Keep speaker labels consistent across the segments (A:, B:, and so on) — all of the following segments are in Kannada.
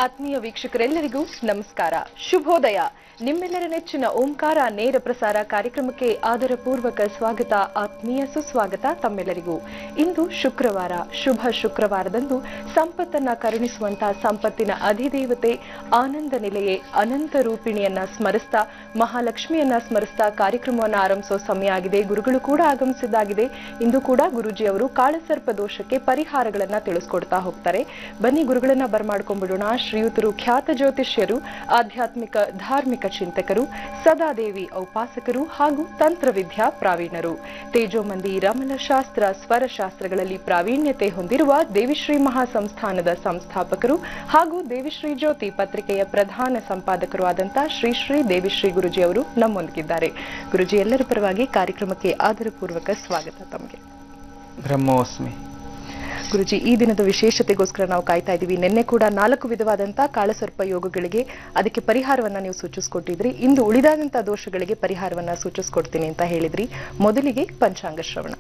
A: ಆತ್ಮೀಯ ವೀಕ್ಷಕರೆಲ್ಲರಿಗೂ ನಮಸ್ಕಾರ, ಶುಭೋದಯ. ನಿಮ್ಮೆಲ್ಲರ ನೆಚ್ಚಿನ ಓಂಕಾರ ನೇರ ಪ್ರಸಾರ ಕಾರ್ಯಕ್ರಮಕ್ಕೆ ಆದರಪೂರ್ವಕ ಸ್ವಾಗತ, ಆತ್ಮೀಯ ಸುಸ್ವಾಗತ ತಮ್ಮೆಲ್ಲರಿಗೂ. ಇಂದು ಶುಕ್ರವಾರ, ಶುಭ ಶುಕ್ರವಾರದಂದು ಸಂಪತ್ತನ್ನ ಕರುಣಿಸುವಂತಹ ಸಂಪತ್ತಿನ ಅಧಿದೇವತೆ ಆನಂದ ನಿಲಯೇ ಅನಂತ ರೂಪಿಣಿಯನ್ನ ಸ್ಮರಿಸ್ತಾ, ಮಹಾಲಕ್ಷ್ಮಿಯನ್ನ ಸ್ಮರಿಸ್ತಾ ಕಾರ್ಯಕ್ರಮವನ್ನು ಆರಂಭಿಸೋ ಸಮಯ ಆಗಿದೆ. ಗುರುಗಳು ಕೂಡ ಆಗಮಿಸಿದ್ದಾಗಿದೆ. ಇಂದು ಕೂಡ ಗುರುಜಿ ಅವರು ಕಾಳಸರ್ಪ ದೋಷಕ್ಕೆ ಪರಿಹಾರಗಳನ್ನ ತಿಳಿಸ್ಕೊಡ್ತಾ ಹೋಗ್ತಾರೆ. ಬನ್ನಿ ಗುರುಗಳನ್ನ ಬರಮಾಡ್ಕೊಂಡ್ಬಿಡೋಣ. ಶ್ರೀಯುತರು ಖ್ಯಾತ ಜ್ಯೋತಿಷ್ಯರು, ಆಧ್ಯಾತ್ಮಿಕ ಧಾರ್ಮಿಕ ಚಿಂತಕರು, ಸದಾದೇವಿ ಔಪಾಸಕರು ಹಾಗೂ ತಂತ್ರವಿದ್ಯಾ ಪ್ರಾವೀಣರು. ತೇಜೋಮಂದಿ ರಮಣಶಾಸ್ತ್ರ ಸ್ವರಶಾಸ್ತ್ರಗಳಲ್ಲಿ ಪ್ರಾವೀಣ್ಯತೆ ಹೊಂದಿರುವ ದೇವಿಶ್ರೀ ಮಹಾಸಂಸ್ಥಾನದ ಸಂಸ್ಥಾಪಕರು ಹಾಗೂ ದೇವಿಶ್ರೀ ಜ್ಯೋತಿ ಪತ್ರಿಕೆಯ ಪ್ರಧಾನ ಸಂಪಾದಕರು ಆದಂತಹ ಶ್ರೀ ದೇವಿಶ್ರೀ ಗುರುಜಿ ಅವರು ನಮ್ಮೊಂದಿಗಿದ್ದಾರೆ. ಗುರುಜಿ, ಎಲ್ಲರ ಪರವಾಗಿ ಕಾರ್ಯಕ್ರಮಕ್ಕೆ ಆದರಪೂರ್ವಕ ಸ್ವಾಗತ ತಮಗೆ.
B: ಬ್ರಹ್ಮೋಸ್ಮಿ.
A: ಗುರುಜಿ, ಈ ದಿನದ ವಿಶೇಷತೆಗೋಸ್ಕರ ನಾವು ಕಾಯ್ತಾ ಇದ್ದೀವಿ. ನಿನ್ನೆ ಕೂಡ 4 ವಿಧವಾದಂತಹ ಕಾಳಸರ್ಪ ಯೋಗಗಳಿಗೆ ಅದಕ್ಕೆ ಪರಿಹಾರವನ್ನ ನೀವು ಸೂಚಿಸ್ಕೊಟ್ಟಿದ್ರಿ. ಇಂದು ಉಳಿದಾದಂತಹ ದೋಷಗಳಿಗೆ ಪರಿಹಾರವನ್ನ ಸೂಚಿಸ್ಕೊಡ್ತೀನಿ ಅಂತ ಹೇಳಿದ್ರಿ. ಮೊದಲಿಗೆ ಪಂಚಾಂಗ ಶ್ರವಣ.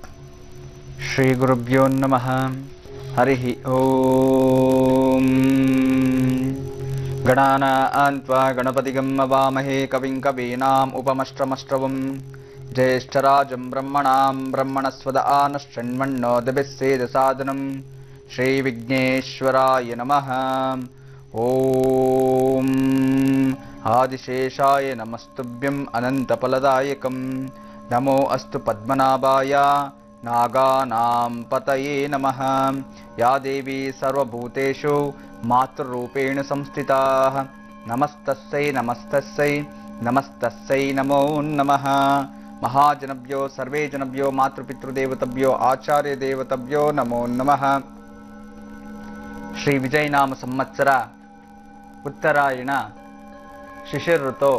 B: ಶ್ರೀ ಗುರುಭ್ಯೋ ನಮಃ. ಹರಿ ಓಂ. ಗಣಾನಾನ್ತ್ವಾ ಗಣಪತಿಗಂ ಅವಾಮಹೇ ಕವಿಂ ಕವೀನಾಂ ಉಪಮಶ್ರಮಶ್ರವಂ. ಜ್ಯೇಷ್ಠರಾಜಂ ಬ್ರಹ್ಮಣಾಂ ಬ್ರಹ್ಮಣಸ್ವದ ಆನಶ್ಚನ್ಮಣ್ಣೋದಭಿಸ್ಸೇದ ಸಾಧನಂ. ಶ್ರೀ ವಿಘ್ನೇಶ್ವರಾಯ ನಮಃ. ಓಂ ಆದಿಶೇಷಾಯ ನಮಸ್ತುಭ್ಯಂ ಅನಂತಫಲದಾಯಕಂ. ನಮೋ ಅಸ್ತು ಪದ್ಮನಾಭಾಯ ನಾಗಾನಾಂ ಪತಯೇ ನಮಃ. ಯಾ ದೇವಿ ಸರ್ವಭೂತೇಷು ಮಾತೃರೂಪೇಣ ಸಂಸ್ಥಿತಾ. ನಮಸ್ತಸ್ಸೈ ನಮಸ್ತಸ್ಸೈ ನಮಸ್ತಸ್ಸೈ ನಮೋ ನಮಃ. ಮಹಾಜನಭ್ಯೋ ಸರ್ವೇ ಜನಭ್ಯೋ ಮಾತೃಪಿತೃದೇವತಭ್ಯೋ ಆಚಾರ್ಯ ದೇವತಭ್ಯೋ ನಮೋ ನಮಃ. ಶ್ರೀ ವಿಜಯನಾಮ ಸಂವತ್ಸರ ಉತ್ತರಾಯಣ ಶಿಶಿರ್ ಋತೋ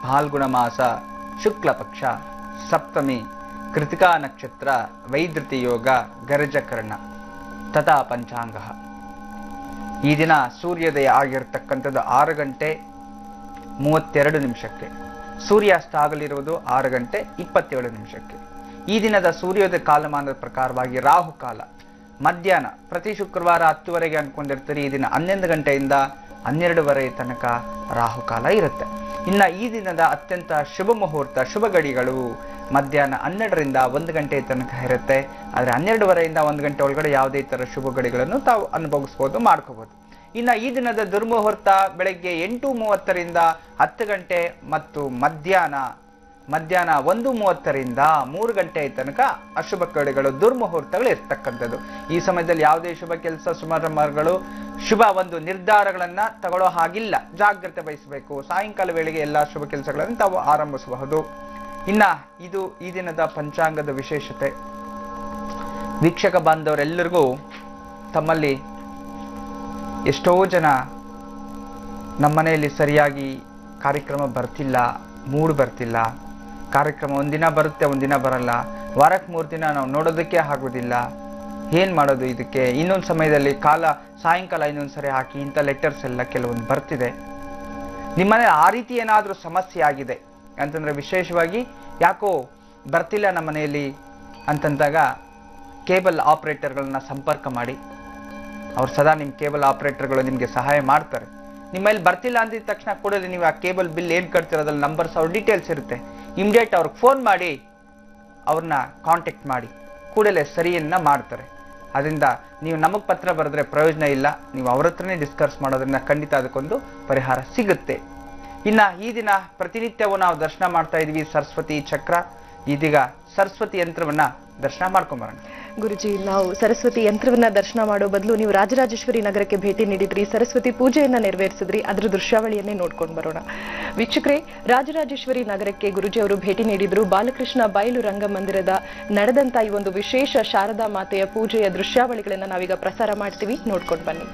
B: ಫಾಲ್ಗುಣ ಮಾಸ ಶುಕ್ಲ ಪಕ್ಷ ಸಪ್ತಮಿ ಕೃತಿಕಾ ನಕ್ಷತ್ರ ವೈದ್ಯುತಿ ಯೋಗ ಗರಜಕರ್ಣ ತಥಾ ಪಂಚಾಂಗ. ಈ ದಿನ ಸೂರ್ಯೋದಯ ಆಗಿರತಕ್ಕಂಥದ್ದು 6 ಗಂಟೆ 32 ನಿಮಿಷಕ್ಕೆ. ಸೂರ್ಯಾಸ್ತ ಆಗಲಿರುವುದು 6 ಗಂಟೆ 27 ನಿಮಿಷಕ್ಕೆ. ಈ ದಿನದ ಸೂರ್ಯೋದಯ ಕಾಲಮಾನದ ಪ್ರಕಾರವಾಗಿ ರಾಹುಕಾಲ ಮಧ್ಯಾಹ್ನ, ಪ್ರತಿ ಶುಕ್ರವಾರ 10ವರೆಗೆ ಅನ್ಕೊಂಡಿರ್ತೀರಿ. ಈ ದಿನ 11 ಗಂಟೆಯಿಂದ 12ವರೆ ತನಕ ರಾಹುಕಾಲ ಇರುತ್ತೆ. ಇನ್ನ ಈ ದಿನದ ಅತ್ಯಂತ ಶುಭ ಮುಹೂರ್ತ, ಶುಭ ಗಡಿಗಳು ಮಧ್ಯಾಹ್ನ 12ರಿಂದ 1 ಗಂಟೆ ತನಕ ಇರುತ್ತೆ. ಆದರೆ 12ವರೆಯಿಂದ 1 ಗಂಟೆ ಒಳಗಡೆ ಯಾವುದೇ ತರ ಶುಭ ಗಡಿಗಳನ್ನು ತಾವು ಅನುಭವಿಸ್ಬೋದು, ಮಾಡ್ಕೋಬಹುದು. ಇನ್ನು ಈ ದಿನದ ದುರ್ಮುಹೂರ್ತ ಬೆಳಗ್ಗೆ 8:30ರಿಂದ 10 ಗಂಟೆ ಮತ್ತು ಮಧ್ಯಾಹ್ನ 1:30ರಿಂದ 3 ಗಂಟೆ ತನಕ ಅಶುಭ ಕಡೆಗಳು, ದುರ್ಮುಹೂರ್ತಗಳು ಇರ್ತಕ್ಕಂಥದ್ದು. ಈ ಸಮಯದಲ್ಲಿ ಯಾವುದೇ ಶುಭ ಕೆಲಸ ಸಮಾರಂಭಗಳು, ಶುಭ ಒಂದು ನಿರ್ಧಾರಗಳನ್ನ ತಗೊಳ್ಳೋ ಹಾಗಿಲ್ಲ, ಜಾಗ್ರತೆ ವಹಿಸಬೇಕು. ಸಾಯಂಕಾಲ ವೇಳೆಗೆ ಎಲ್ಲಾ ಶುಭ ಕೆಲಸಗಳನ್ನು ತಾವು ಆರಂಭಿಸಬಹುದು. ಇನ್ನ ಇದು ಈ ದಿನದ ಪಂಚಾಂಗದ ವಿಶೇಷತೆ. ವೀಕ್ಷಕ ಬಾಂಧವರೆಲ್ಲರಿಗೂ ತಮ್ಮಲ್ಲಿ ಎಷ್ಟೋ ಜನ ನಮ್ಮನೆಯಲ್ಲಿ ಸರಿಯಾಗಿ ಕಾರ್ಯಕ್ರಮ ಬರ್ತಿಲ್ಲ, ಮೂಡ್ ಬರ್ತಿಲ್ಲ, ಕಾರ್ಯಕ್ರಮ ಒಂದಿನ ಬರುತ್ತೆ ಒಂದಿನ ಬರಲ್ಲ, ವಾರಕ್ಕೆ 3 ದಿನ ನಾವು ನೋಡೋದಕ್ಕೆ ಆಗೋದಿಲ್ಲ, ಏನ್ ಮಾಡೋದು ಇದಕ್ಕೆ, ಇನ್ನೊಂದು ಸಮಯದಲ್ಲಿ ಸಾಯಂಕಾಲ ಇನ್ನೊಂದ್ಸರಿ ಹಾಕಿ, ಇಂಥ ಲೆಟರ್ಸ್ ಎಲ್ಲ ಕೆಲವೊಂದು ಬರ್ತಿದೆ. ನಿಮ್ಮನೆ ಆ ರೀತಿ ಏನಾದರೂ ಸಮಸ್ಯೆ ಆಗಿದೆ ಅಂತಂದ್ರೆ, ವಿಶೇಷವಾಗಿ ಯಾಕೋ ಬರ್ತಿಲ್ಲ ನಮ್ಮ ಮನೆಯಲ್ಲಿ ಅಂತಂದಾಗ ಕೇಬಲ್ ಆಪರೇಟರ್ಗಳನ್ನ ಸಂಪರ್ಕ ಮಾಡಿ. ಅವ್ರು ಸದಾ ನಿಮ್ಮ ಕೇಬಲ್ ಆಪರೇಟರ್ಗಳು ನಿಮಗೆ ಸಹಾಯ ಮಾಡ್ತಾರೆ. ನಿಮ್ಮಲ್ಲಿ ಬರ್ತಿಲ್ಲ ಅಂದಿದ ತಕ್ಷಣ ಕೂಡಲೇ ನೀವು ಆ ಕೇಬಲ್ ಬಿಲ್ ಏನು ಕಟ್ತಿರೋದ್ರಲ್ಲಿ ನಂಬರ್ಸ್, ಅವ್ರ ಡೀಟೇಲ್ಸ್ ಇರುತ್ತೆ, ಇಮಿಡಿಯೇಟ್ ಅವ್ರಿಗೆ ಫೋನ್ ಮಾಡಿ ಅವ್ರನ್ನ ಕಾಂಟ್ಯಾಕ್ಟ್ ಮಾಡಿ, ಕೂಡಲೇ ಸರಿಯನ್ನ ಮಾಡ್ತಾರೆ. ಅದರಿಂದ ನೀವು ನಮಗೆ ಪತ್ರ ಬರೆದ್ರೆ ಪ್ರಯೋಜನ ಇಲ್ಲ, ನೀವು ಅವ್ರ ಹತ್ರನೇ ಡಿಸ್ಕಸ್ ಮಾಡೋದ್ರಿಂದ ಖಂಡಿತ ಅದಕ್ಕೊಂದು ಪರಿಹಾರ ಸಿಗುತ್ತೆ. ಇನ್ನ ಈ ದಿನ ಪ್ರತಿನಿತ್ಯವೂ ನಾವು ದರ್ಶನ ಮಾಡ್ತಾ ಇದೀವಿ ಸರಸ್ವತಿ ಚಕ್ರ. ಇದೀಗ ಸರಸ್ವತಿ ಯಂತ್ರವನ್ನ ದರ್ಶನ ಮಾಡ್ಕೊಂಬರೋಣ.
A: ಗುರುಜಿ, ನಾವು ಸರಸ್ವತಿ ಯಂತ್ರವನ್ನ ದರ್ಶನ ಮಾಡೋ ಬದಲು ನೀವು ರಾಜರಾಜೇಶ್ವರಿ ನಗರಕ್ಕೆ ಭೇಟಿ ನೀಡಿದ್ರಿ, ಸರಸ್ವತಿ ಪೂಜೆಯನ್ನ ನೆರವೇರಿಸಿದ್ರಿ, ಅದ್ರ ದೃಶ್ಯಾವಳಿಯನ್ನೇ ನೋಡ್ಕೊಂಡು ಬರೋಣ. ವೀಕ್ಷಕರೇ, ರಾಜರಾಜೇಶ್ವರಿ ನಗರಕ್ಕೆ ಗುರುಜಿ ಅವರು ಭೇಟಿ ನೀಡಿದ್ರು. ಬಾಲಕೃಷ್ಣ ಬಯಲು ರಂಗಮಂದಿರದ ನಡೆದಂತ ಈ ಒಂದು ವಿಶೇಷ ಶಾರದಾ ಮಾತೆಯ ಪೂಜೆಯ ದೃಶ್ಯಾವಳಿಗಳನ್ನ ನಾವೀಗ ಪ್ರಸಾರ ಮಾಡ್ತೀವಿ, ನೋಡ್ಕೊಂಡು ಬನ್ನಿ.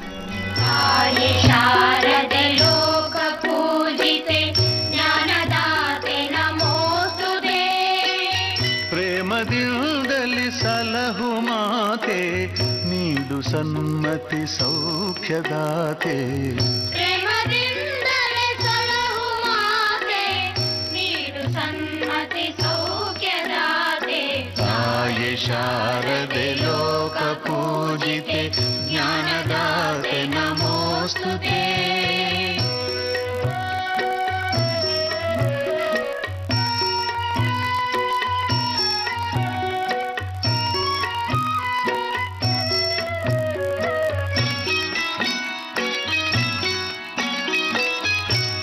C: ಪ್ರೇಮದಿಂದಲಿ ಸಲಹು ಮಾತೆ, ನೀಡು ಸನ್ಮತಿ ಸೌಖ್ಯದಾತೆ.
D: ಪ್ರೇಮದಿಂದಲೇ ಸಲಹು ಮಾತೆ, ನೀಡು ಸನ್ಮತಿ ಸೌಖ್ಯದಾತೆ.
C: ತಾಯಿ ಶಾರದೆ ಲೋಕ ಪೂಜಿತೆ, ಜ್ಞಾನದಾತೆ ನಮೋಸ್ತುತೆ.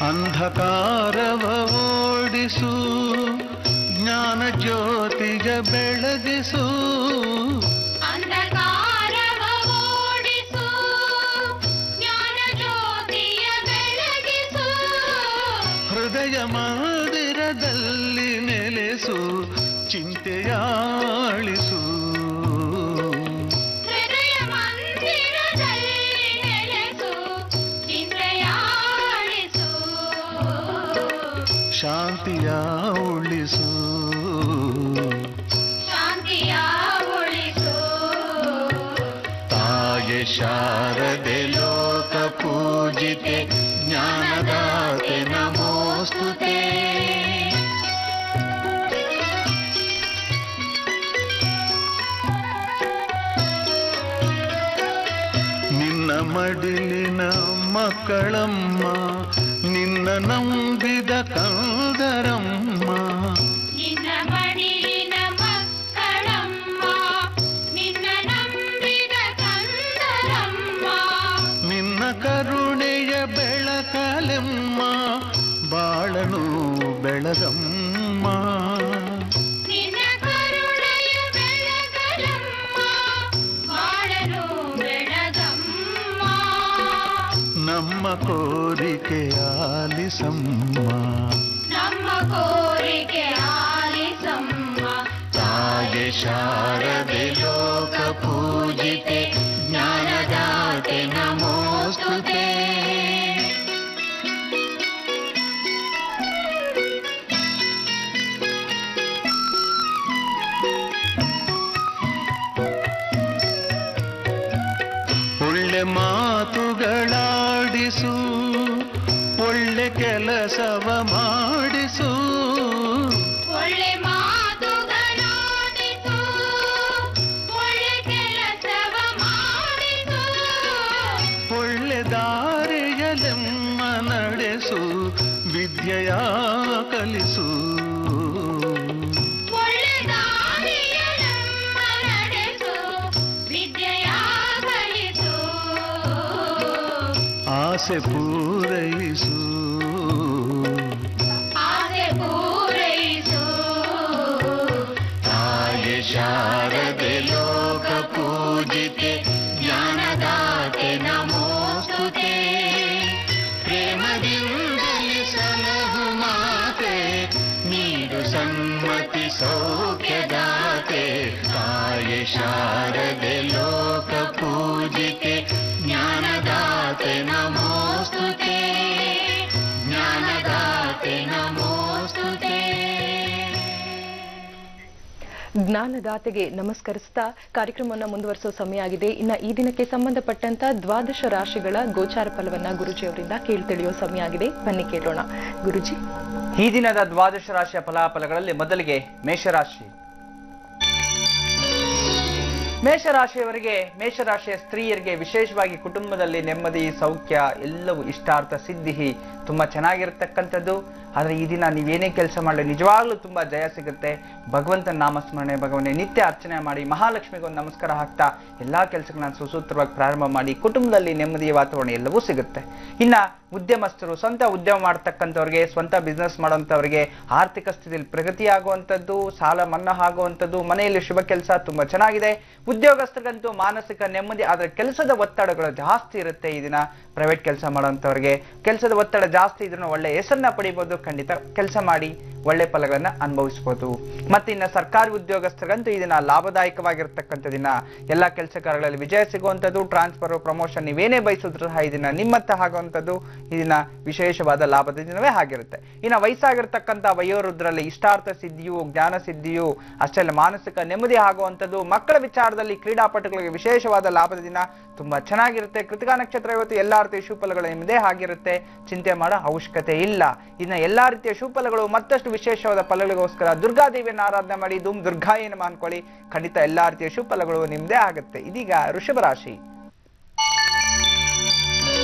C: ಅಂಧಕಾರವ ಓಡಿಸು ಜ್ಞಾನ ಜ್ಯೋತಿಯ ಬೆಳಗಿಸು
D: ಅಂಧಕಾರವ ಓಡಿಸು ಜ್ಞಾನ ಜ್ಯೋತಿಯ ಬೆಳಗಿಸು
C: ಹೃದಯ ಮಂದಿರದಲ್ಲಿ ನೆಲೆಸು ಚಿಂತೆಯಾಳಿಸು
D: ಹೃದಯ ಮಂದಿರದಲ್ಲಿ ನೆಲೆಸು ಚಿಂತೆಯಾಳಿಸು
C: ಶಾಂತಿಯ ಉಳಿಸು
D: ಶಾಂತಿಯ ಉಳಿಸು
C: ತಾಯೆ ಶಾರದೆ ಲೋಕ ಪೂಜಿತೆ ಜ್ಞಾನದಾತೆ ನಮೋಸ್ತುತೆ ನಿನ್ನ ಮಡಿಲಿನ ಮಕ್ಕಳಮ್ಮ ನಿನ್ನ ನಂಬಿದ ಕಂದರಮ್ಮ
D: ನಿನ್ನ ಮಡಿಲಿನ ಮಕ್ಕಳಮ್ಮ ನಿನ್ನ ನಂಬಿದ ಕಂದರಮ್ಮ
C: ನಿನ್ನ ಕರುಣೆಯ ಬೆಳಕಲೆಮ್ಮ ಬಾಳನು ಬೆಳಗಮ್ಮ
D: ನಿನ್ನ ಕರುಣೆಯ ಬೆಳಕಲಮ್ಮ ಬಾಳನು ಬೆಳಗಮ್ಮ
C: ನಮ್ಮ ಕೋರಿಕೆ ಆಲಿಸಮ್ಮ
D: ನಮ್ಮ ಕೋರಿಕೆ ಆಲಿಸಮ್ಮ
C: ತಾಯೆ ಶಾರದೆ ಲೋಕ ಪೂಜಿತೆ ಜ್ಞಾನದಾತೆ ನಮೋಸ್ತುತೆ ಒಳ್ಳೆ ಮಾತುಗಳಾಡಿಸು ಒಳ್ಳೆ ಕೆಲಸವ ಮಾಡಿಸು
D: ಒಳ್ಳೆ ಮಾತುಗಳಾಡಿಸು ಒಳ್ಳೆ ಕೆಲಸವ ಮಾಡಿಸು
C: ಒಳ್ಳೆ ದಾರಿಯಲೆಮ್ಮ ನಡೆಸು ವಿದ್ಯೆಯ ಕಲಿಸು
D: ಒಳ್ಳೆ ದಾರಿಯಲೆಮ್ಮ ನಡೆಸು ವಿದ್ಯೆಯ ಕಲಿಸು
C: ಆಸೆ ಪೂರೈಸು
D: ಆಸೆ ಪೂರೈಸು
C: ತಾಯೆ ಶಾರದೆ ಲೋಕ ಪೂಜಿತೆ ಜ್ಞಾನದಾತೆ ನಮೋಸ್ತುತೆ ಪ್ರೇಮದಿಂದಲೇ ಸಲಹು ಮಾತೆ ನೀಡು ಸನ್ಮತಿ ಸೌಖ್ಯದಾತೆ ತಾಯೆ ಶಾರದೆ ಲೋಕ ಪೂಜಿತೆ ಜ್ಞಾನದಾತೆ ನಮೋಸ್ತುತೆ ಜ್ಞಾನದಾತೆ ನಮೋಸ್ತುತೆ
A: ಜ್ಞಾನದಾತೆಗೆ ನಮಸ್ಕರಿಸ್ತಾ ಕಾರ್ಯಕ್ರಮವನ್ನು ಮುಂದುವರಿಸೋ ಸಮಯ ಆಗಿದೆ. ಇನ್ನ ಈ ದಿನಕ್ಕೆ ಸಂಬಂಧಪಟ್ಟಂತ ದ್ವಾದಶ ರಾಶಿಗಳ ಗೋಚಾರ ಫಲವನ್ನ ಗುರುಜಿ ಅವರಿಂದ ತಿಳಿಯೋ ಸಮಯ ಆಗಿದೆ. ಬನ್ನಿ ಕೇಳೋಣ. ಗುರುಜಿ,
B: ಈ ದಿನದ ದ್ವಾದಶ ರಾಶಿಯ ಫಲಾಫಲಗಳಲ್ಲಿ ಮೊದಲಿಗೆ ಮೇಷರಾಶಿ. ಮೇಷರಾಶಿಯವರಿಗೆ, ಮೇಷರಾಶಿಯ ಸ್ತ್ರೀಯರಿಗೆ ವಿಶೇಷವಾಗಿ ಕುಟುಂಬದಲ್ಲಿ ನೆಮ್ಮದಿ, ಸೌಖ್ಯ, ಎಲ್ಲವೂ ಇಷ್ಟಾರ್ಥ ಸಿದ್ಧಿ ತುಂಬಾ ಚೆನ್ನಾಗಿರ್ತಕ್ಕಂಥದ್ದು. ಆದ್ರೆ ಈ ದಿನ ನೀವೇನೇ ಕೆಲಸ ಮಾಡಲಿ ನಿಜವಾಗ್ಲೂ ತುಂಬಾ ಜಯ ಸಿಗುತ್ತೆ. ಭಗವಂತನ ನಾಮಸ್ಮರಣೆ, ಭಗವನ್ನೇ ನಿತ್ಯ ಅರ್ಚನೆ ಮಾಡಿ, ಮಹಾಲಕ್ಷ್ಮಿಗೊಂದು ನಮಸ್ಕಾರ ಹಾಕ್ತಾ ಎಲ್ಲಾ ಕೆಲಸಗಳನ್ನ ಸುಸೂತ್ರವಾಗಿ ಪ್ರಾರಂಭ ಮಾಡಿ ಕುಟುಂಬದಲ್ಲಿ ನೆಮ್ಮದಿಯ ವಾತಾವರಣ ಎಲ್ಲವೂ ಸಿಗುತ್ತೆ. ಇನ್ನ ಉದ್ಯಮಸ್ಥರು, ಸ್ವಂತ ಉದ್ಯಮ ಮಾಡ್ತಕ್ಕಂಥವ್ರಿಗೆ, ಸ್ವಂತ ಬಿಸ್ನೆಸ್ ಮಾಡೋಂಥವ್ರಿಗೆ ಆರ್ಥಿಕ ಸ್ಥಿತಿಯಲ್ಲಿ ಪ್ರಗತಿ ಆಗುವಂಥದ್ದು, ಸಾಲ ಮನ್ನಾ ಆಗುವಂಥದ್ದು, ಮನೆಯಲ್ಲಿ ಶುಭ ಕೆಲಸ ತುಂಬಾ ಚೆನ್ನಾಗಿದೆ. ಉದ್ಯೋಗಸ್ಥರಿಗಂತೂ ಮಾನಸಿಕ ನೆಮ್ಮದಿ, ಆದ್ರೆ ಕೆಲಸದ ಒತ್ತಡಗಳು ಜಾಸ್ತಿ ಇರುತ್ತೆ. ಈ ದಿನ ಪ್ರೈವೇಟ್ ಕೆಲಸ ಮಾಡೋಂಥವ್ರಿಗೆ ಕೆಲಸದ ಒತ್ತಡ ಜಾಸ್ತಿ ಇದ್ರೂ ಒಳ್ಳೆ ಹೆಸರನ್ನ ಪಡಿಬಹುದು. ಖಂಡಿತ ಕೆಲಸ ಮಾಡಿ ಒಳ್ಳೆ ಫಲಗಳನ್ನ ಅನುಭವಿಸಬಹುದು. ಮತ್ತೆ ಇನ್ನ ಸರ್ಕಾರಿ ಉದ್ಯೋಗಸ್ಥರಿಗಂತೂ ಈ ದಿನ ಲಾಭದಾಯಕವಾಗಿರ್ತಕ್ಕಂಥ ದಿನ. ಎಲ್ಲಾ ಕೆಲಸ ಕಾರ್ಯಗಳಲ್ಲಿ ವಿಜಯ ಸಿಗುವಂಥದ್ದು, ಟ್ರಾನ್ಸ್ಫರ್, ಪ್ರಮೋಷನ್ ನೀವೇನೇ ಬಯಸಿದ್ರು ಸಹ ಈ ದಿನ ನಿಮ್ಮತ್ತ ಆಗುವಂಥದ್ದು. ಈ ದಿನ ವಿಶೇಷವಾದ ಲಾಭದ ದಿನವೇ ಆಗಿರುತ್ತೆ. ಇನ್ನ ವಯಸ್ಸಾಗಿರ್ತಕ್ಕಂಥ ವಯೋವೃದ್ಧರಲ್ಲಿ ಇಷ್ಟಾರ್ಥ ಸಿದ್ಧಿಯು, ಜ್ಞಾನ ಸಿದ್ಧಿಯು, ಅಷ್ಟೇ ಅಲ್ಲ ಮಾನಸಿಕ ನೆಮ್ಮದಿ ಆಗುವಂಥದ್ದು. ಮಕ್ಕಳ ವಿಚಾರದಲ್ಲಿ ಕ್ರೀಡಾಪಟುಗಳಿಗೆ ವಿಶೇಷವಾದ ಲಾಭದ ದಿನ ತುಂಬಾ ಚೆನ್ನಾಗಿರುತ್ತೆ. ಕೃತಿಕಾ ನಕ್ಷತ್ರ ಇವತ್ತು ಎಲ್ಲಾ ರೀತಿಯ ಶುಭಫಲಗಳು ನಿಮ್ಮದೇ ಆಗಿರುತ್ತೆ. ಚಿಂತೆ ಮಾಡೋ ಅವಶ್ಯಕತೆ ಇಲ್ಲ. ಇನ್ನು ಎಲ್ಲಾ ರೀತಿಯ ಶುಭಫಲಗಳು ಮತ್ತಷ್ಟು ವಿಶೇಷವಾದ ಫಲಗಳಿಗೋಸ್ಕರ ದುರ್ಗಾದೇವಿಯನ್ನು ಆರಾಧನೆ ಮಾಡಿ ಧೂಮ್ ದುರ್ಗಾಯ ನಮಃ ಅನ್ಕೊಳ್ಳಿ. ಖಂಡಿತ ಎಲ್ಲಾ ರೀತಿಯ ಶುಭಫಲಗಳು ನಿಮ್ಮದೇ ಆಗುತ್ತೆ. ಇದೀಗ ವೃಷಭ ರಾಶಿ.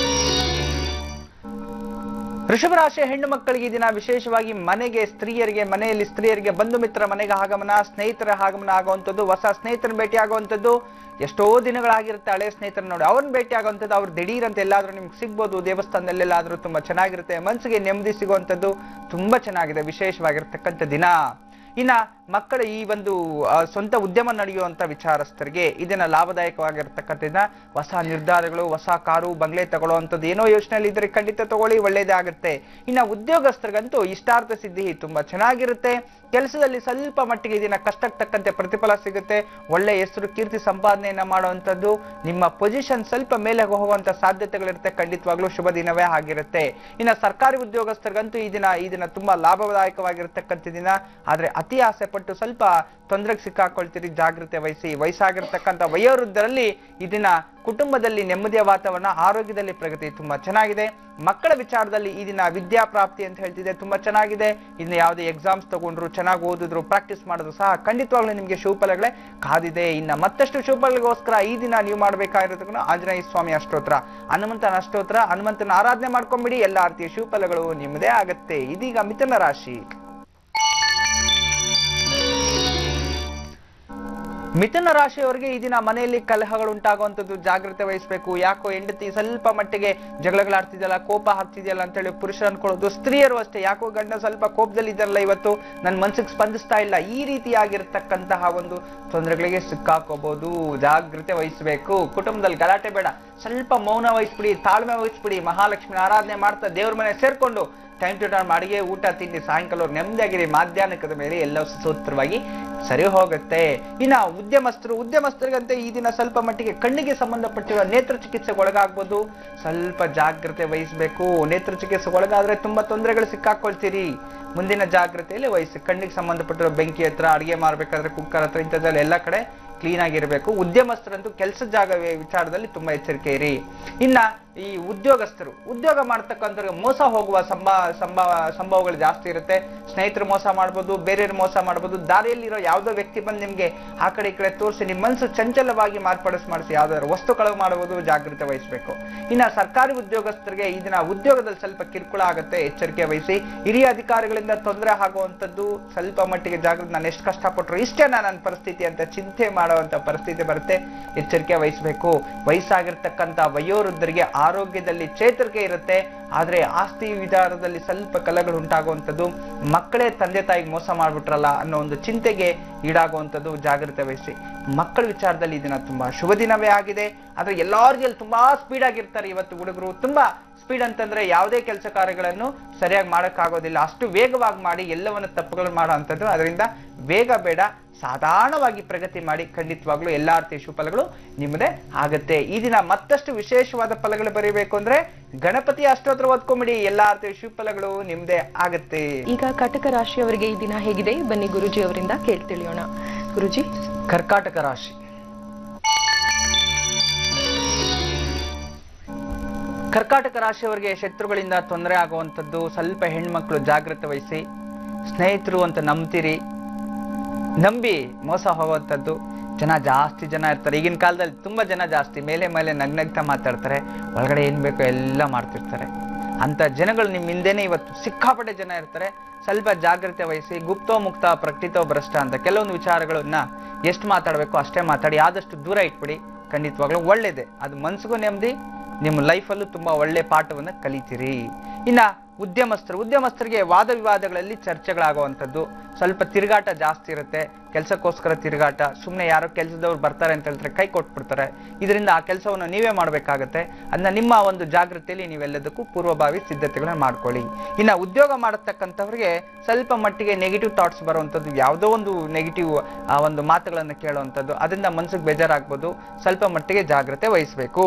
B: ವೃಷಭ ರಾಶಿಯ ಹೆಣ್ಣು ಮಕ್ಕಳಿಗೆ ಈ ದಿನ ವಿಶೇಷವಾಗಿ ಮನೆಯಲ್ಲಿ ಸ್ತ್ರೀಯರಿಗೆ ಬಂಧು ಮಿತ್ರ ಮನೆಗೆ ಆಗಮನ, ಸ್ನೇಹಿತರ ಆಗಮನ ಆಗುವಂಥದ್ದು, ಹೊಸ ಸ್ನೇಹಿತರನ್ನ ಭೇಟಿ ಆಗುವಂಥದ್ದು, ಎಷ್ಟೋ ದಿನಗಳಾಗಿರುತ್ತೆ ಹಳೆ ಸ್ನೇಹಿತರನ್ನ ನೋಡಿ ಅವ್ರನ್ನ ಭೇಟಿ ಆಗುವಂಥದ್ದು, ಅವ್ರು ದಿಢೀರ್ ಅಂತ ಎಲ್ಲಾದ್ರೂ ನಿಮ್ಗೆ ಸಿಗ್ಬೋದು, ದೇವಸ್ಥಾನದಲ್ಲೆಲ್ಲಾದ್ರೂ ತುಂಬಾ ಚೆನ್ನಾಗಿರುತ್ತೆ, ಮನಸ್ಸಿಗೆ ನೆಮ್ಮದಿ ಸಿಗುವಂಥದ್ದು ತುಂಬಾ ಚೆನ್ನಾಗಿದೆ, ವಿಶೇಷವಾಗಿರ್ತಕ್ಕಂಥ ದಿನ. ಇನ್ನ ಮಕ್ಕಳ ಈ ಒಂದು ಸ್ವಂತ ಉದ್ಯಮ ನಡೆಯುವಂತ ವಿಚಾರಸ್ಥರಿಗೆ ಇದನ್ನ ಲಾಭದಾಯಕವಾಗಿರ್ತಕ್ಕಂಥ ದಿನ. ಹೊಸ ನಿರ್ಧಾರಗಳು, ಹೊಸ ಕಾರು ಬಂಗ್ಲೆ ತಗೊಳ್ಳುವಂಥದ್ದು ಏನೋ ಯೋಚನೆಯಲ್ಲಿ ಇದ್ರೆ ಖಂಡಿತ ತಗೊಳ್ಳಿ, ಒಳ್ಳೇದೇ ಆಗುತ್ತೆ. ಇನ್ನ ಉದ್ಯೋಗಸ್ಥರಿಗಂತೂ ಇಷ್ಟಾರ್ಥ ಸಿದ್ಧಿ ತುಂಬಾ ಚೆನ್ನಾಗಿರುತ್ತೆ. ಕೆಲಸದಲ್ಲಿ ಸ್ವಲ್ಪ ಮಟ್ಟಿಗೆ ದಿನ ಕಷ್ಟಕ್ಕೆ ತಕ್ಕಂತೆ ಪ್ರತಿಫಲ ಸಿಗುತ್ತೆ. ಒಳ್ಳೆ ಹೆಸರು ಕೀರ್ತಿ ಸಂಪಾದನೆಯನ್ನ ಮಾಡುವಂಥದ್ದು, ನಿಮ್ಮ ಪೊಸಿಷನ್ ಸ್ವಲ್ಪ ಮೇಲೆ ಹೋಗುವಂತ ಸಾಧ್ಯತೆಗಳಿರುತ್ತೆ. ಖಂಡಿತವಾಗ್ಲೂ ಶುಭ ದಿನವೇ ಆಗಿರುತ್ತೆ. ಇನ್ನ ಸರ್ಕಾರಿ ಉದ್ಯೋಗಸ್ಥರಿಗಂತೂ ಈ ದಿನ ತುಂಬಾ ಲಾಭದಾಯಕವಾಗಿರ್ತಕ್ಕಂಥ ದಿನ. ಆದ್ರೆ ಅತಿ ಆಸೆ ಪಟ್ಟು ಸ್ವಲ್ಪ ತೊಂದರೆಗೆ ಸಿಕ್ಕಾಕೊಳ್ತೀರಿ, ಜಾಗೃತೆ ವಹಿಸಿ. ವಯಸ್ಸಾಗಿರ್ತಕ್ಕಂಥ ವಯೋವೃದ್ಧರಲ್ಲಿ ಈ ದಿನ ಕುಟುಂಬದಲ್ಲಿ ನೆಮ್ಮದಿಯ ವಾತಾವರಣ, ಆರೋಗ್ಯದಲ್ಲಿ ಪ್ರಗತಿ ತುಂಬಾ ಚೆನ್ನಾಗಿದೆ. ಮಕ್ಕಳ ವಿಚಾರದಲ್ಲಿ ಈ ದಿನ ವಿದ್ಯಾ ಪ್ರಾಪ್ತಿ ಅಂತ ಹೇಳ್ತಿದೆ, ತುಂಬಾ ಚೆನ್ನಾಗಿದೆ. ಇನ್ನು ಯಾವುದೇ ಎಕ್ಸಾಮ್ಸ್ ತಗೊಂಡ್ರು, ಚೆನ್ನಾಗಿ ಓದಿದ್ರು, ಪ್ರಾಕ್ಟೀಸ್ ಮಾಡೋದು ಸಹ ಖಂಡಿತವಾಗ್ಲೂ ನಿಮ್ಗೆ ಶುಭಫಲಗಳೇ ಕಾದಿದೆ. ಇನ್ನ ಮತ್ತಷ್ಟು ಶುಭಫಲಗಳಿಗೋಸ್ಕರ ಈ ದಿನ ನೀವು ಮಾಡಬೇಕಾಗಿರೋದಕ್ಕೂ ಆಂಜನೇಯ ಸ್ವಾಮಿ ಅಷ್ಟೋತ್ರ, ಹನುಮಂತನ ಅಷ್ಟೋತ್ರ, ಹನುಮಂತನ ಆರಾಧನೆ ಮಾಡ್ಕೊಂಡ್ಬಿಡಿ, ಎಲ್ಲಾ ರೀತಿಯ ಶುಭಫಲಗಳು ನಿಮ್ಮದೇ ಆಗತ್ತೆ. ಇದೀಗ ಮಿಥುನ ರಾಶಿ. ಮಿಥುನ ರಾಶಿಯವರಿಗೆ ಈ ದಿನ ಮನೆಯಲ್ಲಿ ಕಲಹಗಳು ಉಂಟಾಗುವಂಥದ್ದು, ಜಾಗ್ರತೆ ವಹಿಸಬೇಕು. ಯಾಕೋ ಹೆಂಡತಿ ಸ್ವಲ್ಪ ಮಟ್ಟಿಗೆ ಜಗಳಗಳಾಡ್ತಿದೆಯಲ್ಲ, ಕೋಪ ಹಾಕ್ತಿದೆಯಲ್ಲ ಅಂತ ಹೇಳಿ ಪುರುಷರು ಅನ್ಕೊಳ್ಳೋದು. ಸ್ತ್ರೀಯರು ಅಷ್ಟೇ, ಯಾಕೋ ಗಂಡ ಸ್ವಲ್ಪ ಕೋಪದಲ್ಲಿ ಇದ್ದಾರಲ್ಲ ಇವತ್ತು, ನನ್ನ ಮನ್ಸಿಗೆ ಸ್ಪಂದಿಸ್ತಾ ಇಲ್ಲ, ಈ ರೀತಿಯಾಗಿರ್ತಕ್ಕಂತಹ ಒಂದು ತೊಂದರೆಗಳಿಗೆ ಸಿಕ್ಕಾಕೋಬಹುದು. ಜಾಗ್ರತೆ ವಹಿಸಬೇಕು. ಕುಟುಂಬದಲ್ಲಿ ಗಲಾಟೆ ಬೇಡ, ಸ್ವಲ್ಪ ಮೌನ ವಹಿಸ್ಬಿಡಿ, ತಾಳ್ಮೆ ವಹಿಸ್ಬಿಡಿ. ಮಹಾಲಕ್ಷ್ಮಿ ಆರಾಧನೆ ಮಾಡ್ತಾ ದೇವ್ರ ಮನೆ ಸೇರ್ಕೊಂಡು ಟೈಮ್ ಟು ಟೈಮ್ ಅಡಿಗೆ, ಊಟ, ತಿಂಡಿ, ಸಾಯಂಕಾಲ ನೆಮ್ಮದಿಯಾಗಿರಿ. ಮಾಧ್ಯಾಹ್ನದ ಮೇಲೆ ಎಲ್ಲ ಸೂತ್ರವಾಗಿ ಸರಿ ಹೋಗುತ್ತೆ. ಇನ್ನ ಉದ್ಯಮಸ್ಥರಿಗಂತೆ ಈ ದಿನ ಸ್ವಲ್ಪ ಮಟ್ಟಿಗೆ ಕಣ್ಣಿಗೆ ಸಂಬಂಧಪಟ್ಟಿರುವ ನೇತ್ರ ಚಿಕಿತ್ಸೆಗೆ ಒಳಗಾಗ್ಬೋದು. ಸ್ವಲ್ಪ ಜಾಗ್ರತೆ ವಹಿಸಬೇಕು. ನೇತ್ರ ಚಿಕಿತ್ಸೆಗೆ ಒಳಗಾದ್ರೆ ತುಂಬಾ ತೊಂದರೆಗಳು ಸಿಕ್ಕಾಕೊಳ್ತೀರಿ. ಮುಂದಿನ ಜಾಗ್ರತೆಯಲ್ಲಿ ವಹಿಸಿ. ಕಣ್ಣಿಗೆ ಸಂಬಂಧಪಟ್ಟಿರೋ ಬೆಂಕಿ ಹತ್ರ, ಅಡಿಗೆ ಮಾಡ್ಬೇಕಾದ್ರೆ ಕುಕ್ಕರ್ ಹತ್ರ, ಇಂಥದ್ದೆಲ್ಲ ಎಲ್ಲ ಕಡೆ ಕ್ಲೀನ್ ಆಗಿರ್ಬೇಕು. ಉದ್ಯಮಸ್ಥರಂತೂ ಕೆಲಸ ಜಾಗ ವಿಚಾರದಲ್ಲಿ ತುಂಬಾ ಎಚ್ಚರಿಕೆ ಇರಿ. ಇನ್ನ ಈ ಉದ್ಯೋಗಸ್ಥರು ಉದ್ಯೋಗ ಮಾಡ್ತಕ್ಕಂಥವ್ರಿಗೆ ಮೋಸ ಹೋಗುವ ಸಂಭವಗಳು ಜಾಸ್ತಿ ಇರುತ್ತೆ. ಸ್ನೇಹಿತರು ಮೋಸ ಮಾಡ್ಬೋದು, ಬೇರೆಯವ್ರು ಮೋಸ ಮಾಡ್ಬೋದು. ದಾರಿಯಲ್ಲಿರೋ ಯಾವುದೋ ವ್ಯಕ್ತಿ ಬಂದು ನಿಮ್ಗೆ ಆ ಕಡೆ ಈ ಕಡೆ ತೋರಿಸಿ ನಿಮ್ಮ ಮನಸ್ಸು ಚಂಚಲವಾಗಿ ಮಾಡಿಸಿ ಯಾವ್ದಾದ್ರು ವಸ್ತು ಕಳವು ಮಾಡಬಹುದು. ಜಾಗ್ರತೆ ವಹಿಸಬೇಕು. ಇನ್ನ ಸರ್ಕಾರಿ ಉದ್ಯೋಗಸ್ಥರಿಗೆ ಈ ದಿನ ಉದ್ಯೋಗದಲ್ಲಿ ಸ್ವಲ್ಪ ಕಿರುಕುಳ ಆಗುತ್ತೆ, ಎಚ್ಚರಿಕೆ ವಹಿಸಿ. ಹಿರಿಯ ಅಧಿಕಾರಿಗಳಿಂದ ತೊಂದರೆ ಆಗುವಂಥದ್ದು, ಸ್ವಲ್ಪ ಮಟ್ಟಿಗೆ ಜಾಗ್ರತೆ. ನಾನು ಎಷ್ಟು ಕಷ್ಟಪಟ್ಟರು ಇಷ್ಟೇನಾ ನನ್ನ ಪರಿಸ್ಥಿತಿ ಅಂತ ಚಿಂತೆ ಮಾಡುವಂತ ಪರಿಸ್ಥಿತಿ ಬರುತ್ತೆ, ಎಚ್ಚರಿಕೆ ವಹಿಸಬೇಕು. ವಯಸ್ಸಾಗಿರ್ತಕ್ಕಂಥ ವಯೋವೃದ್ಧರಿಗೆ ಆರೋಗ್ಯದಲ್ಲಿ ಚೇತರಿಕೆ ಇರುತ್ತೆ, ಆದ್ರೆ ಆಸ್ತಿ ವಿಚಾರದಲ್ಲಿ ಸ್ವಲ್ಪ ಕಲಗಳು ಉಂಟಾಗುವಂಥದ್ದು. ಮಕ್ಕಳೇ ತಂದೆ ತಾಯಿಗೆ ಮೋಸ ಮಾಡ್ಬಿಟ್ರಲ್ಲ ಅನ್ನೋ ಒಂದು ಚಿಂತೆಗೆ ಈಡಾಗುವಂಥದ್ದು. ಜಾಗ್ರತೆ ವಹಿಸಿ. ಮಕ್ಕಳ ವಿಚಾರದಲ್ಲಿ ಈ ದಿನ ತುಂಬಾ ಶುಭ ದಿನವೇ ಆಗಿದೆ. ಆದ್ರೆ ಎಲ್ಲಾರ್ಗೂ ತುಂಬಾ ಸ್ಪೀಡ್ ಆಗಿರ್ತಾರೆ ಇವತ್ತು ಹುಡುಗರು. ತುಂಬಾ ಸ್ಪೀಡ್ ಅಂತಂದ್ರೆ ಯಾವುದೇ ಕೆಲಸ ಕಾರ್ಯಗಳನ್ನು ಸರಿಯಾಗಿ ಮಾಡಕ್ಕಾಗೋದಿಲ್ಲ. ಅಷ್ಟು ವೇಗವಾಗಿ ಮಾಡಿ ಎಲ್ಲವನ್ನು ತಪ್ಪುಗಳು ಮಾಡೋ ಅಂಥದ್ದು. ಅದರಿಂದ ವೇಗ ಬೇಡ, ಸಾಧಾರಣವಾಗಿ ಪ್ರಗತಿ ಮಾಡಿ. ಖಂಡಿತವಾಗ್ಲೂ ಎಲ್ಲಾ ರೀತಿಯ ಶುಭಫಲಗಳು ನಿಮ್ಮದೇ ಆಗತ್ತೆ. ಈ ದಿನ ಮತ್ತಷ್ಟು ವಿಶೇಷವಾದ ಫಲಗಳು ಬರೀಬೇಕು ಅಂದ್ರೆ ಗಣಪತಿ ಅಷ್ಟೋತ್ರ ಓದ್ಕೊಂಬಿಡಿ, ಎಲ್ಲಾ ರೀತಿಯ ಶುಭಫಲಗಳು ನಿಮ್ಮದೇ ಆಗತ್ತೆ.
A: ಈಗ ಕಟಕ ರಾಶಿಯವರಿಗೆ ಈ ದಿನ ಹೇಗಿದೆ? ಬನ್ನಿ ಗುರುಜಿ ಅವರಿಂದ ಕೇಳ್ತಿಳಿಯೋಣ. ಗುರುಜಿ,
B: ಕರ್ಕಾಟಕ ರಾಶಿ. ಕರ್ಕಾಟಕ ರಾಶಿಯವರಿಗೆ ಶತ್ರುಗಳಿಂದ ತೊಂದರೆ ಆಗುವಂಥದ್ದು. ಸ್ವಲ್ಪ ಹೆಣ್ಮಕ್ಳು ಜಾಗ್ರತೆ ವಹಿಸಿ. ಸ್ನೇಹಿತರು ಅಂತ ನಂಬಿ ಮೋಸ ಹೋಗುವಂಥದ್ದು. ಜಾಸ್ತಿ ಜನ ಇರ್ತಾರೆ ಈಗಿನ ಕಾಲದಲ್ಲಿ, ತುಂಬಾ ಜನ ಜಾಸ್ತಿ. ಮೇಲೆ ನಗ್ನಗ್ತಾ ಮಾತಾಡ್ತಾರೆ, ಒಳಗಡೆ ಏನ್ ಬೇಕೋ ಎಲ್ಲ ಮಾಡ್ತಿರ್ತಾರೆ. ಅಂತ ಜನಗಳು ನಿಮ್ ಹಿಂದೆನೆ ಇವತ್ತು ಸಿಕ್ಕಾಪಟ್ಟೆ ಜನ ಇರ್ತಾರೆ. ಸ್ವಲ್ಪ ಜಾಗ್ರತೆ ವಹಿಸಿ. ಗುಪ್ತೋ ಮುಕ್ತ ಪ್ರಕಟಿತೋ ಭ್ರಷ್ಟ ಅಂತ ಕೆಲವೊಂದು ವಿಚಾರಗಳನ್ನ ಎಷ್ಟು ಮಾತಾಡ್ಬೇಕು ಅಷ್ಟೇ ಮಾತಾಡಿ, ಆದಷ್ಟು ದೂರ ಇಟ್ಬಿಡಿ. ಖಂಡಿತವಾಗ್ಲೂ ಒಳ್ಳೇದೆ. ಅದು ಮನ್ಸಿಗೂ ನೆಮ್ಮದಿ, ನಿಮ್ಮ ಲೈಫಲ್ಲೂ ತುಂಬಾ ಒಳ್ಳೆ ಪಾಠವನ್ನ ಕಲಿತೀರಿ. ಇನ್ನ ಉದ್ಯಮಸ್ಥರಿಗೆ ವಾದ ವಿವಾದಗಳಲ್ಲಿ ಚರ್ಚೆಗಳಾಗುವಂಥದ್ದು. ಸ್ವಲ್ಪ ತಿರುಗಾಟ ಜಾಸ್ತಿ ಇರುತ್ತೆ, ಕೆಲಸಕ್ಕೋಸ್ಕರ ತಿರುಗಾಟ. ಸುಮ್ಮನೆ ಯಾರೋ ಕೆಲಸದವ್ರು ಬರ್ತಾರೆ ಅಂತ ಹೇಳ್ತಾರೆ, ಕೈ ಕೊಟ್ಬಿಡ್ತಾರೆ. ಇದರಿಂದ ಆ ಕೆಲಸವನ್ನು ನೀವೇ ಮಾಡ್ಬೇಕಾಗತ್ತೆ. ಅದನ್ನ ನಿಮ್ಮ ಒಂದು ಜಾಗೃತಿಯಲ್ಲಿ ನೀವೆಲ್ಲದಕ್ಕೂ ಪೂರ್ವಭಾವಿ ಸಿದ್ಧತೆಗಳನ್ನ ಮಾಡ್ಕೊಳ್ಳಿ. ಇನ್ನ ಉದ್ಯೋಗ ಮಾಡತಕ್ಕಂಥವ್ರಿಗೆ ಸ್ವಲ್ಪ ಮಟ್ಟಿಗೆ ನೆಗೆಟಿವ್ ಥಾಟ್ಸ್ ಬರುವಂಥದ್ದು, ಯಾವುದೋ ಒಂದು ನೆಗೆಟಿವ್ ಒಂದು ಮಾತುಗಳನ್ನು ಕೇಳುವಂಥದ್ದು. ಅದರಿಂದ ಮನಸ್ಸಿಗೆ ಬೇಜಾರಾಗ್ಬೋದು. ಸ್ವಲ್ಪ ಮಟ್ಟಿಗೆ ಜಾಗ್ರತೆ ವಹಿಸಬೇಕು.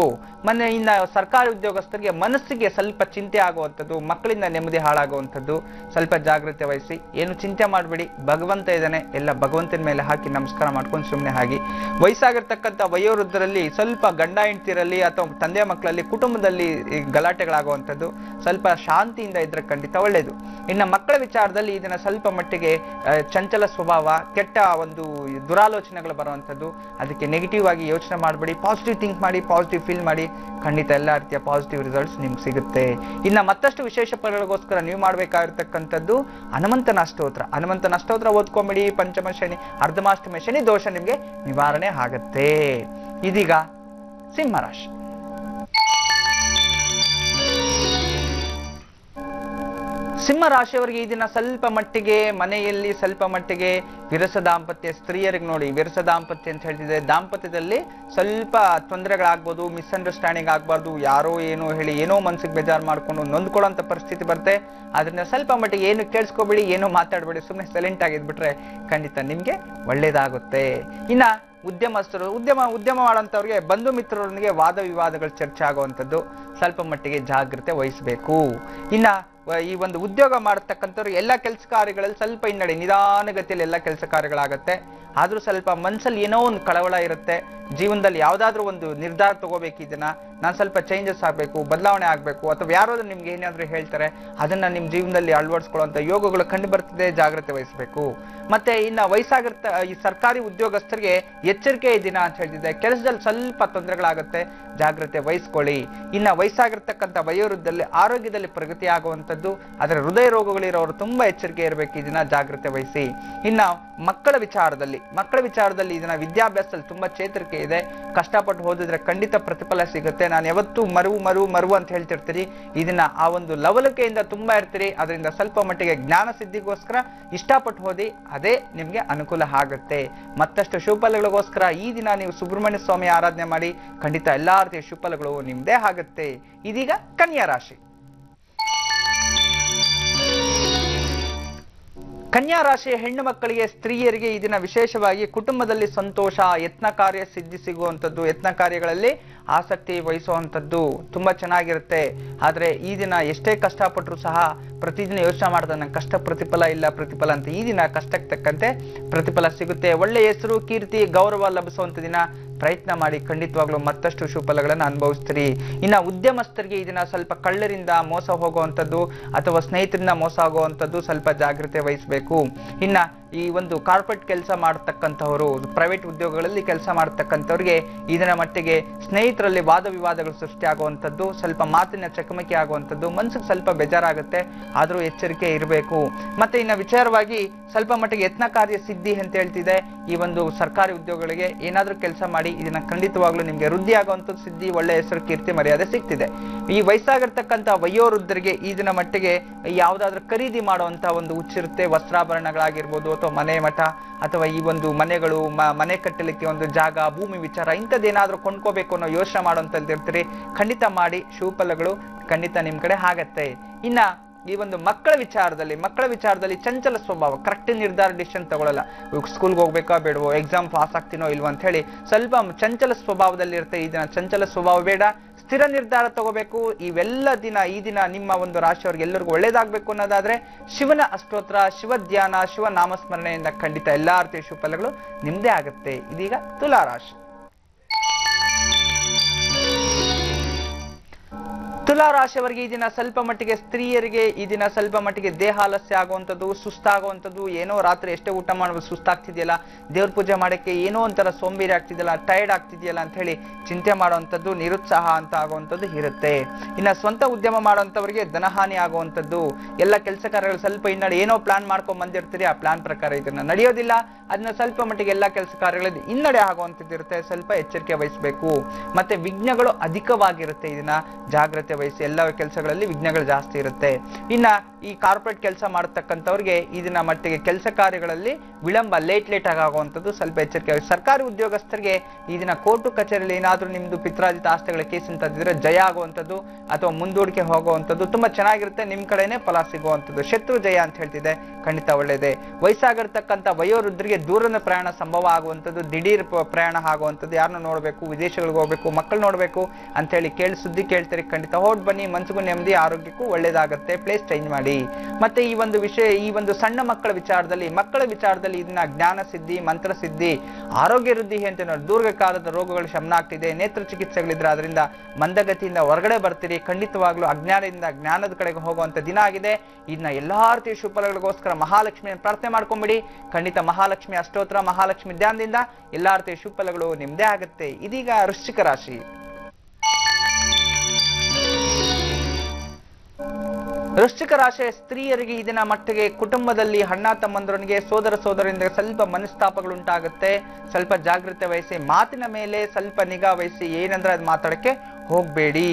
B: ಇನ್ನ ಸರ್ಕಾರಿ ಉದ್ಯೋಗಸ್ಥರಿಗೆ ಮನಸ್ಸಿಗೆ ಸ್ವಲ್ಪ ಚಿಂತೆ ಆಗುವಂಥದ್ದು, ಮಕ್ಕಳಿಂದ ನೆಮ್ಮದಿ ಹಾಳಾಗುವಂಥದ್ದು. ಸ್ವಲ್ಪ ಜಾಗ್ರತೆ ವಹಿಸಿ. ಏನು ಚಿಂತೆ ಮಾಡ್ಬೇಡಿ, ಭಗವಂತ ಇದ್ದಾನೆ, ಎಲ್ಲ ಭಗವಂತನಿಗೆ ಮುಟ್ಟಿನ ಮೇಲೆ ಹಾಕಿ ನಮಸ್ಕಾರ ಮಾಡ್ಕೊಂಡು ಸುಮ್ಮನೆ ಆಗಿ. ವಯಸ್ಸಾಗಿರ್ತಕ್ಕಂಥ ವಯೋವೃದ್ಧರಲ್ಲಿ ಸ್ವಲ್ಪ ಗಂಡ ಹೆಂಡತಿರಲ್ಲಿ ಅಥವಾ ತಂದೆ ಮಕ್ಕಳಲ್ಲಿ ಕುಟುಂಬದಲ್ಲಿ ಗಲಾಟೆಗಳಾಗುವಂಥದ್ದು, ಸ್ವಲ್ಪ ಶಾಂತಿಯಿಂದ ಇದ್ರೆ ಖಂಡಿತ ಒಳ್ಳೆಯದು. ಇನ್ನು ಮಕ್ಕಳ ವಿಚಾರದಲ್ಲಿ ಇದನ್ನ ಸ್ವಲ್ಪ ಮಟ್ಟಿಗೆ ಚಂಚಲ ಸ್ವಭಾವ, ಕೆಟ್ಟ ಒಂದು ದುರಾಲೋಚನೆಗಳು ಬರುವಂಥದ್ದು. ಅದಕ್ಕೆ ನೆಗೆಟಿವ್ ಆಗಿ ಯೋಚನೆ ಮಾಡಬೇಡಿ, ಪಾಸಿಟಿವ್ ಥಿಂಕ್ ಮಾಡಿ, ಪಾಸಿಟಿವ್ ಫೀಲ್ ಮಾಡಿ, ಖಂಡಿತ ಎಲ್ಲ ರೀತಿಯ ಪಾಸಿಟಿವ್ ರಿಸಲ್ಟ್ಸ್ ನಿಮ್ಗೆ ಸಿಗುತ್ತೆ. ಇನ್ನು ಮತ್ತಷ್ಟು ವಿಶೇಷ ಫಲಗಳಿಗೋಸ್ಕರ ನೀವು ಮಾಡಬೇಕಾಗಿರ್ತಕ್ಕಂಥದ್ದು ಹನುಮಂತನ ಅಷ್ಟೋತ್ರ ಓದ್ಕೊಂಬಿಡಿ. ಪಂಚಮ ಶನಿ, ಅರ್ಧಮಾಷ್ಟಮ ಶನಿ ದೋಷ ನಿಮ್ಗೆ ನಿವಾರಣೆ ಆಗತ್ತೆ. ಇದೀಗ ಸಿಂಹರಾಶಿ. ಸಿಂಹರಾಶಿಯವರಿಗೆ ಈ ದಿನ ಸ್ವಲ್ಪ ಮಟ್ಟಿಗೆ ಮನೆಯಲ್ಲಿ ಸ್ವಲ್ಪ ಮಟ್ಟಿಗೆ ವಿರಸ ದಾಂಪತ್ಯ, ಸ್ತ್ರೀಯರಿಗೆ ನೋಡಿ ವಿರಸ ದಾಂಪತ್ಯ ಅಂತ ಹೇಳ್ತಿದೆ. ದಾಂಪತ್ಯದಲ್ಲಿ ಸ್ವಲ್ಪ ತೊಂದರೆಗಳಾಗ್ಬೋದು, ಮಿಸ್ಅಂಡರ್ಸ್ಟ್ಯಾಂಡಿಂಗ್ ಆಗ್ಬಾರ್ದು, ಯಾರೋ ಏನೋ ಹೇಳಿ ಏನೋ ಮನ್ಸಿಗೆ ಬೇಜಾರು ಮಾಡ್ಕೊಂಡು ನೊಂದ್ಕೊಳ್ಳೋಂಥ ಪರಿಸ್ಥಿತಿ ಬರುತ್ತೆ. ಅದರಿಂದ ಸ್ವಲ್ಪ ಮಟ್ಟಿಗೆ ಏನು ಕೇಳಿಸ್ಕೋಬೇಡಿ, ಏನೋ ಮಾತಾಡಬೇಡಿ, ಸುಮ್ಮನೆ ಸೈಲೆಂಟ್ ಆಗಿದ್ಬಿಟ್ರೆ ಖಂಡಿತ ನಿಮ್ಗೆ ಒಳ್ಳೇದಾಗುತ್ತೆ. ಇನ್ನ ಉದ್ಯಮಸ್ಥರು, ಉದ್ಯಮ ಮಾಡೋಂಥವ್ರಿಗೆ ಬಂಧು ಮಿತ್ರರೊಂದಿಗೆ ವಾದ ವಿವಾದಗಳು ಚರ್ಚೆ ಆಗುವಂಥದ್ದು, ಸ್ವಲ್ಪ ಮಟ್ಟಿಗೆ ಜಾಗ್ರತೆ ವಹಿಸಬೇಕು. ಇನ್ನ ಈ ಒಂದು ಉದ್ಯೋಗ ಮಾಡತಕ್ಕಂಥವ್ರು ಎಲ್ಲ ಕೆಲಸ ಕಾರ್ಯಗಳಲ್ಲಿ ಸ್ವಲ್ಪ ಹಿನ್ನಡೆ, ನಿಧಾನಗತಿಯಲ್ಲಿ ಎಲ್ಲ ಕೆಲಸ ಕಾರ್ಯಗಳಾಗತ್ತೆ. ಆದ್ರೂ ಸ್ವಲ್ಪ ಮನ್ಸಲ್ಲಿ ಏನೋ ಒಂದು ಕಳವಳ ಇರುತ್ತೆ. ಜೀವನದಲ್ಲಿ ಯಾವ್ದಾದ್ರು ಒಂದು ನಿರ್ಧಾರ ತಗೋಬೇಕು, ಇದನ್ನ ನಾನು ಸ್ವಲ್ಪ ಚೇಂಜಸ್ ಆಗ್ಬೇಕು, ಬದಲಾವಣೆ ಆಗ್ಬೇಕು, ಅಥವಾ ಯಾರಾದ್ರೂ ನಿಮ್ಗೆ ಏನಾದ್ರೂ ಹೇಳ್ತಾರೆ ಅದನ್ನ ನಿಮ್ ಜೀವನದಲ್ಲಿ ಅಳವಡಿಸ್ಕೊಳ್ಳುವಂತ ಯೋಗಗಳು ಕಂಡು ಬರ್ತಿದೆ, ಜಾಗ್ರತೆ ವಹಿಸಬೇಕು. ಮತ್ತೆ ಇನ್ನ ಈ ಸರ್ಕಾರಿ ಉದ್ಯೋಗಸ್ಥರಿಗೆ ಎಚ್ಚರಿಕೆ ದಿನ ಅಂತ ಹೇಳ್ತಿದೆ. ಕೆಲಸದಲ್ಲಿ ಸ್ವಲ್ಪ ತೊಂದರೆಗಳಾಗುತ್ತೆ, ಜಾಗ್ರತೆ ವಹಿಸ್ಕೊಳ್ಳಿ. ಇನ್ನ ವಯಸ್ಸಾಗಿರ್ತಕ್ಕಂಥ ವಯೋವೃದ್ಧರಲ್ಲಿ ಆರೋಗ್ಯದಲ್ಲಿ ಪ್ರಗತಿ ಆಗುವಂಥದ್ದು, ಅದರ ಹೃದಯ ರೋಗಗಳಿರೋರು ತುಂಬಾ ಎಚ್ಚರಿಕೆ ಇರಬೇಕು, ಈ ದಿನ ಜಾಗ್ರತೆ ವಹಿಸಿ. ಇನ್ನ ಮಕ್ಕಳ ವಿಚಾರದಲ್ಲಿ ಇದನ್ನ ವಿದ್ಯಾಭ್ಯಾಸದಲ್ಲಿ ತುಂಬಾ ಚೇತರಿಕೆ ಇದೆ. ಕಷ್ಟಪಟ್ಟು ಓದಿದ್ರೆ ಖಂಡಿತ ಪ್ರತಿಫಲ ಸಿಗುತ್ತೆ. ನಾನು ಯಾವತ್ತೂ ಮರು ಅಂತ ಹೇಳ್ತಿರ್ತೀರಿ. ಇದನ್ನ ಆ ಒಂದು ಲವಲಕೆಯಿಂದ ತುಂಬಾ ಇರ್ತೀರಿ. ಅದರಿಂದ ಸ್ವಲ್ಪ ಮಟ್ಟಿಗೆ ಜ್ಞಾನ ಸಿದ್ಧಿಗೋಸ್ಕರ ಇಷ್ಟಪಟ್ಟು ಓದಿ, ಅದೇ ನಿಮ್ಗೆ ಅನುಕೂಲ ಆಗುತ್ತೆ. ಮತ್ತಷ್ಟು ಶುಭಫಲಗಳಿಗೋಸ್ಕರ ಈ ದಿನ ನೀವು ಸುಬ್ರಹ್ಮಣ್ಯ ಸ್ವಾಮಿ ಆರಾಧನೆ ಮಾಡಿ, ಖಂಡಿತ ಎಲ್ಲಾ ರೀತಿಯ ಶುಭಫಲಗಳು ನಿಮ್ದೇ ಆಗುತ್ತೆ. ಇದೀಗ ಕನ್ಯಾ ರಾಶಿ. ಕನ್ಯಾ ರಾಶಿಯ ಹೆಣ್ಣು ಮಕ್ಕಳಿಗೆ, ಸ್ತ್ರೀಯರಿಗೆ ಈ ದಿನ ವಿಶೇಷವಾಗಿ ಕುಟುಂಬದಲ್ಲಿ ಸಂತೋಷ, ಯತ್ನ ಕಾರ್ಯ ಸಿದ್ಧಿ ಸಿಗುವಂಥದ್ದು, ಯತ್ನ ಕಾರ್ಯಗಳಲ್ಲಿ ಆಸಕ್ತಿ ವಹಿಸುವಂಥದ್ದು ತುಂಬಾ ಚೆನ್ನಾಗಿರುತ್ತೆ. ಆದ್ರೆ ಈ ದಿನ ಎಷ್ಟೇ ಕಷ್ಟಪಟ್ಟರು ಸಹ ಪ್ರತಿದಿನ ಯೋಚನೆ ಮಾಡಿದ ನಂಗೆ ಕಷ್ಟ ಪ್ರತಿಫಲ ಅಂತ, ಈ ದಿನ ಕಷ್ಟಕ್ಕೆ ತಕ್ಕಂತೆ ಪ್ರತಿಫಲ ಸಿಗುತ್ತೆ. ಒಳ್ಳೆ ಹೆಸರು, ಕೀರ್ತಿ, ಗೌರವ ಲಭಿಸುವಂತ ದಿನ. ಪ್ರಯತ್ನ ಮಾಡಿ, ಖಂಡಿತವಾಗ್ಲೂ ಮತ್ತಷ್ಟು ಶುಭಫಲಗಳನ್ನು ಅನುಭವಿಸ್ತೀರಿ. ಇನ್ನ ಉದ್ಯಮಸ್ಥರಿಗೆ ಈ ದಿನ ಸ್ವಲ್ಪ ಕಳ್ಳರಿಂದ ಮೋಸ ಹೋಗುವಂಥದ್ದು ಅಥವಾ ಸ್ನೇಹಿತರಿಂದ ಮೋಸ ಆಗುವಂಥದ್ದು, ಸ್ವಲ್ಪ ಜಾಗ್ರತೆ ವಹಿಸಬೇಕು. ಇನ್ನ ಈ ಒಂದು ಕಾರ್ಪೊರೇಟ್ ಕೆಲಸ ಮಾಡತಕ್ಕಂಥವರು, ಪ್ರೈವೇಟ್ ಉದ್ಯೋಗಗಳಲ್ಲಿ ಕೆಲಸ ಮಾಡತಕ್ಕಂಥವ್ರಿಗೆ ಇದರ ಮಟ್ಟಿಗೆ ಸ್ನೇಹಿತರಲ್ಲಿ ವಾದ ವಿವಾದಗಳು ಸೃಷ್ಟಿ ಆಗುವಂಥದ್ದು, ಸ್ವಲ್ಪ ಮಾತಿನ ಚಕಮಕಿ ಆಗುವಂಥದ್ದು, ಮನ್ಸಿಗೆ ಸ್ವಲ್ಪ ಬೇಜಾರಾಗುತ್ತೆ, ಆದ್ರೂ ಎಚ್ಚರಿಕೆ ಇರಬೇಕು. ಮತ್ತೆ ಇನ್ನ ವಿಚಾರವಾಗಿ ಸ್ವಲ್ಪ ಮಟ್ಟಿಗೆ ಯತ್ನ ಕಾರ್ಯ ಸಿದ್ಧಿ ಅಂತ ಹೇಳ್ತಿದೆ. ಈ ಒಂದು ಸರ್ಕಾರಿ ಉದ್ಯೋಗಗಳಿಗೆ ಏನಾದ್ರೂ ಕೆಲಸ ಮಾಡಿ, ಇದನ್ನ ಖಂಡಿತವಾಗ್ಲೂ ನಿಮ್ಗೆ ವೃದ್ಧಿ ಆಗುವಂಥದ್ದು ಸಿದ್ಧಿ, ಒಳ್ಳೆ ಹೆಸರು, ಕೀರ್ತಿ, ಮರ್ಯಾದೆ ಸಿಗ್ತಿದೆ. ಈ ವಯಸ್ಸಾಗಿರ್ತಕ್ಕಂಥ ವಯೋವೃದ್ಧರಿಗೆ ಈ ದಿನ ಮಟ್ಟಿಗೆ ಯಾವ್ದಾದ್ರು ಖರೀದಿ ಮಾಡುವಂತ ಒಂದು ಹುಚ್ಚಿರುತ್ತೆ. ವಸ್ತ್ರಾಭರಣಗಳಾಗಿರ್ಬೋದು, ಅಥವಾ ಮನೆ ಮಠ, ಅಥವಾ ಈ ಒಂದು ಮನೆಗಳು, ಮನೆ ಕಟ್ಟಲಿಕ್ಕೆ ಒಂದು ಜಾಗ, ಭೂಮಿ ವಿಚಾರ, ಇಂಥದ್ದೇನಾದ್ರೂ ಕೊಂಡ್ಕೋಬೇಕು ಅನ್ನೋ ಯೋಚನೆ ಮಾಡುವಂತದ್ದು ಇರ್ತೀರಿ. ಖಂಡಿತ ಮಾಡಿ, ಶುಭಫಲಗಳು ಖಂಡಿತ ನಿಮ್ ಕಡೆ ಆಗತ್ತೆ. ಇನ್ನ ಈ ಒಂದು ಮಕ್ಕಳ ವಿಚಾರದಲ್ಲಿ ಚಂಚಲ ಸ್ವಭಾವ, ಕರೆಕ್ಟ್ ನಿರ್ಧಾರ ಡಿಸಿಷನ್ ತಗೊಳ್ಳಲ್ಲ. ಸ್ಕೂಲ್ಗೆ ಹೋಗ್ಬೇಕಾ ಬೇಡವೋ, ಎಕ್ಸಾಮ್ ಪಾಸ್ ಆಗ್ತೀನೋ ಇಲ್ವೋ ಅಂತ ಹೇಳಿ ಸ್ವಲ್ಪ ಚಂಚಲ ಸ್ವಭಾವದಲ್ಲಿ ಇರುತ್ತೆ. ಈ ದಿನ ಚಂಚಲ ಸ್ವಭಾವ ಬೇಡ, ಸ್ಥಿರ ನಿರ್ಧಾರ ತಗೋಬೇಕು. ಈ ದಿನ ನಿಮ್ಮ ಒಂದು ರಾಶಿಯವರಿಗೆ ಎಲ್ಲರಿಗೂ ಒಳ್ಳೇದಾಗ್ಬೇಕು ಅನ್ನೋದಾದ್ರೆ ಶಿವನ ಅಷ್ಟೋತ್ರ, ಶಿವ ಧ್ಯಾನ, ಶಿವ ನಾಮಸ್ಮರಣೆಯಿಂದ ಖಂಡಿತ ಎಲ್ಲಾ ರೀತಿಯ ಶುಭಫಲಗಳು ನಿಮ್ದೇ ಆಗುತ್ತೆ. ಇದೀಗ ತುಲಾ ರಾಶಿ. ತುಲಾ ರಾಶಿಯವರಿಗೆ ಈ ದಿನ ಸ್ವಲ್ಪ ಮಟ್ಟಿಗೆ, ಸ್ತ್ರೀಯರಿಗೆ ಈ ದಿನ ಸ್ವಲ್ಪ ಮಟ್ಟಿಗೆ ದೇಹಾಲಸ್ಯ ಆಗುವಂಥದ್ದು, ಸುಸ್ತಾಗುವಂಥದ್ದು, ಏನೋ ರಾತ್ರಿ ಎಷ್ಟೇ ಊಟ ಮಾಡಬೇಕು ಸುಸ್ತಾಗ್ತಿದೆಯಲ್ಲ, ದೇವ್ರ ಪೂಜೆ ಮಾಡಕ್ಕೆ ಏನೋ ಒಂಥರ ಸೋಂಬೇರಿ ಆಗ್ತಿದೆಯಲ್ಲ, ಟೈರ್ಡ್ ಆಗ್ತಿದೆಯಲ್ಲ ಅಂತ ಹೇಳಿ ಚಿಂತೆ ಮಾಡುವಂಥದ್ದು, ನಿರುತ್ಸಾಹ ಅಂತ ಆಗುವಂಥದ್ದು ಇರುತ್ತೆ. ಇನ್ನ ಸ್ವಂತ ಉದ್ಯಮ ಮಾಡುವಂಥವ್ರಿಗೆ ಧನಹಾನಿ ಆಗುವಂಥದ್ದು, ಎಲ್ಲ ಕೆಲಸ ಕಾರ್ಯಗಳು ಸ್ವಲ್ಪ ಹಿನ್ನಡೆ, ಏನೋ ಪ್ಲಾನ್ ಮಾಡ್ಕೊಂಡ್ ಬಂದಿರ್ತೀರಿ, ಆ ಪ್ಲಾನ್ ಪ್ರಕಾರ ಇದನ್ನ ನಡೆಯೋದಿಲ್ಲ. ಅದನ್ನ ಸ್ವಲ್ಪ ಮಟ್ಟಿಗೆ ಎಲ್ಲ ಕೆಲಸ ಕಾರ್ಯಗಳಲ್ಲಿ ಹಿನ್ನಡೆ ಆಗುವಂಥದ್ದು ಇರುತ್ತೆ, ಸ್ವಲ್ಪ ಎಚ್ಚರಿಕೆ ವಹಿಸಬೇಕು. ಮತ್ತೆ ವಿಘ್ನಗಳು ಅಧಿಕವಾಗಿರುತ್ತೆ, ಇದನ್ನ ಜಾಗ್ರತೆ ವಹಿಸಿ. ಎಲ್ಲ ಕೆಲಸಗಳಲ್ಲಿ ವಿಘ್ನಗಳು ಜಾಸ್ತಿ ಇರುತ್ತೆ. ಇನ್ನ ಈ ಕಾರ್ಪೊರೇಟ್ ಕೆಲಸ ಮಾಡತಕ್ಕಂಥವ್ರಿಗೆ ಇದನ್ನ ಮಟ್ಟಿಗೆ ಕೆಲಸ ಕಾರ್ಯಗಳಲ್ಲಿ ವಿಳಂಬ, ಲೇಟ್ ಆಗುವಂಥದ್ದು, ಸ್ವಲ್ಪ ಎಚ್ಚರಿಕೆ. ಸರ್ಕಾರಿ ಉದ್ಯೋಗಸ್ಥರಿಗೆ ಈ ದಿನ ಕೋರ್ಟು ಕಚೇರಿಯಲ್ಲಿ ಏನಾದ್ರೂ ನಿಮ್ದು ಪಿತ್ರಾಜಿತ ಆಸ್ತಿಗಳ ಕೇಸ್ ಅಂತಂದಿದ್ರೆ ಜಯ ಆಗುವಂಥದ್ದು ಅಥವಾ ಮುಂದೂಡಿಕೆ ಹೋಗುವಂಥದ್ದು ತುಂಬಾ ಚೆನ್ನಾಗಿರುತ್ತೆ. ನಿಮ್ ಕಡೆನೆ ಫಲ ಸಿಗುವಂಥದ್ದು, ಶತ್ರು ಜಯ ಅಂತ ಹೇಳ್ತಿದೆ, ಖಂಡಿತ ಒಳ್ಳೇದೇ. ವಯಸ್ಸಾಗಿರ್ತಕ್ಕಂಥ ವಯೋವೃದ್ಧರಿಗೆ ದೂರದ ಪ್ರಯಾಣ ಸಂಭವ ಆಗುವಂಥದ್ದು, ದಿಢೀರ್ ಪ್ರಯಾಣ ಆಗುವಂಥದ್ದು, ಯಾರನ್ನ ನೋಡ್ಬೇಕು, ವಿದೇಶಗಳಿಗೆ ಹೋಗ್ಬೇಕು, ಮಕ್ಕಳು ನೋಡ್ಬೇಕು ಅಂತ ಹೇಳಿ ಸುದ್ದಿ ಕೇಳ್ತಾರೆ, ಖಂಡಿತ ಹೊರಡ್ ಬನ್ನಿ, ಮನ್ಸಿಗೂ ನೆಮ್ಮದಿ, ಆರೋಗ್ಯಕ್ಕೂ ಒಳ್ಳೇದಾಗತ್ತೆ. ಪ್ಲೇಸ್ ಚೇಂಜ್ ಮಾಡಿ. ಮತ್ತೆ ಈ ಒಂದು ವಿಷಯ, ಈ ಒಂದು ಸಣ್ಣ ಮಕ್ಕಳ ವಿಚಾರದಲ್ಲಿ ಇದನ್ನ ಜ್ಞಾನ ಸಿದ್ಧಿ, ಮಂತ್ರ ಸಿದ್ಧಿ, ಆರೋಗ್ಯ ವೃದ್ಧಿ ಅಂತ ದೀರ್ಘಕಾಲದ ರೋಗಗಳು ಶಮನ ಆಗ್ತಿದೆ. ನೇತ್ರ ಚಿಕಿತ್ಸೆಗಳಿದ್ರೆ ಅದರಿಂದ ಮಂದಗತಿಯಿಂದ ಹೊರಗಡೆ ಬರ್ತೀರಿ. ಖಂಡಿತವಾಗ್ಲೂ ಅಜ್ಞಾನದಿಂದ ಜ್ಞಾನದ ಕಡೆಗೆ ಹೋಗುವಂತ ದಿನ ಆಗಿದೆ. ಇದನ್ನ ಎಲ್ಲಾ ರೀತಿಯ ಶುಭಫಲಗಳಿಗೋಸ್ಕರ ಮಹಾಲಕ್ಷ್ಮಿಯನ್ನು ಪ್ರಾರ್ಥನೆ ಮಾಡ್ಕೊಂಬಿಡಿ. ಖಂಡಿತ ಮಹಾಲಕ್ಷ್ಮಿ ಅಷ್ಟೋತ್ರ, ಮಹಾಲಕ್ಷ್ಮಿ ಧ್ಯಾನದಿಂದ ಎಲ್ಲಾ ರೀತಿಯ ಶುಭಫಲಗಳು ನಿಮ್ದೇ ಆಗುತ್ತೆ. ಇದೀಗ ವೃಶ್ಚಿಕ ರಾಶಿ. ವೃಶ್ಚಿಕ ರಾಶಿಯ ಸ್ತ್ರೀಯರಿಗೆ ಈ ದಿನ ಮಟ್ಟಿಗೆ ಕುಟುಂಬದಲ್ಲಿ ಅಣ್ಣ ತಮ್ಮಂದರೊಂದಿಗೆ, ಸೋದರ ಸೋದರಿಂದ ಸ್ವಲ್ಪ ಮನಸ್ತಾಪಗಳುಂಟಾಗುತ್ತೆ. ಸ್ವಲ್ಪ ಜಾಗೃತೆ ವಹಿಸಿ, ಮಾತಿನ ಮೇಲೆ ಸ್ವಲ್ಪ ನಿಗಾ ವಹಿಸಿ. ಏನಂದ್ರೆ ಅದು ಮಾತಾಡಕ್ಕೆ ಹೋಗ್ಬೇಡಿ.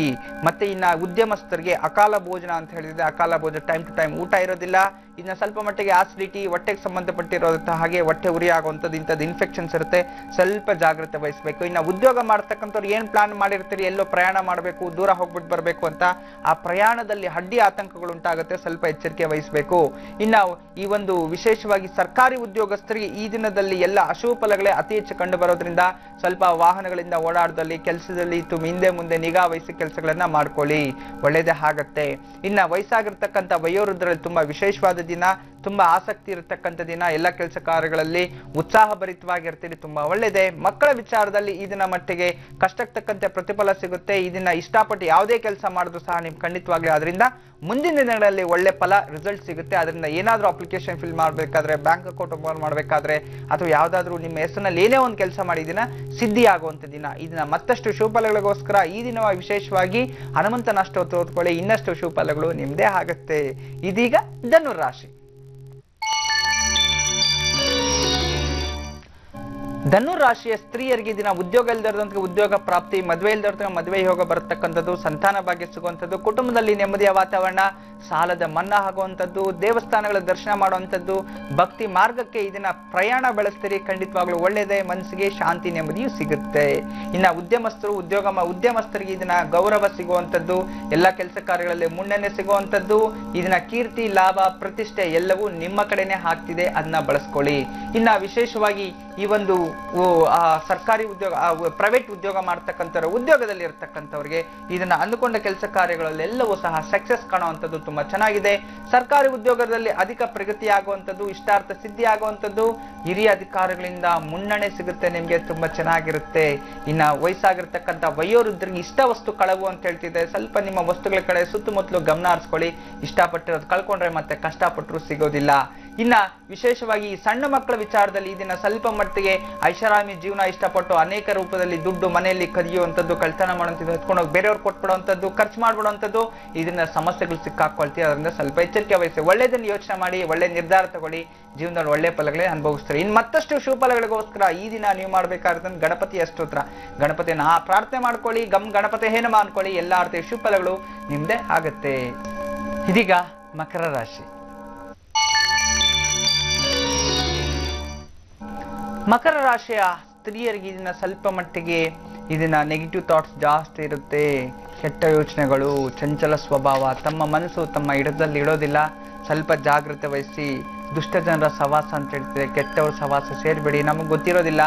B: ಮತ್ತೆ ಇನ್ನ ಉದ್ಯಮಸ್ಥರಿಗೆ ಅಕಾಲ ಭೋಜನ ಅಂತ ಹೇಳಿದ್ರೆ, ಅಕಾಲ ಭೋಜನ ಟೈಮ್ ಟು ಟೈಮ್ ಊಟ ಇರೋದಿಲ್ಲ. ಇನ್ನ ಸ್ವಲ್ಪ ಮಟ್ಟಿಗೆ ಆಸಿಡಿಟಿ, ಹೊಟ್ಟೆಗೆ ಸಂಬಂಧಪಟ್ಟಿರೋದಂತ ಹಾಗೆ ಹೊಟ್ಟೆ ಉರಿ ಆಗುವಂಥದ್ದು, ಇಂಥದ್ದು ಇನ್ಫೆಕ್ಷನ್ಸ್ ಇರುತ್ತೆ. ಸ್ವಲ್ಪ ಜಾಗ್ರತೆ ವಹಿಸಬೇಕು. ಇನ್ನ ಉದ್ಯೋಗ ಮಾಡ್ತಕ್ಕಂಥವ್ರು ಏನ್ ಪ್ಲಾನ್ ಮಾಡಿರ್ತೀರಿ, ಎಲ್ಲೋ ಪ್ರಯಾಣ ಮಾಡಬೇಕು, ದೂರ ಹೋಗ್ಬಿಟ್ಟು ಬರಬೇಕು ಅಂತ, ಆ ಪ್ರಯಾಣದಲ್ಲಿ ಅಡ್ಡಿ ಆತಂಕಗಳು ಉಂಟಾಗುತ್ತೆ. ಸ್ವಲ್ಪ ಎಚ್ಚರಿಕೆ ವಹಿಸಬೇಕು. ಇನ್ನ ಈ ಒಂದು ವಿಶೇಷವಾಗಿ ಸರ್ಕಾರಿ ಉದ್ಯೋಗಸ್ಥರಿಗೆ ಈ ದಿನದಲ್ಲಿ ಎಲ್ಲ ಅಶುಭ ಫಲಗಳೇ ಅತಿ ಹೆಚ್ಚು ಕಂಡು ಬರೋದ್ರಿಂದ ಸ್ವಲ್ಪ ವಾಹನಗಳಿಂದ ಓಡಾಡದಲ್ಲಿ, ಕೆಲಸದಲ್ಲಿ ಹಿಂದೆ ಮುಂದೆ ನಿಗಾ ವಹಿಸಿ ಕೆಲಸಗಳನ್ನ ಮಾಡ್ಕೊಳ್ಳಿ, ಒಳ್ಳೇದೇ ಆಗತ್ತೆ. ಇನ್ನ ವಯಸ್ಸಾಗಿರ್ತಕ್ಕಂಥ ವಯೋವೃದ್ಧರಲ್ಲಿ ತುಂಬಾ ವಿಶೇಷವಾದ ದಿನ, ತುಂಬಾ ಆಸಕ್ತಿ ಇರತಕ್ಕಂಥ ದಿನ. ಎಲ್ಲ ಕೆಲಸ ಕಾರ್ಯಗಳಲ್ಲಿ ಉತ್ಸಾಹ ಭರಿತವಾಗಿರ್ತೀರಿ, ತುಂಬಾ ಒಳ್ಳೇದೆ. ಮಕ್ಕಳ ವಿಚಾರದಲ್ಲಿ ಈ ದಿನ ಮಟ್ಟಿಗೆ ಕಷ್ಟಕ್ಕೆ ತಕ್ಕಂತೆ ಪ್ರತಿಫಲ ಸಿಗುತ್ತೆ. ಇದನ್ನ ಇಷ್ಟಪಟ್ಟು ಯಾವುದೇ ಕೆಲಸ ಮಾಡಿದ್ರು ಸಹ ನಿಮ್ಗೆ ಖಂಡಿತವಾಗ್ಲಿ ಅದರಿಂದ ಮುಂದಿನ ದಿನಗಳಲ್ಲಿ ಒಳ್ಳೆ ಫಲ, ರಿಸಲ್ಟ್ ಸಿಗುತ್ತೆ. ಅದರಿಂದ ಏನಾದ್ರೂ ಅಪ್ಲಿಕೇಶನ್ ಫಿಲ್ ಮಾಡ್ಬೇಕಾದ್ರೆ, ಬ್ಯಾಂಕ್ ಅಕೌಂಟ್ ಓಪನ್ ಮಾಡ್ಬೇಕಾದ್ರೆ, ಅಥವಾ ಯಾವ್ದಾದ್ರು ನಿಮ್ಮ ಹೆಸರಿನಲ್ಲಿ ಏನೇ ಒಂದು ಕೆಲಸ ಮಾಡಿ ದಿನ ಸಿದ್ಧಿ ಆಗುವಂತ ದಿನ. ಇದನ್ನ ಮತ್ತಷ್ಟು ಶುಭಫಲಗಳಿಗೋಸ್ಕರ ಈ ದಿನ ವಿಶೇಷವಾಗಿ ಹನುಮಂತನ ಅಷ್ಟೋತ್ರ ಓದ್ಕೊಳ್ಳಿ, ಇನ್ನಷ್ಟು ಶುಭಫಲಗಳು ನಿಮ್ದೇ ಆಗುತ್ತೆ. ಇದೀಗ ಧನುರಾಶಿ. ಧನುರಾಶಿಯ ಸ್ತ್ರೀಯರಿಗೆ ದಿನ ಉದ್ಯೋಗ ಇಲ್ದಿರೋದಂತ ಉದ್ಯೋಗ ಪ್ರಾಪ್ತಿ, ಮದುವೆ ಇಲ್ದಿರೋದಂತ ಮದುವೆ ಯೋಗ ಬರತಕ್ಕಂಥದ್ದು, ಸಂತಾನ ಭಾಗ್ಯ ಸಿಗುವಂಥದ್ದು, ಕುಟುಂಬದಲ್ಲಿ ನೆಮ್ಮದಿಯ ವಾತಾವರಣ, ಸಾಲದ ಮನ್ನಾ ಆಗುವಂಥದ್ದು, ದೇವಸ್ಥಾನಗಳ ದರ್ಶನ ಮಾಡುವಂಥದ್ದು, ಭಕ್ತಿ ಮಾರ್ಗಕ್ಕೆ ಈ ದಿನ ಪ್ರಯಾಣ ಬೆಳೆಸ್ತೀರಿ. ಖಂಡಿತವಾಗ್ಲೂ ಒಳ್ಳೆಯದೇ. ಮನಸ್ಸಿಗೆ ಶಾಂತಿ, ನೆಮ್ಮದಿಯೂ ಸಿಗುತ್ತೆ. ಇನ್ನ ಉದ್ಯಮಸ್ಥರಿಗೆ ಈ ದಿನ ಗೌರವ ಸಿಗುವಂಥದ್ದು, ಎಲ್ಲ ಕೆಲಸ ಕಾರ್ಯಗಳಲ್ಲಿ ಮುನ್ನಡೆ ಸಿಗುವಂಥದ್ದು, ಈ ದಿನ ಕೀರ್ತಿ, ಲಾಭ, ಪ್ರತಿಷ್ಠೆ ಎಲ್ಲವೂ ನಿಮ್ಮ ಕಡೆನೆ ಆಗ್ತಿದೆ. ಅದನ್ನ ಬಳಸ್ಕೊಳ್ಳಿ. ಇನ್ನ ವಿಶೇಷವಾಗಿ ಈ ಒಂದು ಸರ್ಕಾರಿ ಉದ್ಯೋಗ, ಪ್ರೈವೇಟ್ ಉದ್ಯೋಗ ಮಾಡ್ತಕ್ಕಂಥವ್ರು, ಉದ್ಯೋಗದಲ್ಲಿ ಇರ್ತಕ್ಕಂಥವ್ರಿಗೆ ಇದನ್ನ ಅಂದುಕೊಂಡ ಕೆಲಸ ಕಾರ್ಯಗಳಲ್ಲೆಲ್ಲವೂ ಸಹ ಸಕ್ಸಸ್ ಕಾಣುವಂಥದ್ದು ತುಂಬಾ ಚೆನ್ನಾಗಿದೆ. ಸರ್ಕಾರಿ ಉದ್ಯೋಗದಲ್ಲಿ ಅಧಿಕ ಪ್ರಗತಿ ಆಗುವಂಥದ್ದು, ಇಷ್ಟಾರ್ಥ ಸಿದ್ಧಿ ಆಗುವಂಥದ್ದು, ಹಿರಿಯ ಅಧಿಕಾರಿಗಳಿಂದ ಮುನ್ನಡೆ ಸಿಗುತ್ತೆ. ನಿಮ್ಗೆ ತುಂಬಾ ಚೆನ್ನಾಗಿರುತ್ತೆ. ಇನ್ನ ವಯಸ್ಸಾಗಿರ್ತಕ್ಕಂಥ ವಯೋವೃದ್ಧರಿಗೆ ಇಷ್ಟ ವಸ್ತು ಕಳವು ಅಂತ ಹೇಳ್ತಿದೆ. ಸ್ವಲ್ಪ ನಿಮ್ಮ ವಸ್ತುಗಳ ಕಡೆ ಸುತ್ತಮುತ್ತಲು ಗಮನ ಹರಿಸ್ಕೊಳ್ಳಿ. ಇಷ್ಟಪಟ್ಟಿರೋದು ಕಳ್ಕೊಂಡ್ರೆ ಮತ್ತೆ ಕಷ್ಟಪಟ್ಟರು ಸಿಗೋದಿಲ್ಲ. ಇನ್ನ ವಿಶೇಷವಾಗಿ ಈ ಸಣ್ಣ ಮಕ್ಕಳ ವಿಚಾರದಲ್ಲಿ ಈ ದಿನ ಸ್ವಲ್ಪ ಮಟ್ಟಿಗೆ ಐಷಾರಾಮಿ ಜೀವನ ಇಷ್ಟಪಟ್ಟು ಅನೇಕ ರೂಪದಲ್ಲಿ ದುಡ್ಡು ಮನೆಯಲ್ಲಿ ಕದಿಯುವಂಥದ್ದು, ಕಳ್ತನ ಮಾಡುವಂಥದ್ದು, ಎತ್ಕೊಂಡೋಗಿ ಬೇರೆಯವ್ರು ಕೊಟ್ಬಿಡುವಂಥದ್ದು, ಖರ್ಚು ಮಾಡ್ಬಿಡುವಂಥದ್ದು, ಇದನ್ನ ಸಮಸ್ಯೆಗಳು ಸಿಕ್ಕಾಕೊಳ್ತೀವಿ. ಅದರಿಂದ ಸ್ವಲ್ಪ ಎಚ್ಚರಿಕೆ ವಹಿಸಿ, ಒಳ್ಳೆದನ್ನು ಯೋಚನೆ ಮಾಡಿ, ಒಳ್ಳೆ ನಿರ್ಧಾರ ತಗೊಳ್ಳಿ. ಜೀವನದಲ್ಲಿ ಒಳ್ಳೆ ಫಲಗಳೇ ಅನುಭವಿಸ್ತಾರೆ. ಇನ್ನು ಮತ್ತಷ್ಟು ಶುಭ ಫಲಗಳಿಗೋಸ್ಕರ ಈ ದಿನ ನೀವು ಮಾಡ್ಬೇಕಾದ್ರೆ ಗಣಪತಿ ಅಷ್ಟೋತ್ರ, ಗಣಪತಿಯನ್ನ ಪ್ರಾರ್ಥನೆ ಮಾಡ್ಕೊಳ್ಳಿ. ಗಣಪತಿ ಹೇನಮ ಅನ್ಕೊಳ್ಳಿ. ಎಲ್ಲಾ ರೀತಿಯ ಶುಭ ಫಲಗಳು ನಿಮ್ದೇ ಆಗತ್ತೆ. ಇದೀಗ ಮಕರ ರಾಶಿ. ಮಕರ ರಾಶಿಯ ಸ್ತ್ರೀಯರಿಗೆ ಇದನ್ನ ಸ್ವಲ್ಪ ಮಟ್ಟಿಗೆ ಇದನ್ನ ನೆಗೆಟಿವ್ ಥಾಟ್ಸ್ ಜಾಸ್ತಿ ಇರುತ್ತೆ. ಕೆಟ್ಟ ಯೋಚನೆಗಳು, ಚಂಚಲ ಸ್ವಭಾವ, ತಮ್ಮ ಮನಸ್ಸು ತಮ್ಮ ಹಿಡಿದಲ್ಲಿ ಇಡೋದಿಲ್ಲ. ಸ್ವಲ್ಪ ಜಾಗೃತೆ ವಹಿಸಿ. ದುಷ್ಟ ಜನರ ಸವಾಸ ಅಂತ ಹೇಳ್ತಾರೆ, ಕೆಟ್ಟವ್ರ ಸವಾಸ ಸೇರ್ಬೇಡಿ. ನಮಗೆ ಗೊತ್ತಿರೋದಿಲ್ಲ,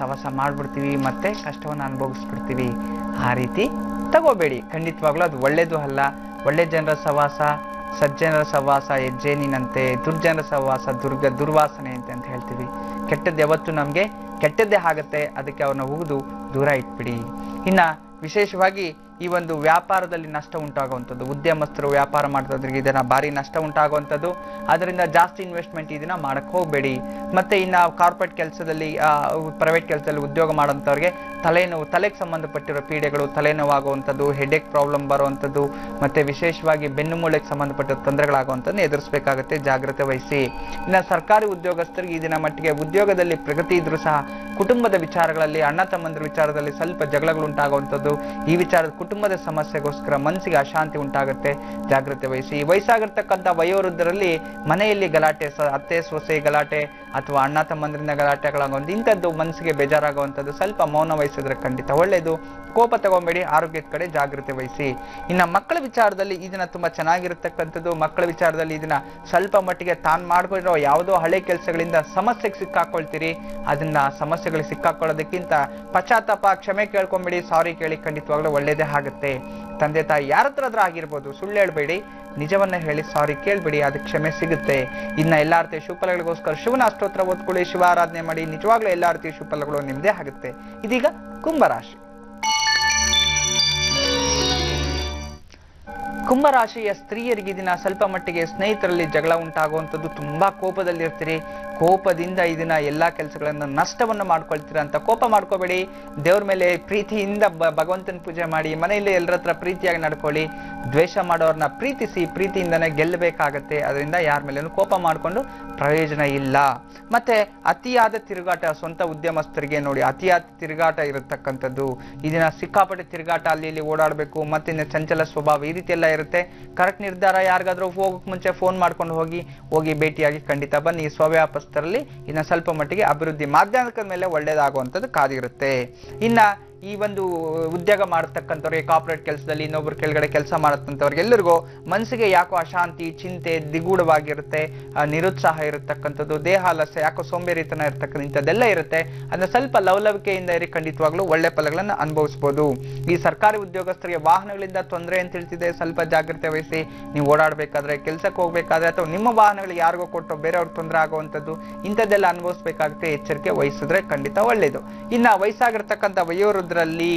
B: ಸವಾಸ ಮಾಡ್ಬಿಡ್ತೀವಿ, ಮತ್ತೆ ಕಷ್ಟವನ್ನು ಅನುಭವಿಸ್ಬಿಡ್ತೀವಿ. ಆ ರೀತಿ ತಗೋಬೇಡಿ. ಖಂಡಿತವಾಗ್ಲೂ ಅದು ಒಳ್ಳೇದು ಅಲ್ಲ. ಒಳ್ಳೆ ಜನರ ಸವಾಸ, ಸಜ್ಜನರ ಸವಾಸ ಹೆಜ್ಜೇನಿನಂತೆ, ದುರ್ಜನರ ಸವಾಸ ದುರ್ವಾಸನೆ ಅಂತ ಹೇಳ್ತೀವಿ. ಕೆಟ್ಟದ್ದು ಯಾವತ್ತು ನಮ್ಗೆ ಕೆಟ್ಟದ್ದೇ ಆಗತ್ತೆ. ಅದಕ್ಕೆ ಅವ್ರನ್ನ ಉಗಿದು ದೂರ ಇಟ್ಬಿಡಿ. ಇನ್ನ ವಿಶೇಷವಾಗಿ ಈ ಒಂದು ವ್ಯಾಪಾರದಲ್ಲಿ ನಷ್ಟ ಉಂಟಾಗುವಂಥದ್ದು, ಉದ್ಯಮಸ್ಥರು ವ್ಯಾಪಾರ ಮಾಡ್ತದ್ರಿಗೆ ಇದನ್ನ ಭಾರಿ ನಷ್ಟ ಉಂಟಾಗುವಂಥದ್ದು. ಅದರಿಂದ ಜಾಸ್ತಿ ಇನ್ವೆಸ್ಟ್ಮೆಂಟ್ ಇದನ್ನ ಮಾಡಕ್ ಹೋಗ್ಬೇಡಿ. ಮತ್ತೆ ಇನ್ನ ಕಾರ್ಪೊರೇಟ್ ಕೆಲಸದಲ್ಲಿ, ಪ್ರೈವೇಟ್ ಕೆಲಸದಲ್ಲಿ ಉದ್ಯೋಗ ಮಾಡೋಂಥವ್ರಿಗೆ ತಲೆನೋವು, ತಲೆಗೆ ಸಂಬಂಧಪಟ್ಟಿರೋ ಪೀಡೆಗಳು, ತಲೆನೋವಾಗುವಂಥದ್ದು, ಹೆಡ್ಏಕ್ ಪ್ರಾಬ್ಲಮ್ ಬರುವಂಥದ್ದು, ಮತ್ತೆ ವಿಶೇಷವಾಗಿ ಬೆನ್ನು ಮೂಳೆಗೆ ಸಂಬಂಧಪಟ್ಟ ತೊಂದರೆಗಳಾಗುವಂಥದ್ದನ್ನ ಎದುರಿಸಬೇಕಾಗುತ್ತೆ. ಜಾಗ್ರತೆ ವಹಿಸಿ. ಇನ್ನು ಸರ್ಕಾರಿ ಉದ್ಯೋಗಸ್ಥರಿಗೆ ಈ ದಿನ ಮಟ್ಟಿಗೆ ಉದ್ಯೋಗದಲ್ಲಿ ಪ್ರಗತಿ ಇದ್ರೂ ಸಹ ಕುಟುಂಬದ ವಿಚಾರಗಳಲ್ಲಿ, ಅಣ್ಣ ತಮ್ಮಂದ್ರ ವಿಚಾರದಲ್ಲಿ ಸ್ವಲ್ಪ ಜಗಳಗಳು ಉಂಟಾಗುವಂಥದ್ದು, ಈ ವಿಚಾರದ ಕುಟುಂಬದ ಸಮಸ್ಯೆಗೋಸ್ಕರ ಮನಸ್ಸಿಗೆ ಅಶಾಂತಿ ಉಂಟಾಗುತ್ತೆ. ಜಾಗ್ರತೆ ವಹಿಸಿ. ವಯಸ್ಸಾಗಿರ್ತಕ್ಕಂಥ ವಯೋವೃದ್ಧರಲ್ಲಿ ಮನೆಯಲ್ಲಿ ಗಲಾಟೆ, ಅತ್ತೆ ಸೊಸೆ ಗಲಾಟೆ ಅಥವಾ ಅಣ್ಣ ತಮ್ಮಂದ್ರಿಂದ ಗಲಾಟೆಗಳಾಗುವಂಥ ಇಂಥದ್ದು ಮನಸ್ಸಿಗೆ ಬೇಜಾರಾಗುವಂಥದ್ದು, ಸ್ವಲ್ಪ ಮೌನ ವಹಿಸಿದ್ರೆ ಖಂಡಿತ ಒಳ್ಳೇದು. ಕೋಪ ತಗೊಂಬೇಡಿ. ಆರೋಗ್ಯದ ಕಡೆ ಜಾಗ್ರತೆ ವಹಿಸಿ. ಇನ್ನು ಮಕ್ಕಳ ವಿಚಾರದಲ್ಲಿ ಇದನ್ನ ತುಂಬಾ ಚೆನ್ನಾಗಿರ್ತಕ್ಕಂಥದ್ದು. ಮಕ್ಕಳ ವಿಚಾರದಲ್ಲಿ ಇದನ್ನ ಸ್ವಲ್ಪ ಮಟ್ಟಿಗೆ ತಾನು ಮಾಡ್ಕೊಂಡಿರೋ ಯಾವುದೋ ಹಳೆ ಕೆಲಸಗಳಿಂದ ಸಮಸ್ಯೆಗೆ ಸಿಕ್ಕಾಕೊಳ್ತೀರಿ. ಅದನ್ನ ಸಮಸ್ಯೆಗಳಿಗೆ ಸಿಕ್ಕಾಕೊಳ್ಳೋದಕ್ಕಿಂತ ಪಶ್ಚಾತ್ತಾಪ, ಕ್ಷಮೆ ಕೇಳ್ಕೊಂಬಿಡಿ, ಸಾರಿ ಕೇಳಿ. ಖಂಡಿತವಾಗ್ಲೂ ಒಳ್ಳೇದೇ ಆಗುತ್ತೆ. ತಂದೆ ತಾಯಿ ಯಾರ ಹತ್ರ ಆದ್ರೂ ಆಗಿರ್ಬೋದು, ಸುಳ್ಳು ಹೇಳ್ಬೇಡಿ, ನಿಜವನ್ನ ಹೇಳಿ ಸಾರಿ ಕೇಳ್ಬೇಡಿ, ಅದಕ್ಕೆ ಕ್ಷಮೆ ಸಿಗುತ್ತೆ. ಇನ್ನ ಎಲ್ಲಾ ರೀತಿಯ ಶುಭಫಲಗಳಿಗೋಸ್ಕರ ಶಿವನ ಅಷ್ಟೋತ್ರ ಓದ್ಕೊಳ್ಳಿ, ಶಿವ ಆರಾಧನೆ ಮಾಡಿ, ನಿಜವಾಗ್ಲೂ ಎಲ್ಲಾ ರೀತಿಯ ಶುಭಫಲಗಳು ನಿಮ್ದೇ ಆಗುತ್ತೆ. ಇದೀಗ ಕುಂಭರಾಶಿ. ಕುಂಭರಾಶಿಯ ಸ್ತ್ರೀಯರಿಗೆ ದಿನ ಸ್ವಲ್ಪ ಮಟ್ಟಿಗೆ ಸ್ನೇಹಿತರಲ್ಲಿ ಜಗಳ ಉಂಟಾಗುವಂಥದ್ದು, ತುಂಬಾ ಕೋಪದಲ್ಲಿರ್ತೀರಿ, ಕೋಪದಿಂದ ಈ ದಿನ ಎಲ್ಲಾ ಕೆಲಸಗಳನ್ನ ನಷ್ಟವನ್ನು ಮಾಡ್ಕೊಳ್ತೀರಾ ಅಂತ ಕೋಪ ಮಾಡ್ಕೋಬೇಡಿ. ದೇವ್ರ ಮೇಲೆ ಪ್ರೀತಿಯಿಂದ ಭಗವಂತನ ಪೂಜೆ ಮಾಡಿ, ಮನೆಯಲ್ಲಿ ಎಲ್ಲರ ಹತ್ರ ಪ್ರೀತಿಯಾಗಿ ನಡ್ಕೊಳ್ಳಿ. ದ್ವೇಷ ಮಾಡೋರ್ನ ಪ್ರೀತಿಸಿ, ಪ್ರೀತಿಯಿಂದನೇ ಗೆಲ್ಲಬೇಕಾಗತ್ತೆ. ಅದರಿಂದ ಯಾರ ಮೇಲೇನು ಕೋಪ ಮಾಡ್ಕೊಂಡು ಪ್ರಯೋಜನ ಇಲ್ಲ. ಮತ್ತೆ ಅತಿಯಾದ ತಿರುಗಾಟ, ಸ್ವಂತ ಉದ್ಯಮಸ್ಥರಿಗೆ ನೋಡಿ ಅತಿಯಾದ ತಿರುಗಾಟ ಇರತಕ್ಕಂಥದ್ದು. ಈ ದಿನ ಸಿಕ್ಕಾಪಟ್ಟೆ ತಿರುಗಾಟ, ಅಲ್ಲಿ ಇಲ್ಲಿ ಓಡಾಡಬೇಕು, ಮತ್ತೆ ಚಂಚಲ ಸ್ವಭಾವ, ಈ ರೀತಿ ಎಲ್ಲ ಇರುತ್ತೆ. ಕರೆಕ್ಟ್ ನಿರ್ಧಾರ, ಯಾರಿಗಾದ್ರೂ ಹೋಗಕ್ ಮುಂಚೆ ಫೋನ್ ಮಾಡ್ಕೊಂಡು ಹೋಗಿ ಭೇಟಿಯಾಗಿ ಖಂಡಿತ ಬನ್ನಿ. ಸ್ವವ್ಯಾಪಸ್ಥರಲ್ಲಿ ಇನ್ನ ಸ್ವಲ್ಪ ಮಟ್ಟಿಗೆ ಅಭಿವೃದ್ಧಿ ಮಾಧ್ಯಮದ ಮೇಲೆ ಒಳ್ಳೇದಾಗುವಂಥದ್ದು ಕಾದಿರುತ್ತೆ. ಇನ್ನ ಈ ಒಂದು ಉದ್ಯೋಗ ಮಾಡತಕ್ಕಂಥವ್ರಿಗೆ, ಕಾರ್ಪೊರೇಟ್ ಕೆಲಸದಲ್ಲಿ ಇನ್ನೊಬ್ರು ಕೆಳಗಡೆ ಕೆಲಸ ಮಾಡತಕ್ಕಂಥವ್ರಿಗೆ ಎಲ್ಲರಿಗೂ ಮನಸ್ಸಿಗೆ ಯಾಕೋ ಅಶಾಂತಿ, ಚಿಂತೆ, ದಿಗೂಢವಾಗಿರುತ್ತೆ, ನಿರುತ್ಸಾಹ ಇರತಕ್ಕಂಥದ್ದು, ದೇಹ ಆಲಸ್ಯ, ಯಾಕೋ ಸೋಂಬೇರಿತನ ಇರತಕ್ಕಂಥದ್ದೆಲ್ಲ ಇರುತ್ತೆ. ಅದನ್ನ ಸ್ವಲ್ಪ ಲವಲವಿಕೆಯಿಂದ ಇರಿ, ಖಂಡಿತವಾಗ್ಲೂ ಒಳ್ಳೆ ಫಲಗಳನ್ನ ಅನುಭವಿಸಬಹುದು. ಈ ಸರ್ಕಾರಿ ಉದ್ಯೋಗಸ್ಥರಿಗೆ ವಾಹನಗಳಿಂದ ತೊಂದರೆ ಅಂತ ಹೇಳ್ತಿದೆ, ಸ್ವಲ್ಪ ಜಾಗ್ರತೆ ವಹಿಸಿ. ನೀವು ಓಡಾಡಬೇಕಾದ್ರೆ, ಕೆಲಸಕ್ಕೆ ಹೋಗ್ಬೇಕಾದ್ರೆ, ಅಥವಾ ನಿಮ್ಮ ವಾಹನಗಳಿಗೆ ಯಾರಿಗೋ ಕೊಟ್ಟು ಬೇರೆಯವ್ರಿಗೆ ತೊಂದರೆ ಆಗುವಂಥದ್ದು, ಇಂಥದ್ದೆಲ್ಲ ಅನುಭವಿಸ್ಬೇಕಾಗುತ್ತೆ. ಎಚ್ಚರಿಕೆ ವಹಿಸಿದ್ರೆ ಖಂಡಿತ ಒಳ್ಳೇದು. ಇನ್ನ ವಯಸ್ಸಾಗಿರ್ತಕ್ಕಂಥ ವಯೋವೃದ್ಧರಲ್ಲಿ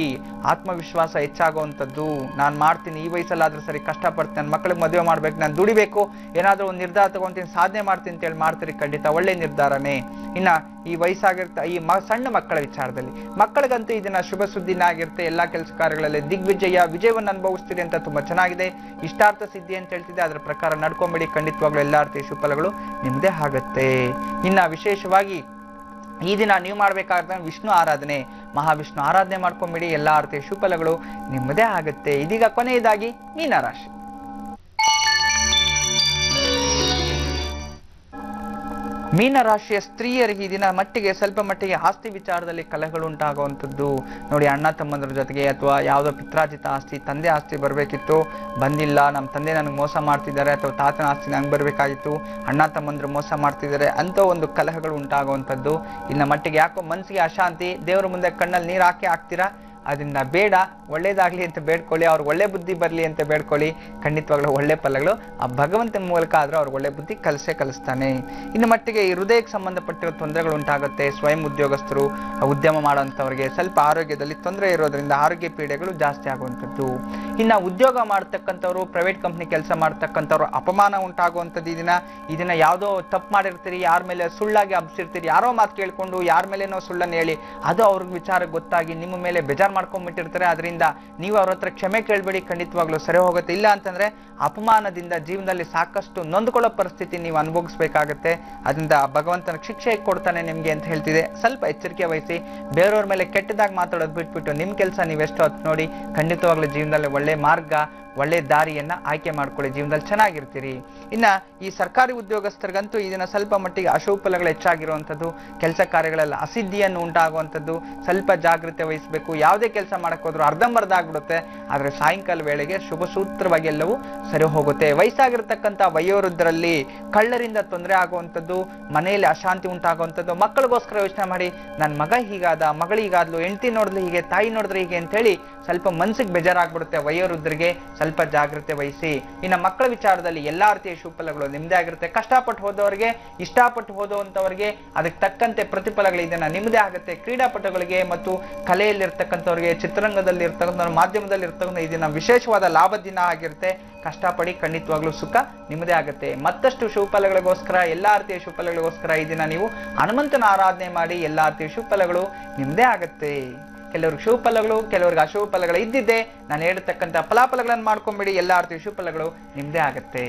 B: ಆತ್ಮವಿಶ್ವಾಸ ಹೆಚ್ಚಾಗುವಂಥದ್ದು. ನಾನು ಮಾಡ್ತೀನಿ, ಈ ವಯಸ್ಸಲ್ಲಾದ್ರೂ ಸರಿ ಕಷ್ಟಪಡ್ತೀನಿ, ನನ್ನ ಮಕ್ಕಳಿಗೆ ಮದುವೆ ಮಾಡ್ಬೇಕು, ನಾನು ದುಡಿಬೇಕು, ಏನಾದ್ರೂ ಒಂದು ನಿರ್ಧಾರ ತಗೊಂತೀನಿ, ಸಾಧನೆ ಮಾಡ್ತೀನಿ ಅಂತ ಹೇಳಿ ಮಾಡ್ತೀರಿ, ಖಂಡಿತ ಒಳ್ಳೆ ನಿರ್ಧಾರನೇ. ಇನ್ನ ಈ ಸಣ್ಣ ಮಕ್ಕಳ ವಿಚಾರದಲ್ಲಿ, ಮಕ್ಕಳಿಗಂತೂ ಇದನ್ನ ಶುಭ ಸುದ್ದಿನ ಆಗಿರುತ್ತೆ. ಎಲ್ಲಾ ಕೆಲಸ ಕಾರ್ಯಗಳಲ್ಲಿ ವಿಜಯವನ್ನು ಅನುಭವಿಸ್ತೀರಿ ಅಂತ ತುಂಬಾ ಚೆನ್ನಾಗಿದೆ. ಇಷ್ಟಾರ್ಥ ಸಿದ್ಧಿ ಅಂತ ಹೇಳ್ತಿದೆ, ಅದರ ಪ್ರಕಾರ ನಡ್ಕೊಂಬಿಡಿ, ಖಂಡಿತವಾಗ್ಲೂ ಎಲ್ಲಾ ರೀತಿಯ ಶುಭಫಲಗಳು ನಿಮ್ದೇ ಆಗುತ್ತೆ. ಇನ್ನ ವಿಶೇಷವಾಗಿ ಈ ದಿನ ನೀವು ಮಾಡ್ಬೇಕಾದ ವಿಷ್ಣು ಆರಾಧನೆ, ಮಹಾವಿಷ್ಣು ಆರಾಧನೆ ಮಾಡ್ಕೊಂಬಿಡಿ, ಎಲ್ಲಾ ರೀತಿಯ ಶುಭಫಲಗಳು ನಿಮ್ಮದೇ ಆಗುತ್ತೆ. ಇದೀಗ ಕೊನೆಯದಾಗಿ ಮೀನರಾಶಿ. ಮೀನರಾಶಿಯ ಸ್ತ್ರೀಯರಿಗೆ ಈ ದಿನ ಸ್ವಲ್ಪ ಮಟ್ಟಿಗೆ ಆಸ್ತಿ ವಿಚಾರದಲ್ಲಿ ಕಲಹಗಳು ಉಂಟಾಗುವಂಥದ್ದು ನೋಡಿ. ಅಣ್ಣ ತಮ್ಮಂದ್ರ ಜೊತೆಗೆ ಅಥವಾ ಯಾವುದೋ ಪಿತ್ರಾರ್ಜಿತ ಆಸ್ತಿ, ತಂದೆ ಆಸ್ತಿ ಬರಬೇಕಿತ್ತು, ಬಂದಿಲ್ಲ, ನಮ್ಮ ತಂದೆ ನನಗೆ ಮೋಸ ಮಾಡ್ತಿದ್ದಾರೆ, ಅಥವಾ ತಾತನ ಆಸ್ತಿ ನಂಗೆ ಬರಬೇಕಾಗಿತ್ತು, ಅಣ್ಣ ತಮ್ಮಂದ್ರು ಮೋಸ ಮಾಡ್ತಿದ್ದಾರೆ ಅಂತ ಒಂದು ಕಲಹಗಳು ಉಂಟಾಗುವಂಥದ್ದು. ಇನ್ನ ಮಟ್ಟಿಗೆ ಯಾಕೋ ಮನಸ್ಸಿಗೆ ಅಶಾಂತಿ, ದೇವರ ಮುಂದೆ ಕಣ್ಣಲ್ಲಿ ನೀರು ಹಾಕ್ತೀರಾ, ಅದನ್ನ ಬೇಡ, ಒಳ್ಳೇದಾಗ್ಲಿ ಅಂತ ಬೇಡ್ಕೊಳ್ಳಿ, ಅವ್ರಿಗೆ ಒಳ್ಳೆ ಬುದ್ಧಿ ಬರಲಿ ಅಂತ ಬೇಡ್ಕೊಳ್ಳಿ. ಖಂಡಿತವಾಗ್ಲೂ ಒಳ್ಳೆ ಫಲಗಳು ಆ ಭಗವಂತನ ಮೂಲಕ ಆದ್ರೂ ಅವ್ರಿಗೆ ಒಳ್ಳೆ ಬುದ್ಧಿ ಕಲಿಸ್ತಾನೆ. ಇನ್ನು ಮಟ್ಟಿಗೆ ಈ ಹೃದಯಕ್ಕೆ ಸಂಬಂಧಪಟ್ಟಿರೋ ತೊಂದರೆಗಳು ಉಂಟಾಗುತ್ತೆ. ಸ್ವಯಂ ಉದ್ಯೋಗಸ್ಥರು, ಉದ್ಯಮ ಮಾಡುವಂಥವ್ರಿಗೆ ಸ್ವಲ್ಪ ಆರೋಗ್ಯದಲ್ಲಿ ತೊಂದರೆ ಇರೋದ್ರಿಂದ ಆರೋಗ್ಯ ಪೀಡೆಗಳು ಜಾಸ್ತಿ ಆಗುವಂಥದ್ದು. ಇನ್ನ ಉದ್ಯೋಗ ಮಾಡ್ತಕ್ಕಂಥವ್ರು, ಪ್ರೈವೇಟ್ ಕಂಪ್ನಿ ಕೆಲಸ ಮಾಡ್ತಕ್ಕಂಥವ್ರು ಅಪಮಾನ ಉಂಟಾಗುವಂಥದ್ದು. ಈ ದಿನ ಯಾವುದೋ ತಪ್ಪು ಮಾಡಿರ್ತೀರಿ, ಯಾರ ಮೇಲೆ ಸುಳ್ಳಾಗಿ ಹಬ್ಸಿರ್ತೀರಿ, ಯಾರೋ ಮಾತು ಕೇಳ್ಕೊಂಡು ಯಾರ ಮೇಲೇನೋ ಸುಳ್ಳನ್ನು ಹೇಳಿ ಅದು ಅವ್ರಿಗೆ ವಿಚಾರಕ್ಕೆ ಗೊತ್ತಾಗಿ ನಿಮ್ಮ ಮೇಲೆ ಬೇಜಾರು ಮಾಡ್ಕೊಂಡ್ಬಿಟ್ಟಿರ್ತಾರೆ. ಅದರಿಂದ ನೀವು ಅವ್ರ ಹತ್ರ ಕ್ಷಮೆ ಕೇಳ್ಬೇಡಿ, ಖಂಡಿತವಾಗ್ಲೂ ಸರಿ ಹೋಗುತ್ತೆ. ಇಲ್ಲ ಅಂತಂದ್ರೆ ಅಪಮಾನದಿಂದ ಜೀವನದಲ್ಲಿ ಸಾಕಷ್ಟು ನೊಂದ್ಕೊಳ್ಳೋ ಪರಿಸ್ಥಿತಿ ನೀವು ಅನುಭವಿಸ್ಬೇಕಾಗತ್ತೆ. ಅದರಿಂದ ಭಗವಂತನ ಶಿಕ್ಷೆ ಕೊಡ್ತಾನೆ ನಿಮ್ಗೆ ಅಂತ ಹೇಳ್ತಿದೆ. ಸ್ವಲ್ಪ ಎಚ್ಚರಿಕೆ ವಹಿಸಿ, ಬೇರೆಯವ್ರ ಮೇಲೆ ಕೆಟ್ಟದಾಗಿ ಮಾತಾಡೋದು ಬಿಟ್ಬಿಟ್ಟು ನಿಮ್ ಕೆಲಸ ನೀವೆಷ್ಟು ಹೊತ್ತು ನೋಡಿ, ಖಂಡಿತವಾಗ್ಲೂ ಜೀವನದಲ್ಲಿ ಒಳ್ಳೆ ಮಾರ್ಗ, ಒಳ್ಳೆ ದಾರಿಯನ್ನ ಆಯ್ಕೆ ಮಾಡ್ಕೊಳ್ಳಿ, ಜೀವನದಲ್ಲಿ ಚೆನ್ನಾಗಿರ್ತೀರಿ. ಇನ್ನ ಈ ಸರ್ಕಾರಿ ಉದ್ಯೋಗಸ್ಥರಿಗಂತೂ ಇದನ್ನ ಸ್ವಲ್ಪ ಮಟ್ಟಿಗೆ ಅಶುಭ ಫಲಗಳು ಹೆಚ್ಚಾಗಿರುವಂಥದ್ದು, ಕೆಲಸ ಕಾರ್ಯಗಳೆಲ್ಲ ಅಸಿದ್ಧಿಯನ್ನು ಉಂಟಾಗುವಂಥದ್ದು. ಸ್ವಲ್ಪ ಜಾಗ್ರತೆ ವಹಿಸಬೇಕು. ಯಾವುದೇ ಕೆಲಸ ಮಾಡಕ್ ಹೋದ್ರು ಅರ್ಧಂಬರ್ಧ ಆಗ್ಬಿಡುತ್ತೆ, ಆದ್ರೆ ಸಾಯಂಕಾಲ ವೇಳೆಗೆ ಶುಭ ಸೂತ್ರವಾಗಿ ಎಲ್ಲವೂ ಸರಿ ಹೋಗುತ್ತೆ. ವಯಸ್ಸಾಗಿರ್ತಕ್ಕಂಥ ವಯೋವೃದ್ಧರಲ್ಲಿ ಕಳ್ಳರಿಂದ ತೊಂದರೆ ಆಗುವಂಥದ್ದು, ಮನೆಯಲ್ಲಿ ಅಶಾಂತಿ ಉಂಟಾಗುವಂಥದ್ದು. ಮಕ್ಕಳಿಗೋಸ್ಕರ ಯೋಚನೆ ಮಾಡಿ, ನನ್ನ ಮಗ ಹೀಗಾದ, ಮಗಳಿಗಾದ್ಲು, ಹೆಂಡತಿ ನೋಡಿದ್ರೆ ಹೀಗೆ, ತಾಯಿ ನೋಡಿದ್ರೆ ಹೀಗೆ ಅಂತ ಹೇಳಿ ಸ್ವಲ್ಪ ಮನ್ಸಿಗೆ ಬೇಜಾರಾಗ್ಬಿಡುತ್ತೆ. ವಯೋವೃದ್ಧರಿಗೆ ಸ್ವಲ್ಪ ಜಾಗ್ರತೆ ವಹಿಸಿ. ಇನ್ನು ಮಕ್ಕಳ ವಿಚಾರದಲ್ಲಿ ಎಲ್ಲಾ ರೀತಿಯ ಶುಭಫಲಗಳು ನಿಮ್ದೇ ಆಗಿರುತ್ತೆ. ಕಷ್ಟಪಟ್ಟು ಹೋದವರಿಗೆ, ಇಷ್ಟಪಟ್ಟು ಹೋದಂತವರಿಗೆ ಅದಕ್ಕೆ ತಕ್ಕಂತೆ ಪ್ರತಿಫಲಗಳು ಇದನ್ನ ನಿಮ್ಮದೇ ಆಗುತ್ತೆ. ಕ್ರೀಡಾಪಟುಗಳಿಗೆ ಮತ್ತು ಕಲೆಯಲ್ಲಿರ್ತಕ್ಕಂಥವ್ರಿಗೆ, ಚಿತ್ರರಂಗದಲ್ಲಿ ಇರ್ತಕ್ಕಂಥ, ಮಾಧ್ಯಮದಲ್ಲಿ ಇರ್ತಕ್ಕಂಥ ಇದನ್ನ ವಿಶೇಷವಾದ ಲಾಭ ದಿನ ಆಗಿರುತ್ತೆ. ಕಷ್ಟಪಡಿ, ಖಂಡಿತವಾಗ್ಲೂ ಸುಖ ನಿಮ್ಮದೇ ಆಗುತ್ತೆ. ಮತ್ತಷ್ಟು ಶುಭಫಲಗಳಿಗೋಸ್ಕರ, ಎಲ್ಲಾ ರೀತಿಯ ಶುಭಫಲಗಳಿಗೋಸ್ಕರ ಈ ದಿನ ನೀವು ಹನುಮಂತನ ಆರಾಧನೆ ಮಾಡಿ, ಎಲ್ಲಾ ರೀತಿಯ ಶುಭಫಲಗಳು ನಿಮ್ಮದೇ ಆಗುತ್ತೆ. ಕೆಲವ್ರಿಗೆ ಶುಭ ಫಲಗಳು, ಕೆಲವ್ರಿಗೆ ಅಶುಭ ಫಲಗಳು ಇದ್ದಿದ್ದೆ. ನಾನು ಹೇಳಿರ್ತಕ್ಕಂಥ ಫಲಾಫಲಗಳನ್ನು ಮಾಡ್ಕೊಂಬಿಡಿ, ಎಲ್ಲಾ ರೀತಿಯ ಶುಭ ಫಲಗಳು ನಿಮ್ದೇ ಆಗತ್ತೆ.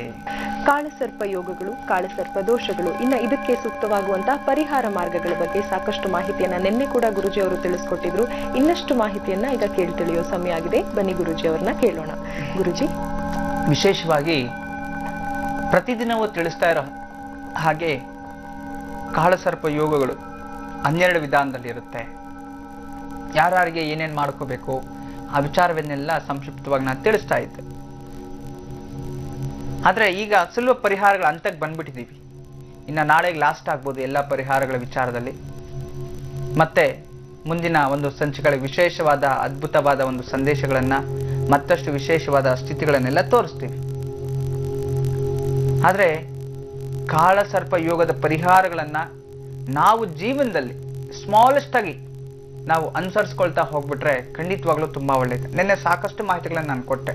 A: ಕಾಳಸರ್ಪ ಯೋಗಗಳು, ಕಾಳಸರ್ಪ ದೋಷಗಳು, ಇನ್ನು ಇದಕ್ಕೆ ಸೂಕ್ತವಾಗುವಂತಹ ಪರಿಹಾರ ಮಾರ್ಗಗಳ ಬಗ್ಗೆ ಸಾಕಷ್ಟು ಮಾಹಿತಿಯನ್ನ ನಿನ್ನೆ ಕೂಡ ಗುರುಜಿ ಅವರು ತಿಳಿಸ್ಕೊಟ್ಟಿದ್ರು. ಇನ್ನಷ್ಟು ಮಾಹಿತಿಯನ್ನ ಈಗ ಕೇಳಿ ತಿಳಿಯೋ ಸಮಯ ಆಗಿದೆ. ಬನ್ನಿ ಗುರುಜಿ ಅವ್ರನ್ನ ಕೇಳೋಣ. ಗುರುಜಿ,
B: ವಿಶೇಷವಾಗಿ ಪ್ರತಿದಿನವೂ ತಿಳಿಸ್ತಾ ಇರೋ ಹಾಗೆ ಕಾಳಸರ್ಪ ಯೋಗಗಳು 12 ವಿಧಾನದಲ್ಲಿ ಇರುತ್ತೆ. ಯಾರಿಗೆ ಏನೇನ್ ಮಾಡ್ಕೋಬೇಕು ಆ ವಿಚಾರವನ್ನೆಲ್ಲ ಸಂಕ್ಷಿಪ್ತವಾಗಿ ನಾನು ತಿಳಿಸ್ತಾ ಇದ್ದೆ. ಆದ್ರೆ ಈಗ ಸುಲಭ ಪರಿಹಾರಗಳ ಹಂತಕ್ಕೆ ಬಂದ್ಬಿಟ್ಟಿದೀವಿ. ಇನ್ನ ನಾಳೆಗೆ ಲಾಸ್ಟ್ ಆಗ್ಬೋದು ಎಲ್ಲ ಪರಿಹಾರಗಳ ವಿಚಾರದಲ್ಲಿ. ಮತ್ತೆ ಮುಂದಿನ ಒಂದು ಸಂಚಿಕೆಗಳಿಗೆ ವಿಶೇಷವಾದ ಅದ್ಭುತವಾದ ಒಂದು ಸಂದೇಶಗಳನ್ನ ಮತ್ತಷ್ಟು ವಿಶೇಷವಾದ ಸ್ಥಿತಿಗಳನ್ನೆಲ್ಲ ತೋರಿಸ್ತೀವಿ. ಆದ್ರೆ ಕಾಳಸರ್ಪ ಯೋಗದ ಪರಿಹಾರಗಳನ್ನ ನಾವು ಜೀವನದಲ್ಲಿ ಸ್ಮಾಲೆಸ್ಟ್ ಆಗಿ ನಾವು ಅನುಸರಿಸ್ಕೊಳ್ತಾ ಹೋಗ್ಬಿಟ್ರೆ ಖಂಡಿತವಾಗ್ಲೂ ತುಂಬಾ ಒಳ್ಳೇದು. ನಿನ್ನೆ ಸಾಕಷ್ಟು ಮಾಹಿತಿಗಳನ್ನ ನಾನು ಕೊಟ್ಟೆ.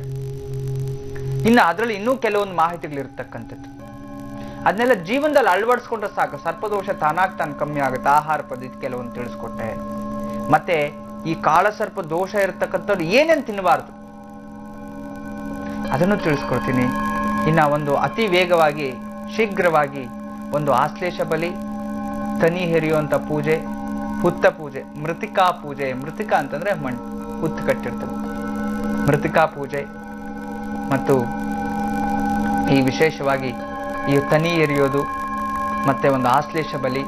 B: ಇನ್ನು ಅದರಲ್ಲಿ ಇನ್ನೂ ಕೆಲವೊಂದು ಮಾಹಿತಿಗಳಿರ್ತಕ್ಕಂಥದ್ದು, ಅದನ್ನೆಲ್ಲ ಜೀವನದಲ್ಲಿ ಅಳವಡಿಸ್ಕೊಂಡ್ರೆ ಸಾಕು, ಸರ್ಪದೋಷ ತಾನಾಗ್ ತಾನು ಕಮ್ಮಿ ಆಗುತ್ತೆ. ಆಹಾರ ಪದ್ಧತಿ ಕೆಲವೊಂದು ತಿಳಿಸ್ಕೊಟ್ಟೆ. ಮತ್ತೆ ಈ ಕಾಳಸರ್ಪ ದೋಷ ಇರತಕ್ಕಂಥವ್ರು ಏನೇನು ತಿನ್ನಬಾರ್ದು ಅದನ್ನು ತಿಳಿಸ್ಕೊಡ್ತೀನಿ. ಇನ್ನ ಒಂದು ಅತಿ ವೇಗವಾಗಿ ಶೀಘ್ರವಾಗಿ ಒಂದು ಆಶ್ಲೇಷ ಬಲಿ, ತನಿ ಹೆರಿಯುವಂತ ಪೂಜೆ, ಹುತ್ತ ಪೂಜೆ, ಮೃತಿಕಾ ಪೂಜೆ. ಮೃತಿಕಾ ಅಂತಂದ್ರೆ ಮಣ್ಣು, ಹುತ್ತು ಕಟ್ಟಿರ್ತದೆ. ಮೃತಿಕಾ ಪೂಜೆ ಮತ್ತು ಈ ವಿಶೇಷವಾಗಿ ಈ ತನಿ ಎರಿಯೋದು ಮತ್ತೆ ಒಂದು ಆಶ್ಲೇಷ ಬಲಿ,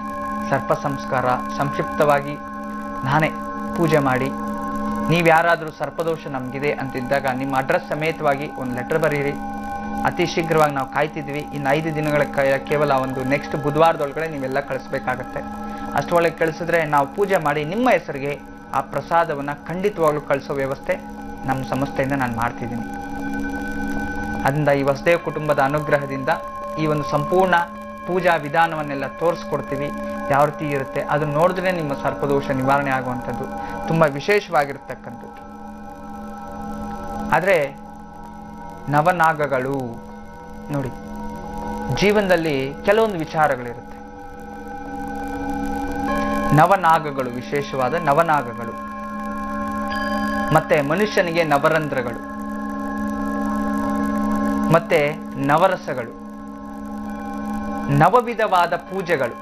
B: ಸರ್ಪ ಸಂಸ್ಕಾರ ಸಂಕ್ಷಿಪ್ತವಾಗಿ ನಾನೇ ಪೂಜೆ ಮಾಡಿ. ನೀವ್ಯಾರಾದ್ರೂ ಸರ್ಪದೋಷ ನಮ್ಗಿದೆ ಅಂತಿದ್ದಾಗ ನಿಮ್ಮ ಅಡ್ರೆಸ್ ಸಮೇತವಾಗಿ ಒಂದು ಲೆಟರ್ ಬರೀರಿ. ಅತಿ ಶೀಘ್ರವಾಗಿ ನಾವು ಕಾಯ್ತಿದ್ವಿ. ಇನ್ನು 5 ದಿನಗಳ ಕೇವಲ ಒಂದು ನೆಕ್ಸ್ಟ್ ಬುಧವಾರದೊಳಗಡೆ ನೀವೆಲ್ಲ ಕಳಿಸ್ಬೇಕಾಗತ್ತೆ. ಅಷ್ಟೊಳಗೆ ಕಳಿಸಿದ್ರೆ ನಾವು ಪೂಜೆ ಮಾಡಿ ನಿಮ್ಮ ಹೆಸರಿಗೆ ಆ ಪ್ರಸಾದವನ್ನ ಖಂಡಿತವಾಗ್ಲೂ ಕಳಿಸೋ ವ್ಯವಸ್ಥೆ ನಮ್ಮ ಸಂಸ್ಥೆಯಿಂದ ನಾನು ಮಾಡ್ತಿದ್ದೀನಿ. ಅದರಿಂದ ಈ ವಸುದೇವ ಕುಟುಂಬದ ಅನುಗ್ರಹದಿಂದ ಈ ಒಂದು ಸಂಪೂರ್ಣ ಪೂಜಾ ವಿಧಾನವನ್ನೆಲ್ಲ ತೋರಿಸ್ಕೊಡ್ತೀವಿ. ಯಾವ ರೀತಿ ಇರುತ್ತೆ ಅದನ್ನ ನೋಡಿದ್ರೆ ನಿಮ್ಮ ಸರ್ಪದೋಷ ನಿವಾರಣೆ ಆಗುವಂಥದ್ದು ತುಂಬಾ ವಿಶೇಷವಾಗಿರ್ತಕ್ಕಂಥದ್ದು. ಆದ್ರೆ ನವನಾಗಗಳು ನೋಡಿ, ಜೀವನದಲ್ಲಿ ಕೆಲವೊಂದು ವಿಚಾರಗಳಿರುತ್ತೆ. ನವನಾಗಗಳು, ವಿಶೇಷವಾದ ನವನಾಗಗಳು, ಮತ್ತೆ ಮನುಷ್ಯನಿಗೆ ನವರಂಧ್ರಗಳು, ಮತ್ತೆ ನವರಸಗಳು, ನವವಿಧವಾದ ಪೂಜೆಗಳು,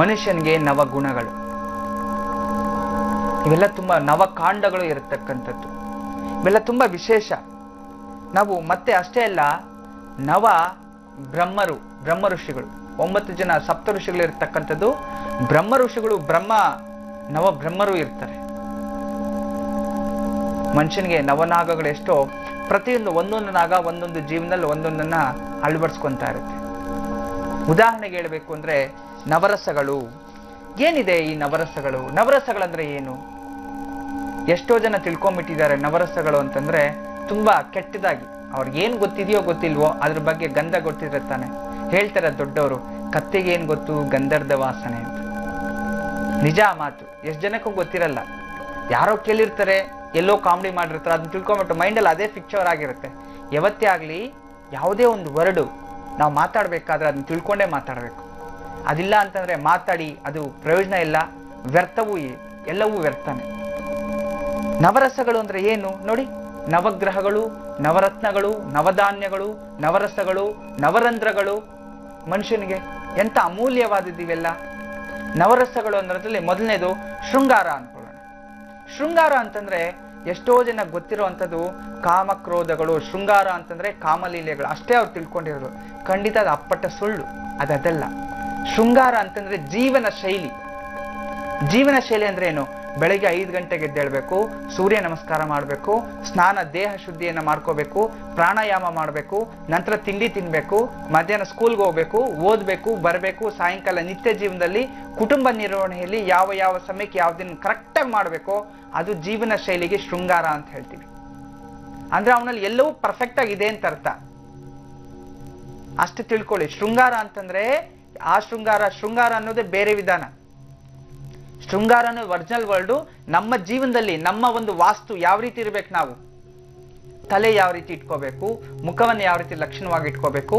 B: ಮನುಷ್ಯನಿಗೆ ನವಗುಣಗಳು, ಇವೆಲ್ಲ ತುಂಬಾ ನವಕಾಂಡಗಳು ಇರತಕ್ಕಂಥದ್ದು. ಇವೆಲ್ಲ ತುಂಬಾ ವಿಶೇಷ. ನಾವು ಮತ್ತೆ ಅಷ್ಟೇ ಅಲ್ಲ, ನವ ಬ್ರಹ್ಮ ಋಷಿಗಳು, 9 ಜನ ಸಪ್ತ ಋಷಿಗಳು ಇರ್ತಕ್ಕಂಥದ್ದು. ಬ್ರಹ್ಮ ಋಷಿಗಳು ನವ ಬ್ರಹ್ಮರು ಇರ್ತಾರೆ. ಮನುಷ್ಯನಿಗೆ ನವನಾಗಗಳು ಎಷ್ಟೋ, ಪ್ರತಿಯೊಂದು ಒಂದೊಂದು ನಾಗ ಒಂದೊಂದು ಜೀವನದಲ್ಲಿ ಒಂದೊಂದನ್ನ ಅಳವಡಿಸ್ಕೊಂತಾ ಇರುತ್ತೆ. ಉದಾಹರಣೆಗೆ ಹೇಳ್ಬೇಕು ಅಂದ್ರೆ ನವರಸಗಳು. ಏನಿದೆ ಈ ನವರಸಗಳು? ನವರಸಗಳಂದ್ರೆ ಏನು? ಎಷ್ಟೋ ಜನ ತಿಳ್ಕೊಂಡ್ಬಿಟ್ಟಿದ್ದಾರೆ ನವರಸಗಳು ಅಂತಂದ್ರೆ ತುಂಬಾ ಕೆಟ್ಟದಾಗಿ. ಅವ್ರಿಗೆ ಏನ್ ಗೊತ್ತಿದೆಯೋ ಗೊತ್ತಿಲ್ವೋ ಅದ್ರ ಬಗ್ಗೆ ಗಂಧ ಗೊತ್ತಿರುತ್ತಾನೆ. ಹೇಳ್ತಾರೆ ದೊಡ್ಡವರು, ಕತ್ತೆಗೆ ಏನ್ ಗೊತ್ತು ಗಂಧರ್ದ ವಾಸನೆ ಅಂತ. ನಿಜ ಮಾತು. ಎಷ್ಟು ಜನಕ್ಕೂ ಗೊತ್ತಿರಲ್ಲ. ಯಾರೋ ಕೇಳಿರ್ತಾರೆ, ಎಲ್ಲೋ ಕಾಮಿಡಿ ಮಾಡಿರ್ತಾರೆ, ಅದನ್ನ ತಿಳ್ಕೊಂಬಿಟ್ಟು ಮೈಂಡಲ್ಲಿ ಅದೇ ಪಿಕ್ಚರ್ ಆಗಿರುತ್ತೆ. ಯಾವತ್ತೇ ಆಗ್ಲಿ ಯಾವುದೇ ಒಂದು ವರ್ಡು ನಾವು ಮಾತಾಡ್ಬೇಕಾದ್ರೆ ಅದನ್ನ ತಿಳ್ಕೊಂಡೇ ಮಾತಾಡ್ಬೇಕು. ಅದಿಲ್ಲ ಅಂತಂದ್ರೆ ಮಾತಾಡಿ ಅದು ಪ್ರಯೋಜನ ಇಲ್ಲ, ವ್ಯರ್ಥವೂ ಎಲ್ಲವೂ ವ್ಯರ್ಥನೆ. ನವರಸಗಳು ಅಂದ್ರೆ ಏನು ನೋಡಿ? ನವಗ್ರಹಗಳು, ನವರತ್ನಗಳು, ನವಧಾನ್ಯಗಳು, ನವರಸಗಳು, ನವರಂಧ್ರಗಳು. ಮನುಷ್ಯನಿಗೆ ಎಂತ ಅಮೂಲ್ಯವಾದದ್ದಿವೆಲ್ಲ. ನವರಸಗಳು ಅನ್ನೋದ್ರಲ್ಲಿ ಮೊದಲನೇದು ಶೃಂಗಾರ ಅನ್ಕೊಳ್ಳೋಣ. ಶೃಂಗಾರ ಅಂತಂದ್ರೆ ಎಷ್ಟೋ ಜನ ಗೊತ್ತಿರುವಂಥದ್ದು ಕಾಮಕ್ರೋಧಗಳು. ಶೃಂಗಾರ ಅಂತಂದ್ರೆ ಕಾಮಲೀಲೆಗಳು ಅಷ್ಟೇ ಅವ್ರು ತಿಳ್ಕೊಂಡಿರೋದು. ಖಂಡಿತ ಅದು ಅಪ್ಪಟ್ಟ ಸುಳ್ಳು. ಅದಲ್ಲ. ಶೃಂಗಾರ ಅಂತಂದ್ರೆ ಜೀವನ ಶೈಲಿ. ಜೀವನ ಶೈಲಿ ಅಂದ್ರೆ ಏನು? ಬೆಳಗ್ಗೆ 5 ಗಂಟೆಗೆ ಎದ್ದೇಳ್ಬೇಕು, ಸೂರ್ಯ ನಮಸ್ಕಾರ ಮಾಡಬೇಕು, ಸ್ನಾನ ದೇಹ ಶುದ್ಧಿಯನ್ನ ಮಾಡ್ಕೋಬೇಕು, ಪ್ರಾಣಾಯಾಮ ಮಾಡಬೇಕು, ನಂತರ ತಿಂಡಿ ತಿನ್ಬೇಕು, ಮಧ್ಯಾಹ್ನ ಸ್ಕೂಲ್ಗೆ ಹೋಗ್ಬೇಕು, ಓದ್ಬೇಕು, ಬರಬೇಕು, ಸಾಯಂಕಾಲ ನಿತ್ಯ ಜೀವನದಲ್ಲಿ ಕುಟುಂಬ ನಿರ್ವಹಣೆಯಲ್ಲಿ ಯಾವ ಸಮಯಕ್ಕೆ ಯಾವ್ದನ್ನ ಕರೆಕ್ಟಾಗಿ ಮಾಡಬೇಕೋ ಅದು ಜೀವನ ಶೈಲಿಗೆ ಶೃಂಗಾರ ಅಂತ ಹೇಳ್ತೀವಿ. ಅಂದ್ರೆ ಅವನಲ್ಲಿ ಎಲ್ಲವೂ ಪರ್ಫೆಕ್ಟ್ ಆಗಿದೆ ಅಂತ ಅರ್ಥ. ಅಷ್ಟು ತಿಳ್ಕೊಳ್ಳಿ. ಶೃಂಗಾರ ಅಂತಂದ್ರೆ ಆ ಶೃಂಗಾರ ಅನ್ನೋದೇ ಬೇರೆ ವಿಧಾನ. ಶೃಂಗಾರ ಅನ್ನೋ ಒರಿಜಿನಲ್ ವರ್ಲ್ಡು ನಮ್ಮ ಜೀವನದಲ್ಲಿ ನಮ್ಮ ಒಂದು ವಾಸ್ತು ಯಾವ ರೀತಿ ಇರ್ಬೇಕು, ನಾವು ತಲೆ ಯಾವ ರೀತಿ ಇಟ್ಕೋಬೇಕು, ಮುಖವನ್ನು ಯಾವ ರೀತಿ ಲಕ್ಷಣವಾಗಿ ಇಟ್ಕೋಬೇಕು,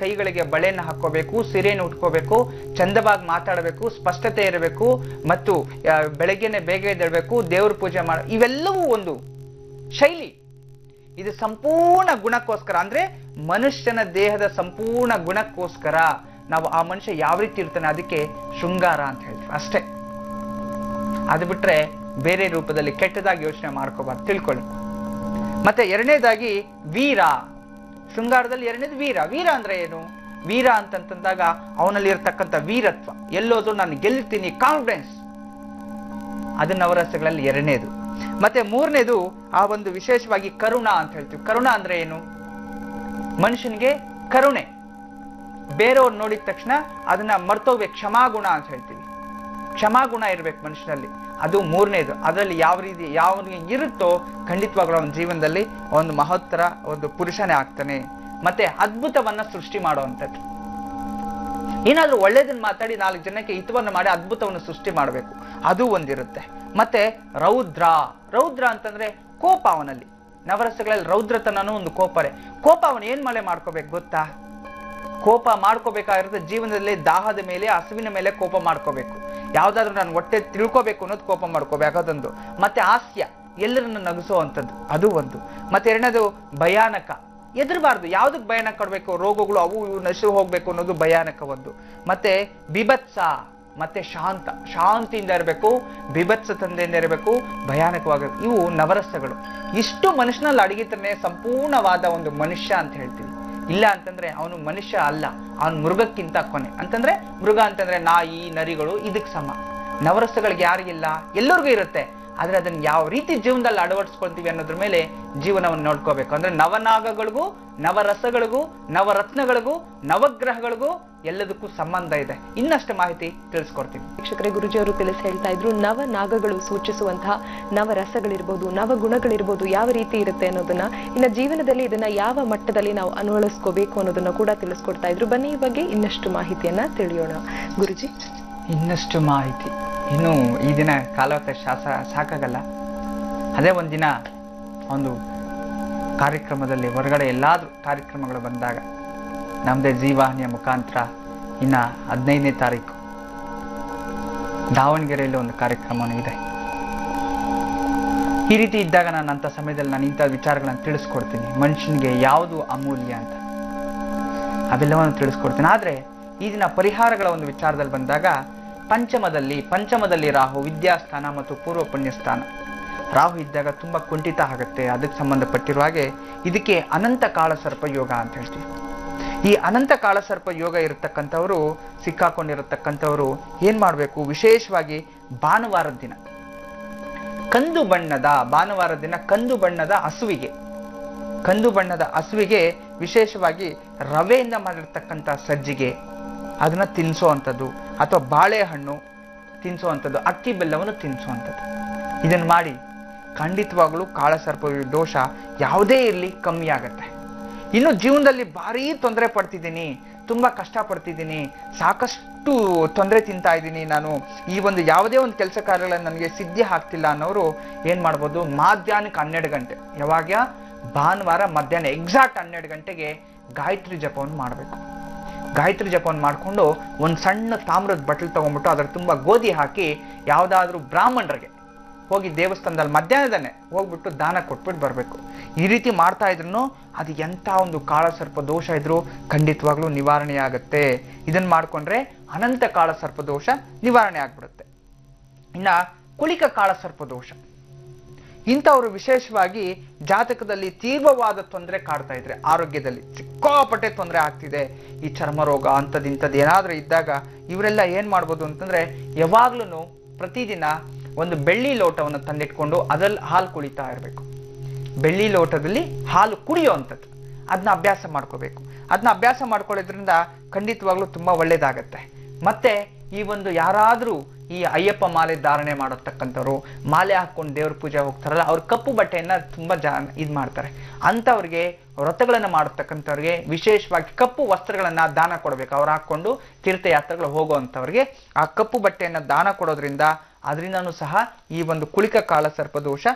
B: ಕೈಗಳಿಗೆ ಬಳೆಯನ್ನು ಹಾಕೋಬೇಕು, ಸೀರೆಯನ್ನು ಉಟ್ಕೋಬೇಕು, ಚಂದವಾಗಿ ಮಾತಾಡಬೇಕು, ಸ್ಪಷ್ಟತೆ ಇರಬೇಕು, ಮತ್ತು ಬೆಳಗ್ಗೆನೆ ಬೇಗ ಎದ್ದೇಳಬೇಕು, ದೇವ್ರ ಪೂಜೆ ಮಾಡ, ಇವೆಲ್ಲವೂ ಒಂದು ಶೈಲಿ. ಇದು ಸಂಪೂರ್ಣ ಗುಣಕ್ಕೋಸ್ಕರ, ಅಂದ್ರೆ ಮನುಷ್ಯನ ದೇಹದ ಸಂಪೂರ್ಣ ಗುಣಕ್ಕೋಸ್ಕರ ನಾವು ಆ ಮನುಷ್ಯ ಯಾವ ರೀತಿ ಇರ್ತಾನೆ ಅದಕ್ಕೆ ಶೃಂಗಾರ ಅಂತ ಹೇಳ್ತೀವಿ ಅಷ್ಟೇ. ಅದು ಬಿಟ್ರೆ ಬೇರೆ ರೂಪದಲ್ಲಿ ಕೆಟ್ಟದಾಗಿ ಯೋಚನೆ ಮಾಡ್ಕೋಬಾರ್ದು, ತಿಳ್ಕೊಳ್ಳಿ. ಮತ್ತೆ ಎರಡನೇದಾಗಿ ವೀರ. ಶೃಂಗಾರದಲ್ಲಿ ಎರಡನೇದು ವೀರ. ವೀರ ಅಂದ್ರೆ ಏನು? ವೀರ ಅಂತಂದಾಗ ಅವನಲ್ಲಿ ಇರ್ತಕ್ಕಂಥ ವೀರತ್ವ, ಎಲ್ಲೋದು ನಾನು ಗೆಲ್ತೀನಿ, ಕಾನ್ಫಿಡೆನ್ಸ್, ಅದು ನವರಸಗಳಲ್ಲಿ ಎರಡನೇದು. ಮತ್ತೆ ಮೂರನೇದು ಆ ಒಂದು ವಿಶೇಷವಾಗಿ ಕರುಣ ಅಂತ ಹೇಳ್ತೀವಿ. ಕರುಣ ಅಂದ್ರೆ ಏನು? ಮನುಷ್ಯನಿಗೆ ಕರುಣೆ. ಬೇರೆಯವ್ರು ನೋಡಿದ ತಕ್ಷಣ ಅದನ್ನ ಮರ್ತೋಗ್ಬೇಕು, ಕ್ಷಮಾಗುಣ ಅಂತ ಹೇಳ್ತೀವಿ. ಕ್ಷಮಾಗುಣ ಇರ್ಬೇಕು ಮನುಷ್ಯನಲ್ಲಿ, ಅದು ಮೂರನೇದು. ಅದರಲ್ಲಿ ಯಾವನಿಗೆ ಇರುತ್ತೋ ಖಂಡಿತವಾಗ್ಲೂ ಅವನ ಜೀವನದಲ್ಲಿ ಒಂದು ಮಹತ್ತರ ಒಂದು ಪುರುಷನೇ ಆಗ್ತಾನೆ. ಮತ್ತೆ ಅದ್ಭುತವನ್ನ ಸೃಷ್ಟಿ ಮಾಡುವಂಥದ್ದು. ಏನಾದ್ರೂ ಒಳ್ಳೇದನ್ನ ಮಾತಾಡಿ 4 ಜನಕ್ಕೆ ಹಿತವನ್ನ ಮಾಡಿ ಅದ್ಭುತವನ್ನು ಸೃಷ್ಟಿ ಮಾಡಬೇಕು, ಅದು ಒಂದಿರುತ್ತೆ. ಮತ್ತೆ ರೌದ್ರ ಅಂತಂದ್ರೆ ಕೋಪ. ಅವನಲ್ಲಿ ನವರಸಗಳಲ್ಲಿ ರೌದ್ರತನೂ ಒಂದು ಕೋಪರೆ. ಕೋಪ ಅವನು ಏನ್ ಮಳೆ ಮಾಡ್ಕೋಬೇಕು ಗೊತ್ತಾ? ಕೋಪ ಮಾಡ್ಕೋಬೇಕಾಗಿರುತ್ತೆ ಜೀವನದಲ್ಲಿ ದಾಹದ ಮೇಲೆ, ಹಸುವಿನ ಮೇಲೆ ಕೋಪ ಮಾಡ್ಕೋಬೇಕು. ಯಾವ್ದಾದ್ರು ನಾನು ಹೊಟ್ಟೆ ತಿಳ್ಕೋಬೇಕು ಅನ್ನೋದು ಕೋಪ ಮಾಡ್ಕೋಬೇಕು, ಅದೊಂದು. ಮತ್ತೆ ಹಾಸ್ಯ, ಎಲ್ಲರನ್ನು ನಗಿಸುವಂಥದ್ದು, ಅದು ಒಂದು. ಮತ್ತೆ ಎರಡನೇದು ಭಯಾನಕ, ಎದುರಬಾರ್ದು. ಯಾವ್ದಕ್ ಭಯಾನಕ ಕೊಡ್ಬೇಕು? ರೋಗಗಳು ಅವು ಇವು ನಶು ಹೋಗ್ಬೇಕು ಅನ್ನೋದು ಭಯಾನಕ ಒಂದು. ಮತ್ತೆ ಬಿಭತ್ಸ, ಮತ್ತೆ ಶಾಂತಿಯಿಂದ ಇರಬೇಕು, ಬಿಭತ್ಸತೆಯಿಂದ ಇರಬೇಕು, ಭಯಾನಕವಾಗಿ. ಇವು ನವರಸಗಳು. ಇಷ್ಟು ಮನುಷ್ಯನಲ್ಲಿ ಅಡಗಿತಾನೆ ಸಂಪೂರ್ಣವಾದ ಒಂದು ಮನುಷ್ಯ ಅಂತ ಹೇಳ್ತೀವಿ. ಇಲ್ಲ ಅಂತಂದ್ರೆ ಅವನು ಮನುಷ್ಯ ಅಲ್ಲ, ಅವನು ಮೃಗಕ್ಕಿಂತ ಕೊನೆ. ಅಂತಂದ್ರೆ ಮೃಗ ಅಂತಂದ್ರೆ ನಾಯಿ, ನರಿಗಳು, ಇದಕ್ಕೆ ಸಮ. ನವರಸಗಳಿಗೆ ಯಾರಿಗಿಲ್ಲ? ಎಲ್ಲರಿಗೂ ಇರುತ್ತೆ. ಆದ್ರೆ ಅದನ್ನ ಯಾವ ರೀತಿ ಜೀವನದಲ್ಲಿ ಅಳವಡಿಸ್ಕೊಳ್ತೀವಿ ಅನ್ನೋದ್ರ ಮೇಲೆ ಜೀವನವನ್ನು ನೋಡ್ಕೋಬೇಕು. ಅಂದ್ರೆ ನವನಾಗಗಳಿಗೂ, ನವರಸಗಳಿಗೂ, ನವರತ್ನಗಳಿಗೂ, ನವಗ್ರಹಗಳಿಗೂ ಎಲ್ಲದಕ್ಕೂ ಸಂಬಂಧ ಇದೆ. ಇನ್ನಷ್ಟು ಮಾಹಿತಿ ತಿಳಿಸ್ಕೊಡ್ತೀವಿ.
A: ವೀಕ್ಷಕರೇ, ಗುರುಜಿ ಅವರು ತಿಳಿಸಿ ಹೇಳ್ತಾ ಇದ್ರು, ನವನಾಗಗಳು ಸೂಚಿಸುವಂತಹ ನವರಸಗಳಿರ್ಬೋದು, ನವಗುಣಗಳಿರ್ಬೋದು, ಯಾವ ರೀತಿ ಇರುತ್ತೆ ಅನ್ನೋದನ್ನ, ಇನ್ನ ಜೀವನದಲ್ಲಿ ಇದನ್ನ ಯಾವ ಮಟ್ಟದಲ್ಲಿ ನಾವು ಅಳವಡಿಸ್ಕೋಬೇಕು ಅನ್ನೋದನ್ನ ಕೂಡ ತಿಳಿಸ್ಕೊಡ್ತಾ ಇದ್ರು. ಬನ್ನಿ ಈ ಬಗ್ಗೆ ಇನ್ನಷ್ಟು ಮಾಹಿತಿಯನ್ನ ತಿಳಿಯೋಣ. ಗುರುಜಿ,
B: ಇನ್ನಷ್ಟು ಮಾಹಿತಿ ಇನ್ನು ಈ ದಿನ ಕಾಲಾವಕಾಶ ಸಾಕಾಗಲ್ಲ. ಅದೇ ಒಂದಿನ ಒಂದು ಕಾರ್ಯಕ್ರಮದಲ್ಲಿ ಹೊರಗಡೆ ಎಲ್ಲಾದ್ರೂ ಕಾರ್ಯಕ್ರಮಗಳು ಬಂದಾಗ ನಮ್ಮದೇ ಜೀವಾಹಿನಿಯ ಮುಖಾಂತರ ಇನ್ನ 15ನೇ ತಾರೀಕು ದಾವಣಗೆರೆಯಲ್ಲಿ ಒಂದು ಕಾರ್ಯಕ್ರಮನೂ ಇದೆ. ಈ ರೀತಿ ಇದ್ದಾಗ ನಾನು ಅಂಥ ಸಮಯದಲ್ಲಿ ನಾನು ಇಂಥ ವಿಚಾರಗಳನ್ನು ತಿಳಿಸ್ಕೊಡ್ತೀನಿ. ಮನುಷ್ಯನಿಗೆ ಯಾವುದು ಅಮೂಲ್ಯ ಅಂತ ಅವೆಲ್ಲವನ್ನು ತಿಳಿಸ್ಕೊಡ್ತೀನಿ. ಆದ್ರೆ ಈ ದಿನ ಪರಿಹಾರಗಳ ಒಂದು ವಿಚಾರದಲ್ಲಿ ಬಂದಾಗ ಪಂಚಮದಲ್ಲಿ ರಾಹು, ವಿದ್ಯಾಸ್ಥಾನ ಮತ್ತು ಪೂರ್ವ ಪುಣ್ಯಸ್ಥಾನ. ರಾಹು ಇದ್ದಾಗ ತುಂಬಾ ಕುಂಠಿತ ಆಗುತ್ತೆ. ಅದಕ್ಕೆ ಸಂಬಂಧಪಟ್ಟಿರುವ ಹಾಗೆ ಇದಕ್ಕೆ ಅನಂತ ಕಾಳ ಸರ್ಪ ಯೋಗ ಅಂತ ಹೇಳ್ತೀವಿ. ಈ ಅನಂತ ಕಾಳ ಸರ್ಪ ಯೋಗ ಇರತಕ್ಕಂಥವ್ರು, ಸಿಕ್ಕಾಕೊಂಡಿರತಕ್ಕಂಥವ್ರು ಏನ್ ಮಾಡ್ಬೇಕು? ವಿಶೇಷವಾಗಿ ಭಾನುವಾರದ ದಿನ ಕಂದು ಬಣ್ಣದ ಹಸುವಿಗೆ ವಿಶೇಷವಾಗಿ ರವೆಯಿಂದ ಮಾಡಿರ್ತಕ್ಕಂಥ ಸಜ್ಜಿಗೆ ಅದನ್ನ ತಿನ್ನಿಸುವಂಥದ್ದು, ಅಥವಾ ಬಾಳೆಹಣ್ಣು ತಿನ್ನಿಸುವಂಥದ್ದು, ಅಕ್ಕಿ ಬೆಲ್ಲವನ್ನು ತಿನ್ನಿಸುವಂಥದ್ದು. ಇದನ್ನು ಮಾಡಿ ಖಂಡಿತವಾಗ್ಲೂ ಕಾಳಸರ್ಪ ದೋಷ ಯಾವುದೇ ಇರಲಿ ಕಮ್ಮಿ ಆಗತ್ತೆ. ಇನ್ನು ಜೀವನದಲ್ಲಿ ಭಾರಿ ತೊಂದರೆ ಪಡ್ತಿದ್ದೀನಿ, ತುಂಬಾ ಕಷ್ಟ ಪಡ್ತಿದ್ದೀನಿ, ಸಾಕಷ್ಟು ತೊಂದರೆ ತಿಂತಾ ಇದ್ದೀನಿ, ನಾನು ಈ ಒಂದು ಯಾವುದೇ ಒಂದು ಕೆಲಸ ಕಾರ್ಯಗಳನ್ನು ನನಗೆ ಸಿದ್ಧಿ ಆಗ್ತಿಲ್ಲ ಅನ್ನೋರು ಏನ್ ಮಾಡ್ಬೋದು? ಮಧ್ಯಾಹ್ನಕ್ಕೆ 12 ಗಂಟೆ, ಯಾವಾಗ? ಭಾನುವಾರ ಮಧ್ಯಾಹ್ನ ಎಕ್ಸಾಕ್ಟ್ 12 ಗಂಟೆಗೆ ಗಾಯತ್ರಿ ಜಪವನ್ನು ಮಾಡಬೇಕು. ಗಾಯತ್ರಿ ಜಪವನ್ನು ಮಾಡಿಕೊಂಡು ಒಂದು ಸಣ್ಣ ತಾಮ್ರದ ಬಟ್ಲು ತಗೊಂಡ್ಬಿಟ್ಟು ಅದ್ರ ತುಂಬಾ ಗೋಧಿ ಹಾಕಿ ಯಾವ್ದಾದ್ರು ಬ್ರಾಹ್ಮಣರಿಗೆ ಹೋಗಿ ದೇವಸ್ಥಾನದಲ್ಲಿ ಮಧ್ಯಾಹ್ನದನ್ನೇ ಹೋಗ್ಬಿಟ್ಟು ದಾನ ಕೊಟ್ಬಿಟ್ಟು ಬರ್ಬೇಕು. ಈ ರೀತಿ ಮಾಡ್ತಾ ಇದ್ರು ಅದು ಎಂತ ಒಂದು ಕಾಳಸರ್ಪ ದೋಷ ಇದ್ರು ಖಂಡಿತವಾಗ್ಲೂ ನಿವಾರಣೆ ಆಗುತ್ತೆ. ಇದನ್ನ ಮಾಡ್ಕೊಂಡ್ರೆ ಅನಂತ ಕಾಳಸರ್ಪ ದೋಷ ನಿವಾರಣೆ ಆಗ್ಬಿಡುತ್ತೆ. ಇನ್ನ ಕುಳಿಕ ಕಾಳಸರ್ಪ ದೋಷ, ಇಂಥವ್ರು ವಿಶೇಷವಾಗಿ ಜಾತಕದಲ್ಲಿ ತೀವ್ರವಾದ ತೊಂದರೆ ಕಾಡ್ತಾ ಇದ್ರೆ, ಆರೋಗ್ಯದಲ್ಲಿ ಸಿಕ್ಕಾಪಟ್ಟೆ ತೊಂದರೆ ಆಗ್ತಿದೆ, ಈ ಚರ್ಮ ರೋಗ ಇಂಥದ್ದು ಏನಾದ್ರೂ ಇದ್ದಾಗ ಇವರೆಲ್ಲ ಏನ್ ಮಾಡ್ಬೋದು ಅಂತಂದ್ರೆ, ಯಾವಾಗ್ಲೂ ಪ್ರತಿದಿನ ಒಂದು ಬೆಳ್ಳಿ ಲೋಟವನ್ನು ತಂದಿಟ್ಕೊಂಡು ಅದ್ರಲ್ಲಿ ಹಾಲು ಕುಡಿತಾ ಇರಬೇಕು. ಬೆಳ್ಳಿ ಲೋಟದಲ್ಲಿ ಹಾಲು ಕುಡಿಯೋವಂಥದ್ದು ಅದನ್ನ ಅಭ್ಯಾಸ ಮಾಡ್ಕೋಬೇಕು. ಅದನ್ನ ಅಭ್ಯಾಸ ಮಾಡ್ಕೊಳ್ಳೋದ್ರಿಂದ ಖಂಡಿತವಾಗ್ಲೂ ತುಂಬಾ ಒಳ್ಳೇದಾಗತ್ತೆ. ಮತ್ತೆ ಈ ಒಂದು ಯಾರಾದ್ರೂ ಈ ಅಯ್ಯಪ್ಪ ಮಾಲೆ ಧಾರಣೆ ಮಾಡತಕ್ಕಂಥವ್ರು, ಮಾಲೆ ಹಾಕೊಂಡು ದೇವ್ರ ಪೂಜೆ ಹೋಗ್ತಾರಲ್ಲ, ಅವ್ರ ಕಪ್ಪು ಬಟ್ಟೆಯನ್ನ ತುಂಬಾ ಇದ್ ಮಾಡ್ತಾರೆ. ಅಂಥವ್ರಿಗೆ, ವ್ರತಗಳನ್ನ ಮಾಡತಕ್ಕಂಥವ್ರಿಗೆ ವಿಶೇಷವಾಗಿ ಕಪ್ಪು ವಸ್ತ್ರಗಳನ್ನ ದಾನ ಕೊಡಬೇಕು. ಅವ್ರು ಹಾಕೊಂಡು ತೀರ್ಥಯಾತ್ರೆಗಳು ಹೋಗುವಂಥವ್ರಿಗೆ ಆ ಕಪ್ಪು ಬಟ್ಟೆಯನ್ನ ದಾನ ಕೊಡೋದ್ರಿಂದ ಅದರಿಂದನೂ ಸಹ ಈ ಒಂದು ಕುಳಿಕ ಕಾಳ ಸರ್ಪದೋಷ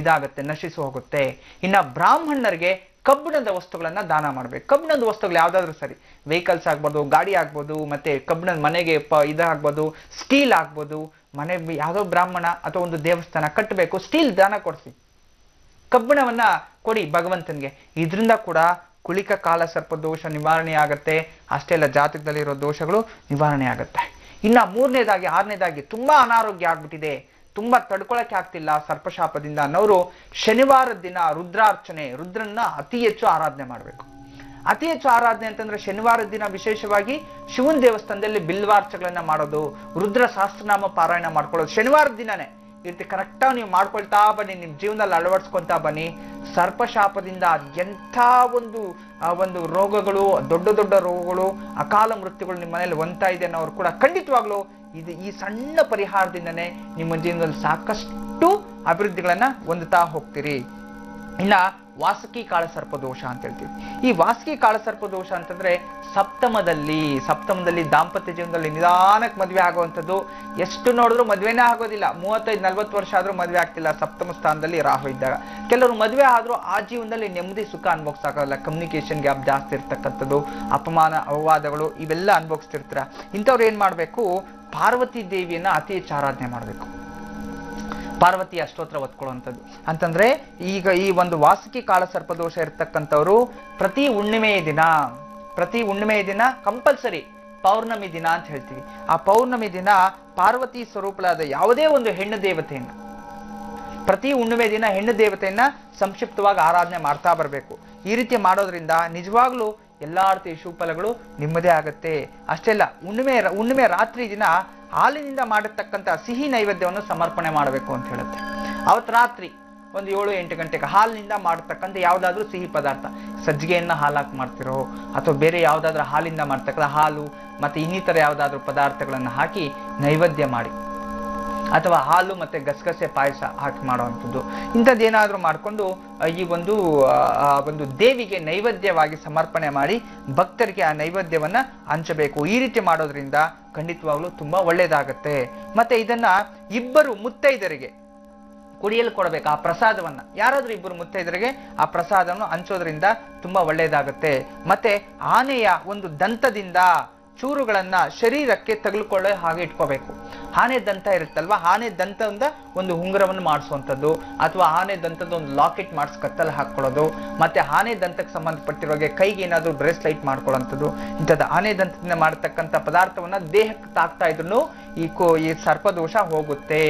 B: ಇದಾಗತ್ತೆ, ನಶಿಸಿ ಹೋಗುತ್ತೆ. ಇನ್ನ ಬ್ರಾಹ್ಮಣರಿಗೆ ಕಬ್ಬಿಣದ ವಸ್ತುಗಳನ್ನ ದಾನ ಮಾಡ್ಬೇಕು. ಕಬ್ಬಿಣದ ವಸ್ತುಗಳು ಯಾವ್ದಾದ್ರು ಸರಿ, ವೆಹಿಕಲ್ಸ್ ಆಗ್ಬೋದು, ಗಾಡಿ ಆಗ್ಬೋದು, ಮತ್ತೆ ಕಬ್ಬಿಣದ ಮನೆಗೆ ಇದಾಗ್ಬೋದು, ಸ್ಟೀಲ್ ಆಗ್ಬೋದು. ಮನೆ ಯಾವ್ದೋ ಬ್ರಾಹ್ಮಣ ಅಥವಾ ಒಂದು ದೇವಸ್ಥಾನ ಕಟ್ಟಬೇಕು, ಸ್ಟೀಲ್ ದಾನ ಕೊಡಿಸಿ, ಕಬ್ಬಿಣವನ್ನ ಕೊಡಿ ಭಗವಂತನ್ಗೆ. ಇದರಿಂದ ಕೂಡ ಕುಳಿಕ ಕಾಲ ಸರ್ಪ ದೋಷ ನಿವಾರಣೆ ಆಗತ್ತೆ. ಅಷ್ಟೇ ಅಲ್ಲ, ಜಾತಕದಲ್ಲಿರೋ ದೋಷಗಳು ನಿವಾರಣೆ ಆಗತ್ತೆ. ಇನ್ನ 3ನೇದಾಗಿ 6ನೇದಾಗಿ ತುಂಬಾ ಅನಾರೋಗ್ಯ ಆಗ್ಬಿಟ್ಟಿದೆ, ತುಂಬಾ ತಡ್ಕೊಳಕ್ಕೆ ಆಗ್ತಿಲ್ಲ ಸರ್ಪಶಾಪದಿಂದ ಅನ್ನೋರು ಶನಿವಾರದ ದಿನ ರುದ್ರಾರ್ಚನೆ, ರುದ್ರನ್ನ ಅತಿ ಹೆಚ್ಚು ಆರಾಧನೆ ಮಾಡಬೇಕು. ಅತಿ ಹೆಚ್ಚು ಆರಾಧನೆ ಅಂತಂದ್ರೆ ಶನಿವಾರದ ದಿನ ವಿಶೇಷವಾಗಿ ಶಿವನ ದೇವಸ್ಥಾನದಲ್ಲಿ ಬಿಲ್ವಾರ್ಚಗಳನ್ನ ಮಾಡೋದು, ರುದ್ರ ಸಹಸ್ರನಾಮ ಪಾರಾಯಣ ಮಾಡ್ಕೊಳ್ಳೋದು ಶನಿವಾರದ ದಿನನೇ. ಈ ರೀತಿ ಕರೆಕ್ಟಾಗಿ ನೀವು ಮಾಡ್ಕೊಳ್ತಾ ಬನ್ನಿ, ನಿಮ್ಮ ಜೀವನದಲ್ಲಿ ಅಳವಡಿಸ್ಕೊತಾ ಬನ್ನಿ. ಸರ್ಪಶಾಪದಿಂದ ಎಂಥ ಒಂದು ರೋಗಗಳು, ದೊಡ್ಡ ದೊಡ್ಡ ರೋಗಗಳು, ಅಕಾಲ ಮೃತ್ಯುಗಳು ನಿಮ್ಮ ಮನೇಲಿ ಹೊಂದ್ತಾ ಇದೆ ಅನ್ನೋರು ಕೂಡ ಖಂಡಿತವಾಗ್ಲೂ ಈ ಸಣ್ಣ ಪರಿಹಾರದಿಂದನೇ ನಿಮ್ಮ ಜೀವನದಲ್ಲಿ ಸಾಕಷ್ಟು ಅಭಿವೃದ್ಧಿಗಳನ್ನ ಹೊಂದುತ್ತಾ ಹೋಗ್ತೀರಿ. ಇನ್ನ ವಾಸುಕಿ ಕಾಳಸರ್ಪ ದೋಷ ಅಂತ ಹೇಳ್ತೀವಿ. ಈ ವಾಸುಕಿ ಕಾಳಸರ್ಪ ದೋಷ ಅಂತಂದ್ರೆ ಸಪ್ತಮದಲ್ಲಿ ದಾಂಪತ್ಯ ಜೀವನದಲ್ಲಿ ನಿಧಾನಕ್ಕೆ ಮದುವೆ ಆಗುವಂಥದ್ದು. ಎಷ್ಟು ನೋಡಿದ್ರು ಮದುವೆನೇ ಆಗೋದಿಲ್ಲ. 35-40 ವರ್ಷ ಆದ್ರೂ ಮದುವೆ ಆಗ್ತಿಲ್ಲ, ಸಪ್ತಮ ಸ್ಥಾನದಲ್ಲಿ ರಾಹು ಇದ್ದಾಗ. ಕೆಲವರು ಮದುವೆ ಆದ್ರೂ ಆ ಜೀವನದಲ್ಲಿ ನೆಮ್ಮದಿ ಸುಖ ಅನುಭವಿಸಕ್ಕಾಗಲ್ಲ. ಕಮ್ಯುನಿಕೇಶನ್ ಗ್ಯಾಪ್ ಜಾಸ್ತಿ ಇರ್ತಕ್ಕಂಥದ್ದು, ಅಪಮಾನ ಅಪವಾದಗಳು ಇವೆಲ್ಲ ಅನುಭವಿಸ್ತಿರ್ತೀರ. ಇಂಥವ್ರು ಏನ್ ಮಾಡ್ಬೇಕು, ಪಾರ್ವತಿ ದೇವಿಯನ್ನ ಅತಿ ಹೆಚ್ಚು ಆರಾಧನೆ ಮಾಡ್ಬೇಕು. ಪಾರ್ವತಿ ಅಷ್ಟೋತ್ರ ಒತ್ಕೊಳ್ಳುವಂಥದ್ದು ಅಂತಂದ್ರೆ, ಈಗ ಈ ಒಂದು ವಾಸುಕಿ ಕಾಳಸರ್ಪದೋಷ ಇರ್ತಕ್ಕಂಥವ್ರು ಪ್ರತಿ ಹುಣ್ಣಿಮೆಯ ದಿನ ಕಂಪಲ್ಸರಿ ಪೌರ್ಣಮಿ ದಿನ ಅಂತ ಹೇಳ್ತೀವಿ. ಆ ಪೌರ್ಣಮಿ ದಿನ ಪಾರ್ವತಿ ಸ್ವರೂಪಳಾದ ಯಾವುದೇ ಒಂದು ಹೆಣ್ಣು ದೇವತೆಯನ್ನ, ಪ್ರತಿ ಹುಣ್ಣಿಮೆ ದಿನ ಹೆಣ್ಣು ದೇವತೆಯನ್ನ ಸಂಕ್ಷಿಪ್ತವಾಗಿ ಆರಾಧನೆ ಮಾಡ್ತಾ ಬರಬೇಕು. ಈ ರೀತಿ ಮಾಡೋದ್ರಿಂದ ನಿಜವಾಗ್ಲೂ ಎಲ್ಲಾ ರೀತಿಯ ಶುಭಫಲಗಳು ನಿಮ್ಮದೇ ಆಗತ್ತೆ. ಅಷ್ಟೇ ಅಲ್ಲ, ಹುಣ್ಣಿಮೆ ರಾತ್ರಿ ದಿನ ಹಾಲಿನಿಂದ ಮಾಡಿರ್ತಕ್ಕಂಥ ಸಿಹಿ ನೈವೇದ್ಯವನ್ನು ಸಮರ್ಪಣೆ ಮಾಡಬೇಕು ಅಂತ ಹೇಳುತ್ತೆ. ಅವತ್ತು ರಾತ್ರಿ ಒಂದು 7-8 ಗಂಟೆಗೆ ಹಾಲಿನಿಂದ ಮಾಡತಕ್ಕಂಥ ಯಾವ್ದಾದ್ರು ಸಿಹಿ ಪದಾರ್ಥ, ಸಜ್ಜಿಗೆಯನ್ನ ಹಾಲಾಕಿ ಮಾಡ್ತಿರೋ ಅಥವಾ ಬೇರೆ ಯಾವ್ದಾದ್ರು ಹಾಲಿಂದ ಮಾಡ್ತಕ್ಕಂಥ ಹಾಲು ಮತ್ತೆ ಇನ್ನಿತರ ಯಾವ್ದಾದ್ರು ಪದಾರ್ಥಗಳನ್ನ ಹಾಕಿ ನೈವೇದ್ಯ ಮಾಡಿ, ಅಥವಾ ಹಾಲು ಮತ್ತೆ ಗಸಗಸೆ ಪಾಯಸ ಹಾಕಿ ಮಾಡುವಂಥದ್ದು. ಇಂಥದ್ದೇನಾದ್ರೂ ಮಾಡಿಕೊಂಡು ಈ ಒಂದು ದೇವಿಗೆ ನೈವೇದ್ಯವಾಗಿ ಸಮರ್ಪಣೆ ಮಾಡಿ ಭಕ್ತರಿಗೆ ಆ ನೈವೇದ್ಯವನ್ನ ಹಂಚಬೇಕು. ಈ ರೀತಿ ಮಾಡೋದ್ರಿಂದ ಖಂಡಿತವಾಗ್ಲೂ ತುಂಬಾ ಒಳ್ಳೇದಾಗತ್ತೆ. ಮತ್ತೆ ಇದನ್ನ ಇಬ್ಬರು ಮುತ್ತೈದರಿಗೆ ಕುಡಿಯಲು ಕೊಡಬೇಕು. ಆ ಪ್ರಸಾದವನ್ನ ಯಾರಾದ್ರೂ ಇಬ್ಬರು ಮುತ್ತೈದರಿಗೆ ಆ ಪ್ರಸಾದವನ್ನು ಹಂಚೋದ್ರಿಂದ ತುಂಬಾ ಒಳ್ಳೇದಾಗತ್ತೆ. ಮತ್ತೆ ಆನೆಯ ಒಂದು ದಂತದಿಂದ ಚೂರುಗಳನ್ನ ಶರೀರಕ್ಕೆ ತಗುಲ್ಕೊಳ್ಳೋ ಹಾಗೆ ಇಟ್ಕೋಬೇಕು. ಆನೆ ದಂತ ಇರುತ್ತಲ್ವಾ, ಆನೆ ದಂತದಿಂದ ಒಂದು ಉಂಗುರವನ್ನು ಮಾಡಿಸುವಂಥದ್ದು, ಅಥವಾ ಆನೆ ದಂತದ ಒಂದು ಲಾಕೆಟ್ ಮಾಡಿಸಿ ಕತ್ತಲ್ಲಿ ಹಾಕೊಳ್ಳೋದು, ಮತ್ತೆ ಆನೆ ದಂತಕ್ಕೆ ಸಂಬಂಧಪಟ್ಟಿರೋಗೆ ಕೈಗೆ ಏನಾದ್ರು ಬ್ರೇಸ್ಲೈಟ್ ಮಾಡ್ಕೊಳ್ಳೋಂಥದ್ದು. ಇಂಥದ್ದು ಆನೆ ದಂತದಿಂದ ಮಾಡತಕ್ಕಂಥ ಪದಾರ್ಥವನ್ನ ದೇಹಕ್ಕೆ ತಾಕ್ತಾ ಇದ್ರು ಈ ಸರ್ಪದೋಷ ಹೋಗುತ್ತೆ.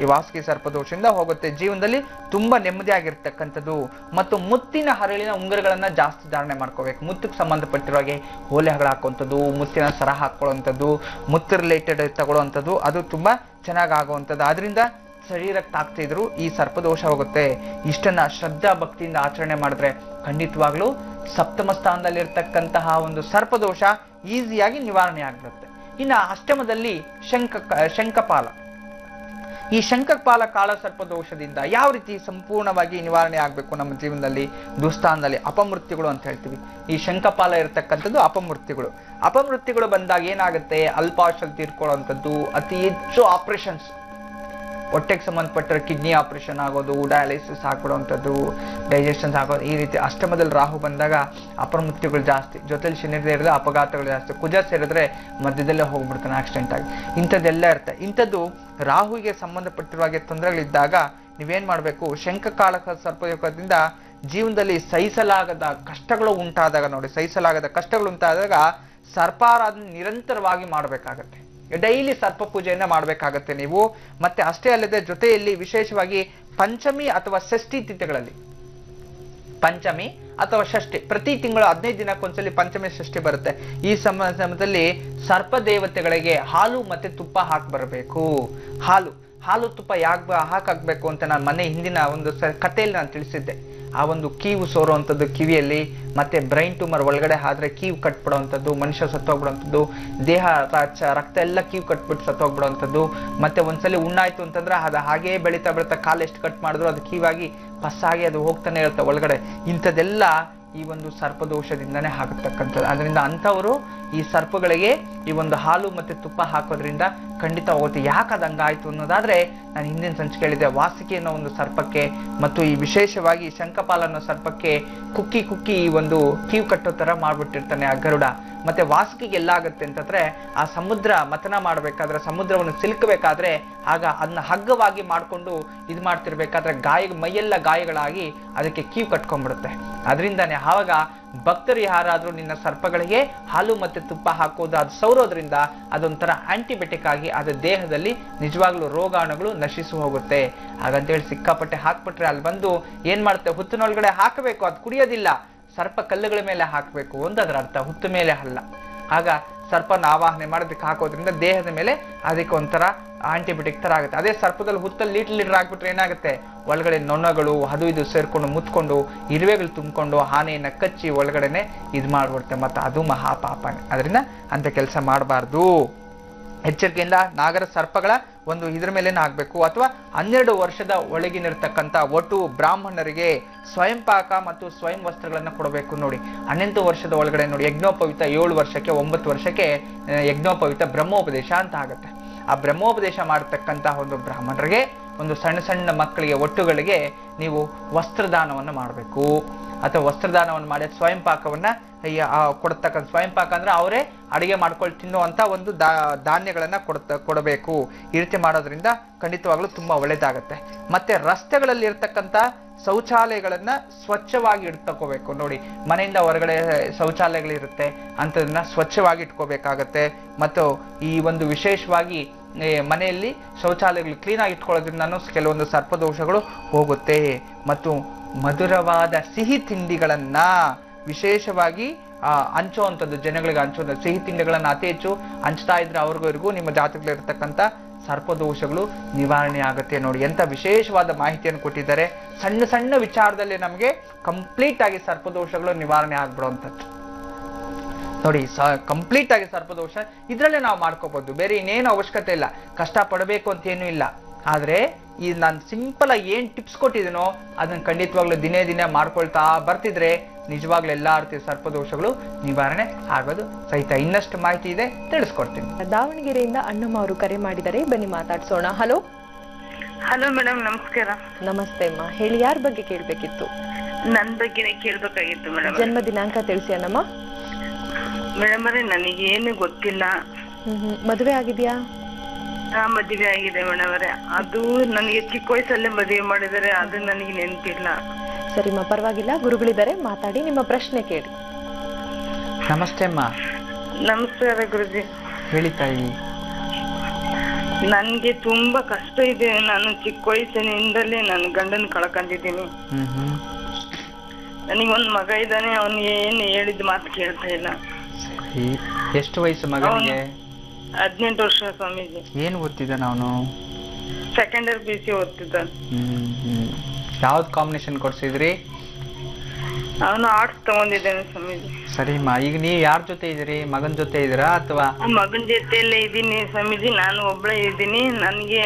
B: ಈ ವಾಸುಕಿ ಸರ್ಪದೋಷದಿಂದ ಹೋಗುತ್ತೆ. ಜೀವನದಲ್ಲಿ ತುಂಬಾ ನೆಮ್ಮದಿಯಾಗಿರ್ತಕ್ಕಂಥದ್ದು. ಮತ್ತು ಮುತ್ತಿನ ಹರಳಿನ ಉಂಗುರಗಳನ್ನ ಜಾಸ್ತಿ ಧಾರಣೆ ಮಾಡ್ಕೋಬೇಕು. ಮುತ್ತಿಗೆ ಸಂಬಂಧಪಟ್ಟಿರೋಗೆ ಓಲೆಗಳು ಹಾಕುವಂಥದ್ದು, ಮುತ್ತಿನ ಸರ ಹಾಕೊಳ್ಳುವಂಥದ್ದು, ಮುತ್ತು ರಿಲೇಟೆಡ್ ತಗೊಳ್ಳುವಂಥದ್ದು, ಅದು ತುಂಬಾ ಚೆನ್ನಾಗಿ ಆಗುವಂಥದ್ದು. ಆದ್ರಿಂದ ಶರೀರಕ್ಕೆ ತಾಕ್ತಿದ್ರು ಈ ಸರ್ಪದೋಷ ಹೋಗುತ್ತೆ. ಇಷ್ಟನ್ನ ಶ್ರದ್ಧಾ ಭಕ್ತಿಯಿಂದ ಆಚರಣೆ ಮಾಡಿದ್ರೆ ಖಂಡಿತವಾಗ್ಲೂ ಸಪ್ತಮ ಸ್ಥಾನದಲ್ಲಿರ್ತಕ್ಕಂತಹ ಒಂದು ಸರ್ಪದೋಷ ಈಸಿಯಾಗಿ ನಿವಾರಣೆ ಆಗ್ಬಿಡುತ್ತೆ. ಇನ್ನು ಅಷ್ಟಮದಲ್ಲಿ ಶಂಖಪಾಲ. ಈ ಶಂಖಪಾಲ ಕಾಳ ಸರ್ಪದೋಷದಿಂದ ಯಾವ ರೀತಿ ಸಂಪೂರ್ಣವಾಗಿ ನಿವಾರಣೆ ಆಗ್ಬೇಕು ನಮ್ಮ ಜೀವನದಲ್ಲಿ, ದುಸ್ಥಾನದಲ್ಲಿ ಅಪಮೃತ್ಯುಗಳು ಅಂತ ಹೇಳ್ತೀವಿ. ಈ ಶಂಖಪಾಲ ಇರತಕ್ಕಂಥದ್ದು ಅಪಮೃತ್ಯುಗಳು ಬಂದಾಗ ಏನಾಗುತ್ತೆ, ಅಲ್ಪಾಶಲ್ಲಿ ತೀರ್ಕೊಳ್ಳುವಂಥದ್ದು, ಅತಿ ಹೆಚ್ಚು ಆಪರೇಷನ್ಸ್, ಹೊಟ್ಟೆಗೆ ಸಂಬಂಧಪಟ್ಟ ಕಿಡ್ನಿ ಆಪರೇಷನ್ ಆಗೋದು, ಡಯಾಲಿಸಿಸ್ ಹಾಕೊಡುವಂಥದ್ದು, ಡೈಜೆಷನ್ಸ್ ಆಗೋದು. ಈ ರೀತಿ ಅಷ್ಟಮದಲ್ಲಿ ರಾಹು ಬಂದಾಗ ಅಪಮೃತ್ಯುಗಳು ಜಾಸ್ತಿ, ಜೊತೆಲಿ ಶನಿ ಸೇರಿದ್ರೆ ಅಪಘಾತಗಳು ಜಾಸ್ತಿ, ಕುಜ ಸೇರಿದ್ರೆ ಮಧ್ಯದಲ್ಲೇ ಹೋಗ್ಬಿಡ್ತಾನೆ ಆಕ್ಸಿಡೆಂಟ್ ಆಗಿ. ಇಂಥದ್ದೆಲ್ಲ ಇರುತ್ತೆ. ಇಂಥದ್ದು ರಾಹುವಿಗೆ ಸಂಬಂಧಪಟ್ಟಿರುವಾಗೆ ತೊಂದರೆಗಳಿದ್ದಾಗ ನೀವೇನ್ ಮಾಡ್ಬೇಕು, ಶಂಖಕಾಳ ಸರ್ಪಯೋಗದಿಂದ ಜೀವನದಲ್ಲಿ ಸಹಿಸಲಾಗದ ಕಷ್ಟಗಳು ಉಂಟಾದಾಗ ಸರ್ಪಾರಾಧನೆ ನಿರಂತರವಾಗಿ ಮಾಡಬೇಕಾಗತ್ತೆ. ಡೈಲಿ ಸರ್ಪ ಪೂಜೆಯನ್ನ ಮಾಡ್ಬೇಕಾಗತ್ತೆ ನೀವು. ಮತ್ತೆ ಅಷ್ಟೇ ಅಲ್ಲದೆ ಜೊತೆಯಲ್ಲಿ ವಿಶೇಷವಾಗಿ ಪಂಚಮಿ ಅಥವಾ ಷಷ್ಠಿ ತಿಥಿಗಳಲ್ಲಿ, ಪಂಚಮಿ ಅಥವಾ ಷಷ್ಠಿ ಪ್ರತಿ ತಿಂಗಳು 15 ದಿನಕ್ಕೊಂದ್ಸಲಿ ಪಂಚಮಿ ಷಷ್ಠಿ ಬರುತ್ತೆ. ಈ ಸಮಯದಲ್ಲಿ ಸರ್ಪ ದೇವತೆಗಳಿಗೆ ಹಾಲು ಮತ್ತೆ ತುಪ್ಪ ಹಾಕಿ ಬರಬೇಕು. ಹಾಲು ತುಪ್ಪ ಯಾಕೆ ಹಾಕಾಕ್ಬೇಕು ಅಂತ ನಾನು ಮೊನ್ನೆ ಹಿಂದಿನ ಒಂದು ಕಥೆಯಲ್ಲಿ ನಾನು ತಿಳಿಸಿದ್ದೆ. ಆ ಒಂದು ಕೀವು ಸೋರುವಂಥದ್ದು ಕಿವಿಯಲ್ಲಿ, ಮತ್ತೆ ಬ್ರೈನ್ ಟ್ಯೂಮರ್ ಒಳಗಡೆ ಆದ್ರೆ ಕೀವು ಕಟ್ಬಿಡುವಂಥದ್ದು, ಮನುಷ್ಯ ಸತ್ತೋಗ್ಬಿಡುವಂಥದ್ದು, ದೇಹ ರಕ್ತ ಎಲ್ಲ ಕೀವು ಕಟ್ಬಿಟ್ಟು ಸತ್ತೋಗ್ಬಿಡುವಂಥದ್ದು. ಮತ್ತೆ ಒಂದ್ಸಲಿ ಉಣ್ಣಾಯ್ತು ಅಂತಂದ್ರೆ ಅದು ಹಾಗೇ ಬೆಳೀತಾ ಕಾಲು ಎಷ್ಟು ಕಟ್ ಮಾಡಿದ್ರು ಅದು ಕೀವಾಗಿ ಪಸ್ಸಾಗಿ ಅದು ಹೋಗ್ತಾನೆ ಇರುತ್ತೆ ಒಳಗಡೆ. ಇಂಥದ್ದೆಲ್ಲ ಈ ಒಂದು ಸರ್ಪದೋಷದಿಂದನೇ ಆಗತಕ್ಕಂಥದ್ದು. ಅದರಿಂದ ಅಂಥವರು ಈ ಸರ್ಪಗಳಿಗೆ ಈ ಒಂದು ಹಾಲು ಮತ್ತೆ ತುಪ್ಪ ಹಾಕೋದ್ರಿಂದ ಖಂಡಿತ ಹೋಗುತ್ತೆ. ಯಾಕೆ ಅದು ಹಂಗಾಯ್ತು ಅನ್ನೋದಾದ್ರೆ, ನಾನು ಹಿಂದಿನ ಸಂಚಿಕೆ ಹೇಳಿದೆ, ವಾಸುಕಿ ಅನ್ನೋ ಒಂದು ಸರ್ಪಕ್ಕೆ ಮತ್ತು ಈ ವಿಶೇಷವಾಗಿ ಶಂಖಪಾಲ ಅನ್ನೋ ಸರ್ಪಕ್ಕೆ ಕುಕ್ಕಿ ಈ ಒಂದು ಕೀವು ಕಟ್ಟೋ ತರ ಮಾಡ್ಬಿಟ್ಟಿರ್ತಾನೆ ಆ ಗರುಡ. ಮತ್ತೆ ವಾಸುಕಿಗೆ ಎಲ್ಲ ಆಗುತ್ತೆ ಅಂತಂದ್ರೆ, ಆ ಸಮುದ್ರ ಮಥನ ಮಾಡ್ಬೇಕಾದ್ರೆ, ಸಮುದ್ರವನ್ನು ಸಿಲುಕಬೇಕಾದ್ರೆ ಆಗ ಅದನ್ನ ಹಗ್ಗವಾಗಿ ಮಾಡ್ಕೊಂಡು ಇದು ಮಾಡ್ತಿರ್ಬೇಕಾದ್ರೆ ಮೈಯೆಲ್ಲ ಗಾಯಗಳಾಗಿ ಅದಕ್ಕೆ ಕೀವು ಕಟ್ಕೊಂಡ್ಬಿಡುತ್ತೆ. ಅದರಿಂದಾನೆ ಆವಾಗ ಭಕ್ತರು ಯಾರಾದ್ರೂ ನಿನ್ನ ಸರ್ಪಗಳಿಗೆ ಹಾಲು ಮತ್ತೆ ತುಪ್ಪ ಹಾಕೋದು, ಅದು ಸೌರೋದ್ರಿಂದ ಅದೊಂಥರ ಆಂಟಿಬಯೋಟಿಕ್ ಆಗಿ ಅದು ದೇಹದಲ್ಲಿ ನಿಜವಾಗ್ಲೂ ರೋಗಾಣುಗಳು ನಶಿಸಿ ಹೋಗುತ್ತೆ. ಹಾಗಂತೇಳಿ ಸಿಕ್ಕಾಪಟ್ಟೆ ಹಾಕ್ಬಿಟ್ರೆ ಅಲ್ಲಿ ಬಂದು ಏನ್ ಮಾಡುತ್ತೆ, ಹುತ್ತಿನೊಳಗಡೆ ಹಾಕಬೇಕು, ಅದು ಕುಡಿಯೋದಿಲ್ಲ. ಸರ್ಪ ಕಲ್ಲುಗಳ ಮೇಲೆ ಹಾಕಬೇಕು ಒಂದದರ ಅರ್ಥ, ಹುತ್ತು ಮೇಲೆ ಅಲ್ಲ. ಆಗ ಸರ್ಪನ ಆವಾಹನೆ ಮಾಡೋದಕ್ಕೆ ಹಾಕೋದ್ರಿಂದ ದೇಹದ ಮೇಲೆ ಅದಕ್ಕೆ ಒಂಥರ ಆಂಟಿಬಯೋಟಿಕ್ ತರ ಆಗುತ್ತೆ. ಅದೇ ಸರ್ಪದಲ್ಲಿ ಹುತ್ತಲ್ಲಿ ಲೀಟರ್ ಆಗ್ಬಿಟ್ರೆ ಏನಾಗುತ್ತೆ, ಒಳಗಡೆ ನೊಣಗಳು ಅದು ಇದು ಸೇರ್ಕೊಂಡು ಮುತ್ಕೊಂಡು ಇರುವೆಗಳು ತುಂಬಿಕೊಂಡು ಆನೆಯನ್ನ ಕಚ್ಚಿ ಒಳಗಡೆನೆ ಇದು ಮಾಡ್ಬಿಡುತ್ತೆ. ಮತ್ತೆ ಅದು ಮಹಾಪಾಪನೆ. ಅದರಿಂದ ಅಂತ ಕೆಲಸ ಮಾಡಬಾರ್ದು. ಎಚ್ಚರಿಕೆಯಿಂದ ನಾಗರ ಸರ್ಪಗಳ ಒಂದು ಇದ್ರ ಮೇಲೇನೆ ಆಗ್ಬೇಕು. ಅಥವಾ 12 ವರ್ಷದ ಒಳಗಿನಿರ್ತಕ್ಕಂಥ ಒಟ್ಟು ಬ್ರಾಹ್ಮಣರಿಗೆ ಸ್ವಯಂ ಪಾಕ ಮತ್ತು ಸ್ವಯಂ ವಸ್ತ್ರಗಳನ್ನ ಕೊಡಬೇಕು. ನೋಡಿ 18 ವರ್ಷದ ಒಳಗಡೆ ನೋಡಿ ಯಜ್ಞೋಪವಿತ 7 ವರ್ಷಕ್ಕೆ 9 ವರ್ಷಕ್ಕೆ ಯಜ್ಞೋಪವಿತ ಬ್ರಹ್ಮೋಪದೇಶ ಅಂತ ಆಗುತ್ತೆ. ಆ ಬ್ರಹ್ಮೋಪದೇಶ ಮಾಡತಕ್ಕಂತಹ ಒಂದು ಬ್ರಾಹ್ಮಣರಿಗೆ ಒಂದು ಸಣ್ಣ ಸಣ್ಣ ಮಕ್ಕಳಿಗೆ ಒಟ್ಟುಗಳಿಗೆ ನೀವು ವಸ್ತ್ರದಾನವನ್ನು ಮಾಡಬೇಕು. ಅಥವಾ ವಸ್ತ್ರದಾನವನ್ನು ಮಾಡಿ ಸ್ವಯಂ ಪಾಕವನ್ನ ಕೊಡ್ತಕ್ಕಂಥ ಸ್ವಯಂ ಪಾಕ ಅಂದ್ರೆ ಅವರೇ ಅಡಿಗೆ ಮಾಡ್ಕೊಂಡು ತಿನ್ನುವಂತ ಒಂದು ಧಾನ್ಯಗಳನ್ನ ಕೊಡಬೇಕು. ಈ ರೀತಿ ಮಾಡೋದ್ರಿಂದ ಖಂಡಿತವಾಗ್ಲೂ ತುಂಬಾ ಒಳ್ಳೇದಾಗತ್ತೆ. ಮತ್ತೆ ರಸ್ತೆಗಳಲ್ಲಿ ಇರ್ತಕ್ಕಂಥ ಶೌಚಾಲಯಗಳನ್ನ ಸ್ವಚ್ಛವಾಗಿ ಇಟ್ಕೋಬೇಕು. ನೋಡಿ ಮನೆಯಿಂದ ಹೊರಗಡೆ ಶೌಚಾಲಯಗಳಿರುತ್ತೆ, ಅಂಥದನ್ನ ಸ್ವಚ್ಛವಾಗಿ ಇಟ್ಕೋಬೇಕಾಗತ್ತೆ. ಮತ್ತು ಈ ಒಂದು ವಿಶೇಷವಾಗಿ ಮನೆಯಲ್ಲಿ ಶೌಚಾಲಯಗಳು ಕ್ಲೀನ್ ಆಗಿ ಇಟ್ಕೊಳ್ಳೋದ್ರಿಂದ ಕೆಲವೊಂದು ಸರ್ಪದೋಷಗಳು ಹೋಗುತ್ತೆ. ಮತ್ತು ಮಧುರವಾದ ಸಿಹಿ ತಿಂಡಿಗಳನ್ನ ವಿಶೇಷವಾಗಿ ಹಂಚುವಂಥದ್ದು, ಜನಗಳಿಗೆ ಹಂಚುವಂಥ ಸಿಹಿ ತಿಂಡಿಗಳನ್ನ ಅತಿ ಹೆಚ್ಚು ಹಂಚ್ತಾ ಇದ್ರೆ ಅವ್ರಿಗೂ ನಿಮ್ಮ ಜಾತಕದಲ್ಲಿರ್ತಕ್ಕಂಥ ಸರ್ಪದೋಷಗಳು ನಿವಾರಣೆ ಆಗುತ್ತೆ. ನೋಡಿ ಎಂತ ವಿಶೇಷವಾದ ಮಾಹಿತಿಯನ್ನು ಕೊಟ್ಟಿದ್ದಾರೆ. ಸಣ್ಣ ಸಣ್ಣ ವಿಚಾರದಲ್ಲಿ ನಮಗೆ ಕಂಪ್ಲೀಟ್ ಆಗಿ ಸರ್ಪದೋಷಗಳು ನಿವಾರಣೆ ಆಗ್ಬಿಡುವಂಥದ್ದು. ನೋಡಿ ಕಂಪ್ಲೀಟ್ ಆಗಿ ಸರ್ಪದೋಷ ಇದ್ರಲ್ಲೇ ನಾವು ಮಾಡ್ಕೋಬಹುದು. ಬೇರೆ ಇನ್ನೇನು ಅವಶ್ಯಕತೆ ಇಲ್ಲ, ಕಷ್ಟ ಪಡಬೇಕು ಅಂತ ಏನೂ ಇಲ್ಲ. ಆದ್ರೆ ಈ ನಾನು ಸಿಂಪಲ್ ಆಗಿ ಏನ್ ಟಿಪ್ಸ್ ಕೊಟ್ಟಿದ್ದೀನೋ ಅದನ್ನ ಖಂಡಿತವಾಗ್ಲೂ ದಿನೇ ದಿನೇ ಮಾಡ್ಕೊಳ್ತಾ ಬರ್ತಿದ್ರೆ ನಿಜವಾಗ್ಲೂ ಎಲ್ಲಾ ರೀತಿಯ ಸರ್ಪದೋಷಗಳು ನಿವಾರಣೆ ಆಗೋದು ಸಹಿತ. ಇನ್ನಷ್ಟು ಮಾಹಿತಿ ಇದೆ, ತಿಳಿಸ್ಕೊಡ್ತೀನಿ.
A: ದಾವಣಗೆರೆಯಿಂದ ಅಣ್ಣಮ್ಮ ಅವರು ಕರೆ ಮಾಡಿದರೆ, ಬನ್ನಿ ಮಾತಾಡ್ಸೋಣ. ಹಲೋ
E: ಹಲೋ ಮೇಡಮ್, ನಮಸ್ಕಾರ.
A: ನಮಸ್ತೆ ಅಮ್ಮ, ಹೇಳಿ ಯಾರ ಬಗ್ಗೆ ಕೇಳ್ಬೇಕಿತ್ತು?
E: ನನ್ ಬಗ್ಗೆನೇ ಕೇಳ್ಬೇಕಾಗಿತ್ತು ಮೇಡಮ್.
A: ಜನ್ಮ ದಿನಾಂಕ ತಿಳಿಸಿ ಅಣ್ಣಮ್ಮ.
E: ಮೇಡಮ್ ಅವರೇ, ನನಗೇನು ಗೊತ್ತಿಲ್ಲ.
A: ಮದುವೆ ಆಗಿದ್ಯಾ?
E: ಮದುವೆ ಆಗಿದೆ ಮೇಡಮ್ ಅವರೇ. ಅದು ನನಗೆ ಚಿಕ್ಕ ವಯಸ್ಸಲ್ಲೇ ಮದುವೆ ಮಾಡಿದರೆ, ಅದು ನನಗೆ ನೆನಪಿಲ್ಲ.
A: ಸರಿಮ್ಮ, ಪರವಾಗಿಲ್ಲ, ಗುರುಗಳಿದ್ದಾರೆ, ಮಾತಾಡಿ, ನಿಮ್ಮ ಪ್ರಶ್ನೆ ಕೇಳಿ.
B: ನಮಸ್ತೆ ಅಮ್ಮ.
E: ನಮಸ್ಕಾರ ಗುರುಜಿ.
B: ಹೇಳಿ ತಾಯಿ.
E: ನನ್ಗೆ ತುಂಬಾ ಕಷ್ಟ ಇದೆ. ನಾನು ಚಿಕ್ಕ ವಯಸ್ಸಿನಿಂದಲೇ ನಾನು ಗಂಡನ್ ಕಳ್ಕೊಂಡಿದ್ದೀನಿ. ನನಗೊಂದ್ ಮಗ ಇದ್ದಾನೆ, ಅವನ್ ಏನು ಹೇಳಿದ ಮಾತು ಕೇಳ್ತಾ ಇಲ್ಲ.
B: ಎಷ್ಟು ವಯಸ್ಸು ಮಗನಿಗೆ?
E: 18 ವರ್ಷ ಸ್ವಾಮೀಜಿ.
B: ಏನ್ ಓದ್ತಿದ್ದಾನ ಅವನು?
E: Second year BC ಓದ್ತಿದ್ದ.
B: ಯಾವ್ದು ಕಾಂಬಿನೇಷನ್ ಕೊಡ್ಸಿದ್ರಿ?
E: ಅವನು ಆರ್ಟ್ಸ್ ತಗೊಂಡಿದ್ದಾನೆ ಸ್ವಾಮೀಜಿ.
B: ಸರಿಮ್ಮ, ಈಗ ನೀವ್ ಯಾರ ಜೊತೆ ಇದ್ದೀರಿ? ಮಗನ್ ಜೊತೆ ಇದ್ದೀರಾ ಅಥವಾ?
E: ಮಗನ್ ಜೊತೆಯಲ್ಲೇ ಇದ್ದೀನಿ ಸ್ವಾಮೀಜಿ. ನಾನು ಒಬ್ಳೆ ಇದ್ದೀನಿ. ನನಗೆ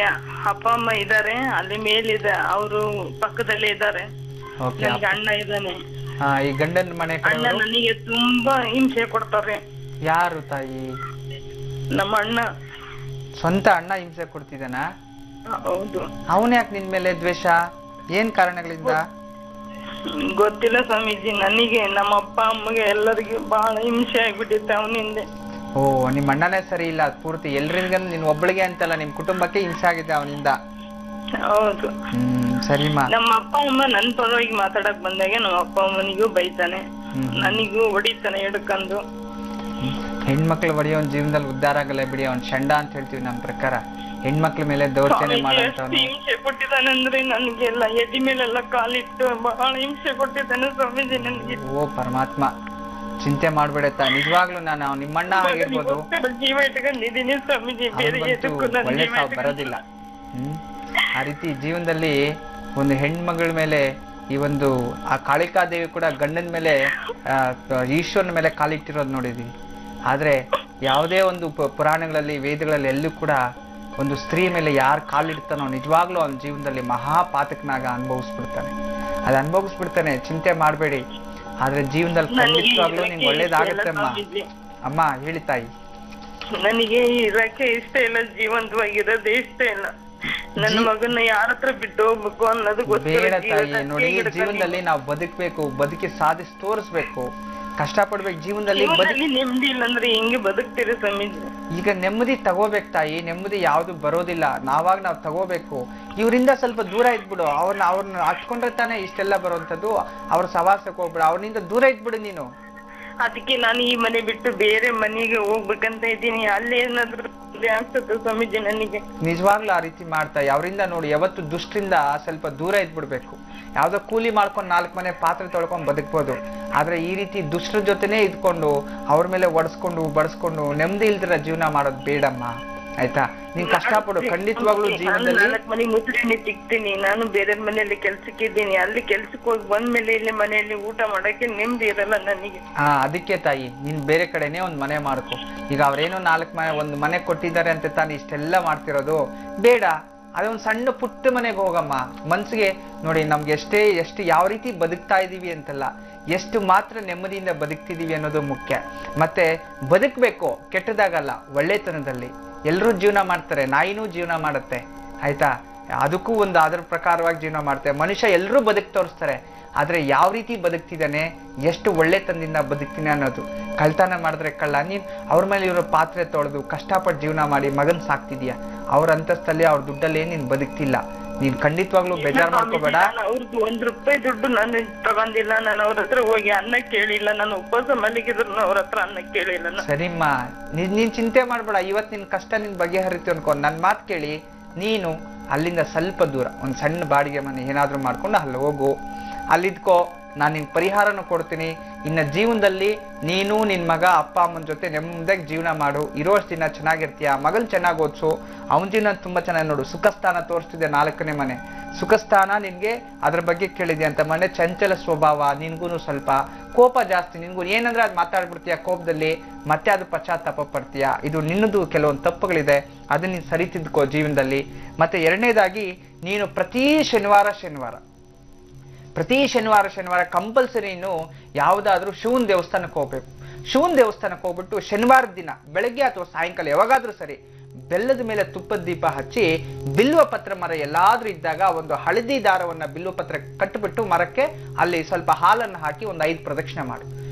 E: ಅಪ್ಪ ಅಮ್ಮ ಇದ್ದಾರೆ, ಅಲ್ಲಿ ಮೇಲಿದೆ, ಅವರು ಪಕ್ಕದಲ್ಲೇ ಇದ್ದಾರೆ. ನನಗೆ ಅಣ್ಣ ಇದ್ದಾನೆ.
B: ಈ ಗಂಡನ ಮನೆ
E: ಅಣ್ಣ ನನಗೆ ತುಂಬಾ ಹಿಂಸೆ ಕೊಡ್ತಾರೆ.
B: ಯಾರು ತಾಯಿ?
E: ನಮ್ಮ ಅಣ್ಣ.
B: ಸ್ವಂತ ಅಣ್ಣ ಹಿಂಸೆ ಕೊಡ್ತಿದ್ದಾನ?
E: ಹೌದು.
B: ಅವನ್ ಯಾಕೆ ನಿನ್ ಮೇಲೆ ದ್ವೇಷ? ಏನ್ ಕಾರಣಗಳಿಂದ?
E: ಗೊತ್ತಿಲ್ಲ ಸ್ವಾಮೀಜಿ. ನನಗೆ ನಮ್ಮ ಅಪ್ಪ ಅಮ್ಮಗೆ ಎಲ್ಲರಿಗೂ ಬಹಳ ಹಿಂಸೆ ಆಗ್ಬಿಟ್ಟಿತ್ತು ಅವನಿಂದ.
B: ಓ, ನಿಮ್ ಅಣ್ಣನೇ ಸರಿ ಇಲ್ಲ ಪೂರ್ತಿ ಎಲ್ರಿಗ? ನಿನ್ ಒಬ್ಬಳಿಗೆ ಅಂತಲ್ಲ, ನಿಮ್ ಕುಟುಂಬಕ್ಕೆ ಹಿಂಸೆ ಆಗಿದೆ ಅವನಿಂದ.
E: ಹೌದು.
B: ಸರಿಮಾ.
E: ನಮ್ಮ ಅಪ್ಪ ಅಮ್ಮ ನನ್ ಪರವಾಗಿ ಮಾತಾಡಕ್ ಬಂದಾಗ ನಮ್ಮ ಅಪ್ಪ ಅಮ್ಮನಿಗೂ ಬೈತಾನೆ, ನನಗೂ ಹೊಡಿತಾನೆ ಹಿಡ್ಕೊಂಡು.
B: ಹೆಣ್ಮಕ್ಳು ಹೊಡೆಯೋ ಜೀವನದಲ್ಲಿ ಉದ್ಧಾರ ಆಗಲ್ಲ ಬಿಡಿ. ಅವ್ನ್ ಷಂಡ ಅಂತ ಹೇಳ್ತೀವಿ ನಮ್ ಪ್ರಕಾರ. ಹೆಣ್ಮಕ್ಳ ಮೇಲೆ ದೌರ್ಜನ್ಯ ಮಾಡೋಂಥವ್ನು.
E: ಹಿಂಸೆ ಕೊಟ್ಟಿದ್ದಾನೆ ಅಂದ್ರೆ ನನ್ಗೆಲ್ಲ ಎದಿ ಮೇಲೆಲ್ಲ ಕಾಲಿಟ್ಟು ಬಹಳ ಹಿಂಸೆ ಕೊಟ್ಟಿದ್ದಾನೆ ಸ್ವಾಮೀಜಿ ನನಗೆ.
B: ಓ ಪರಮಾತ್ಮ, ಚಿಂತೆ ಮಾಡ್ಬೇಡತ್ತ. ನಿಜವಾಗ್ಲೂ ನಾನು ನಿಮ್ಮಣ್ಣ ಆಗಿರ್ಬೋದು,
E: ಜೀವ ಇಟ್ಕೊಂಡಿದ್ದೀನಿ ಸ್ವಾಮೀಜಿ. ಬೇರೆ
B: ಒಳ್ಳೆ ಸಾವು ಬರೋದಿಲ್ಲ. ಆ ರೀತಿ ಜೀವನದಲ್ಲಿ ಒಂದು ಹೆಣ್ಮಗಳ ಮೇಲೆ ಈ ಒಂದು ಆ ಕಾಳಿಕಾದೇವಿ ಕೂಡ ಗಂಡನ ಮೇಲೆ ಈಶ್ವರನ ಮೇಲೆ ಕಾಲಿಟ್ಟಿರೋದು ನೋಡಿದೀವಿ. ಆದ್ರೆ ಯಾವುದೇ ಒಂದು ಪುರಾಣಗಳಲ್ಲಿ ವೇದಗಳಲ್ಲಿ ಎಲ್ಲೂ ಕೂಡ ಒಂದು ಸ್ತ್ರೀ ಮೇಲೆ ಯಾರು ಕಾಲಿಡ್ತಾನೋ ನಿಜವಾಗ್ಲೂ ಅವನ ಜೀವನದಲ್ಲಿ ಮಹಾಪಾತಕನಾಗ ಅನುಭವಿಸ್ಬಿಡ್ತಾನೆ. ಅದು ಅನುಭವಿಸ್ಬಿಡ್ತಾನೆ, ಚಿಂತೆ ಮಾಡಬೇಡಿ. ಆದ್ರೆ ಜೀವನದಲ್ಲಿ ಖಂಡಿತವಾಗ್ಲೂ ನಿಂಗೆ ಒಳ್ಳೇದಾಗತ್ತೆ ಅಮ್ಮ. ಅಮ್ಮ ಹೇಳಿ ತಾಯಿ.
E: ನನಗೆ ಇರಕ್ಕೆ ಇಷ್ಟ ಇಲ್ಲ, ಜೀವಂತವಾಗಿರೋದೇ ಇಷ್ಟ ಇಲ್ಲ. ನನ್ನ ಮಗನ್ನ ಯಾರ ಹತ್ರ ಬಿಟ್ಟು ಹೋಗ್ಬೇಕು ಅನ್ನೋದು
B: ಬೇಡ ತಾಯಿ. ನೋಡಿ, ಜೀವನದಲ್ಲಿ ನಾವು ಬದುಕ್ಬೇಕು, ಬದುಕಿ ಸಾಧಿಸಿ ತೋರಿಸ್ಬೇಕು, ಕಷ್ಟ ಪಡ್ಬೇಕು. ಜೀವನದಲ್ಲಿ
E: ನೆಮ್ಮದಿ ಇಲ್ಲ ಅಂದ್ರೆ ಹೆಂಗೆ ಬದುಕ್ತೀರಿ ಸ್ವಾಮೀಜಿ?
B: ಈಗ ನೆಮ್ಮದಿ ತಗೋಬೇಕು ತಾಯಿ. ನೆಮ್ಮದಿ ಯಾವ್ದು ಬರೋದಿಲ್ಲ, ನಾವಾಗ ನಾವು ತಗೋಬೇಕು. ಇವರಿಂದ ಸ್ವಲ್ಪ ದೂರ ಇದ್ಬಿಡು. ಅವ್ರನ್ನ ಹಚ್ಕೊಂಡ್ರೆ ತಾನೇ ಇಷ್ಟೆಲ್ಲ ಬರುವಂತದ್ದು. ಅವ್ರ ಸವಾಸಕ್ಕೆ ಹೋಗ್ಬಿಡು, ಅವ್ರನಿಂದ ದೂರ ಇದ್ಬಿಡು ನೀನು.
E: ಅದಕ್ಕೆ ನಾನು ಈ ಮನೆ ಬಿಟ್ಟು ಬೇರೆ ಮನೆಗೆ ಹೋಗ್ಬೇಕಂತ ಇದ್ದೀನಿ. ಅಲ್ಲೇನಾದ್ರು ಆಗ್ತದೆ ಸ್ವಾಮೀಜಿ ನನಗೆ.
B: ನಿಜವಾಗ್ಲೂ ಆ ರೀತಿ ಮಾಡ್ತಾ ಅವರಿಂದ ನೋಡಿ ಯಾವತ್ತು ದುಷ್ಟರಿಂದ ಸ್ವಲ್ಪ ದೂರ ಇದ್ಬಿಡ್ಬೇಕು. ಯಾವ್ದೋ ಕೂಲಿ ಮಾಡ್ಕೊಂಡು 4 ಮನೆ ಪಾತ್ರೆ ತೊಳ್ಕೊಂಡ್ ಬದುಕ್ಬೋದು, ಆದ್ರೆ ಈ ರೀತಿ ದುಷ್ಟರ ಜೊತೆನೆ ಇದ್ಕೊಂಡು ಅವ್ರ ಮೇಲೆ ಒಡ್ಸ್ಕೊಂಡು ಬಡಿಸ್ಕೊಂಡು ನೆಮ್ಮದಿ ಇಲ್ದಿರ ಜೀವನ ಮಾಡೋದು ಬೇಡಮ್ಮ, ಆಯ್ತಾ? ನೀನ್ ಕಷ್ಟಪಡು, ಖಂಡಿತವಾಗ್ಲೂ ಜೀವನದಲ್ಲಿ
E: 4 ಮನೆ ಮುಸುಡಿನಿ ತಿಕ್ತೀನಿ. ನಾನು ಬೇರೆ ಮನೆಯಲ್ಲಿ ಕೆಲ್ಸಕ್ಕೆ ಇದ್ದೀನಿ, ಅಲ್ಲಿ ಕೆಲ್ಸಕ್ಕೆ ಹೋಗಿ ಬಂದ್ಮೇಲೆ ಇಲ್ಲಿ ಮನೆಯಲ್ಲಿ ಊಟ ಮಾಡಕ್ಕೆ ನೆಮ್ಮದಿ ಇರಲ್ಲ ನನಗೆ.
B: ಅದಕ್ಕೆ ತಾಯಿ ನೀನ್ ಬೇರೆ ಕಡೆನೆ ಒಂದ್ ಮನೆ ಮಾಡ್ಕೊ. ಈಗ ಅವ್ರೇನೋ 4 ಮನೆ ಒಂದ್ ಮನೆ ಕೊಟ್ಟಿದ್ದಾರೆ ಅಂತ ತಾನು ಇಷ್ಟೆಲ್ಲ ಮಾಡ್ತಿರೋದು ಬೇಡ. ಅದೇ ಒಂದ್ ಸಣ್ಣ ಪುಟ್ಟ ಮನೆಗೆ ಹೋಗಮ್ಮ. ಮನ್ಸಿಗೆ ನೋಡಿ ನಮ್ಗೆ ಎಷ್ಟು ಯಾವ ರೀತಿ ಬದುಕ್ತಾ ಇದೀವಿ ಅಂತಲ್ಲ, ಎಷ್ಟು ಮಾತ್ರ ನೆಮ್ಮದಿಯಿಂದ ಬದುಕ್ತಿದೀವಿ ಅನ್ನೋದು ಮುಖ್ಯ. ಮತ್ತೆ ಬದುಕ್ಬೇಕು ಕೆಟ್ಟದಾಗಲ್ಲ, ಒಳ್ಳೆತನದಲ್ಲಿ. ಎಲ್ರೂ ಜೀವನ ಮಾಡ್ತಾರೆ, ನಾಯಿನೂ ಜೀವನ ಮಾಡುತ್ತೆ, ಆಯ್ತಾ? ಅದಕ್ಕೂ ಒಂದು ಅದ್ರ ಪ್ರಕಾರವಾಗಿ ಜೀವನ ಮಾಡ್ತಾರೆ. ಮನುಷ್ಯ ಎಲ್ರೂ ಬದುಕ್ ತೋರಿಸ್ತಾರೆ, ಆದ್ರೆ ಯಾವ ರೀತಿ ಬದುಕ್ತಿದ್ದಾನೆ, ಎಷ್ಟು ಒಳ್ಳೆತನದಿಂದ ಬದುಕ್ತೀನಿ ಅನ್ನೋದು. ಕಳ್ತನ ಮಾಡಿದ್ರೆ ಕಳ್ಳ, ನೀನ್ ಅವ್ರ ಮೇಲೆ ಇರೋ ಪಾತ್ರೆ ತೊಳೆದು ಕಷ್ಟಪಟ್ಟು ಜೀವನ ಮಾಡಿ ಮಗನ್ ಸಾಕ್ತಿದ್ಯಾ. ಅವ್ರ ಅಂತಸ್ತಲ್ಲಿ ಅವ್ರ ದುಡ್ಡಲ್ಲಿ ನೀನ್ ಬದುಕ್ತಿಲ್ಲ. ನೀನ್ ಖಂಡಿತವಾಗ್ಲೂ ಬೇಜಾರ್ ಮಾಡ್ಕೋಬೇಡ.
E: ಅವ್ರದ್ದು 1 ರೂಪಾಯಿ ದುಡ್ಡು ನಾನು ತಗೊಂಡಿಲ್ಲ, ನಾನು ಅವ್ರ ಹತ್ರ ಹೋಗಿ ಅನ್ನ ಕೇಳಿಲ್ಲ, ನಾನು ಉಪವಾಸ ಮಲಗಿದ್ರು ಅವ್ರ ಹತ್ರ ಅನ್ನ ಕೇಳಿಲ್ಲ.
B: ಸರಿಮ್ಮ, ನೀನ್ ಚಿಂತೆ ಮಾಡ್ಬೇಡ. ಇವತ್ ನಿನ್ ಕಷ್ಟ ನಿನ್ ಬಗೆಹರಿತು ಅನ್ಕೊಂಡ್ ನನ್ ಮಾತ್ ಕೇಳಿ ನೀನು ಅಲ್ಲಿಂದ ಸ್ವಲ್ಪ ದೂರ ಒಂದ್ ಸಣ್ಣ ಬಾಡಿಗೆ ಮನೆ ಏನಾದ್ರೂ ಮಾಡ್ಕೊಂಡು ಅಲ್ಲಿ ಹೋಗು, ಅಲ್ಲಿದ್ಕೋ. ನಾನು ನಿನ್ ಪರಿಹಾರನು ಕೊಡ್ತೀನಿ. ಇನ್ನ ಜೀವನದಲ್ಲಿ ನೀನು ನಿನ್ ಮಗ ಅಪ್ಪ ಅಮ್ಮನ ಜೊತೆ ನೆಮ್ಮದಿಯಾಗಿ ಜೀವನ ಮಾಡು. ಇರೋಷ್ಟು ದಿನ ಚೆನ್ನಾಗಿರ್ತೀಯ. ಮಗನ್ ಚೆನ್ನಾಗಿ ಓದ್ಸು, ಅವನ ಜೀವನ ತುಂಬಾ ಚೆನ್ನಾಗಿ ನೋಡು. ಸುಖಸ್ಥಾನ ತೋರಿಸ್ತಿದೆ 4ನೇ ಮನೆ ಸುಖಸ್ಥಾನ. ನಿನ್ಗೆ ಅದ್ರ ಬಗ್ಗೆ ಕೇಳಿದೆ ಅಂತ. ಮನೆ ಚಂಚಲ ಸ್ವಭಾವ, ನಿನ್ಗೂ ಸ್ವಲ್ಪ ಕೋಪ ಜಾಸ್ತಿ. ನಿನ್ಗೂ ಏನಂದ್ರೆ ಅದು ಮಾತಾಡ್ಬಿಡ್ತೀಯ ಕೋಪದಲ್ಲಿ, ಮತ್ತೆ ಅದು ಪಶ್ಚಾತ್ತಾಪ ಪಡ್ತೀಯ. ಇದು ನಿನ್ನದು ಕೆಲವೊಂದು ತಪ್ಪುಗಳಿದೆ, ಅದನ್ನ ನೀನ್ ಸರಿತಿದ್ಕೋ ಜೀವನದಲ್ಲಿ. ಮತ್ತೆ 2ನೇದಾಗಿ ನೀನು ಪ್ರತಿ ಶನಿವಾರ ಕಂಪಲ್ಸರಿ ನೀನು ಯಾವ್ದಾದ್ರೂ ಶಿವನ್ ದೇವಸ್ಥಾನಕ್ಕೆ ಹೋಗ್ಬೇಕು. ಶಿವನ್ ದೇವಸ್ಥಾನಕ್ಕೆ ಹೋಗ್ಬಿಟ್ಟು ಶನಿವಾರದ ದಿನ ಬೆಳಗ್ಗೆ ಅಥವಾ ಸಾಯಂಕಾಲ ಯಾವಾಗಾದ್ರೂ ಸರಿ ಬೆಲ್ಲದ ಮೇಲೆ ತುಪ್ಪದ ದೀಪ ಹಚ್ಚಿ ಬಿಲ್ವ ಪತ್ರ ಮರ ಎಲ್ಲಾದ್ರೂ ಇದ್ದಾಗ ಒಂದು ಹಳದಿ ದಾರವನ್ನ ಬಿಲ್ವ ಪತ್ರ ಕಟ್ಟಿಬಿಟ್ಟು ಮರಕ್ಕೆ ಅಲ್ಲಿ ಸ್ವಲ್ಪ ಹಾಲನ್ನು ಹಾಕಿ ಒಂದು 5 ಪ್ರದಕ್ಷಿಣೆ ಮಾಡು.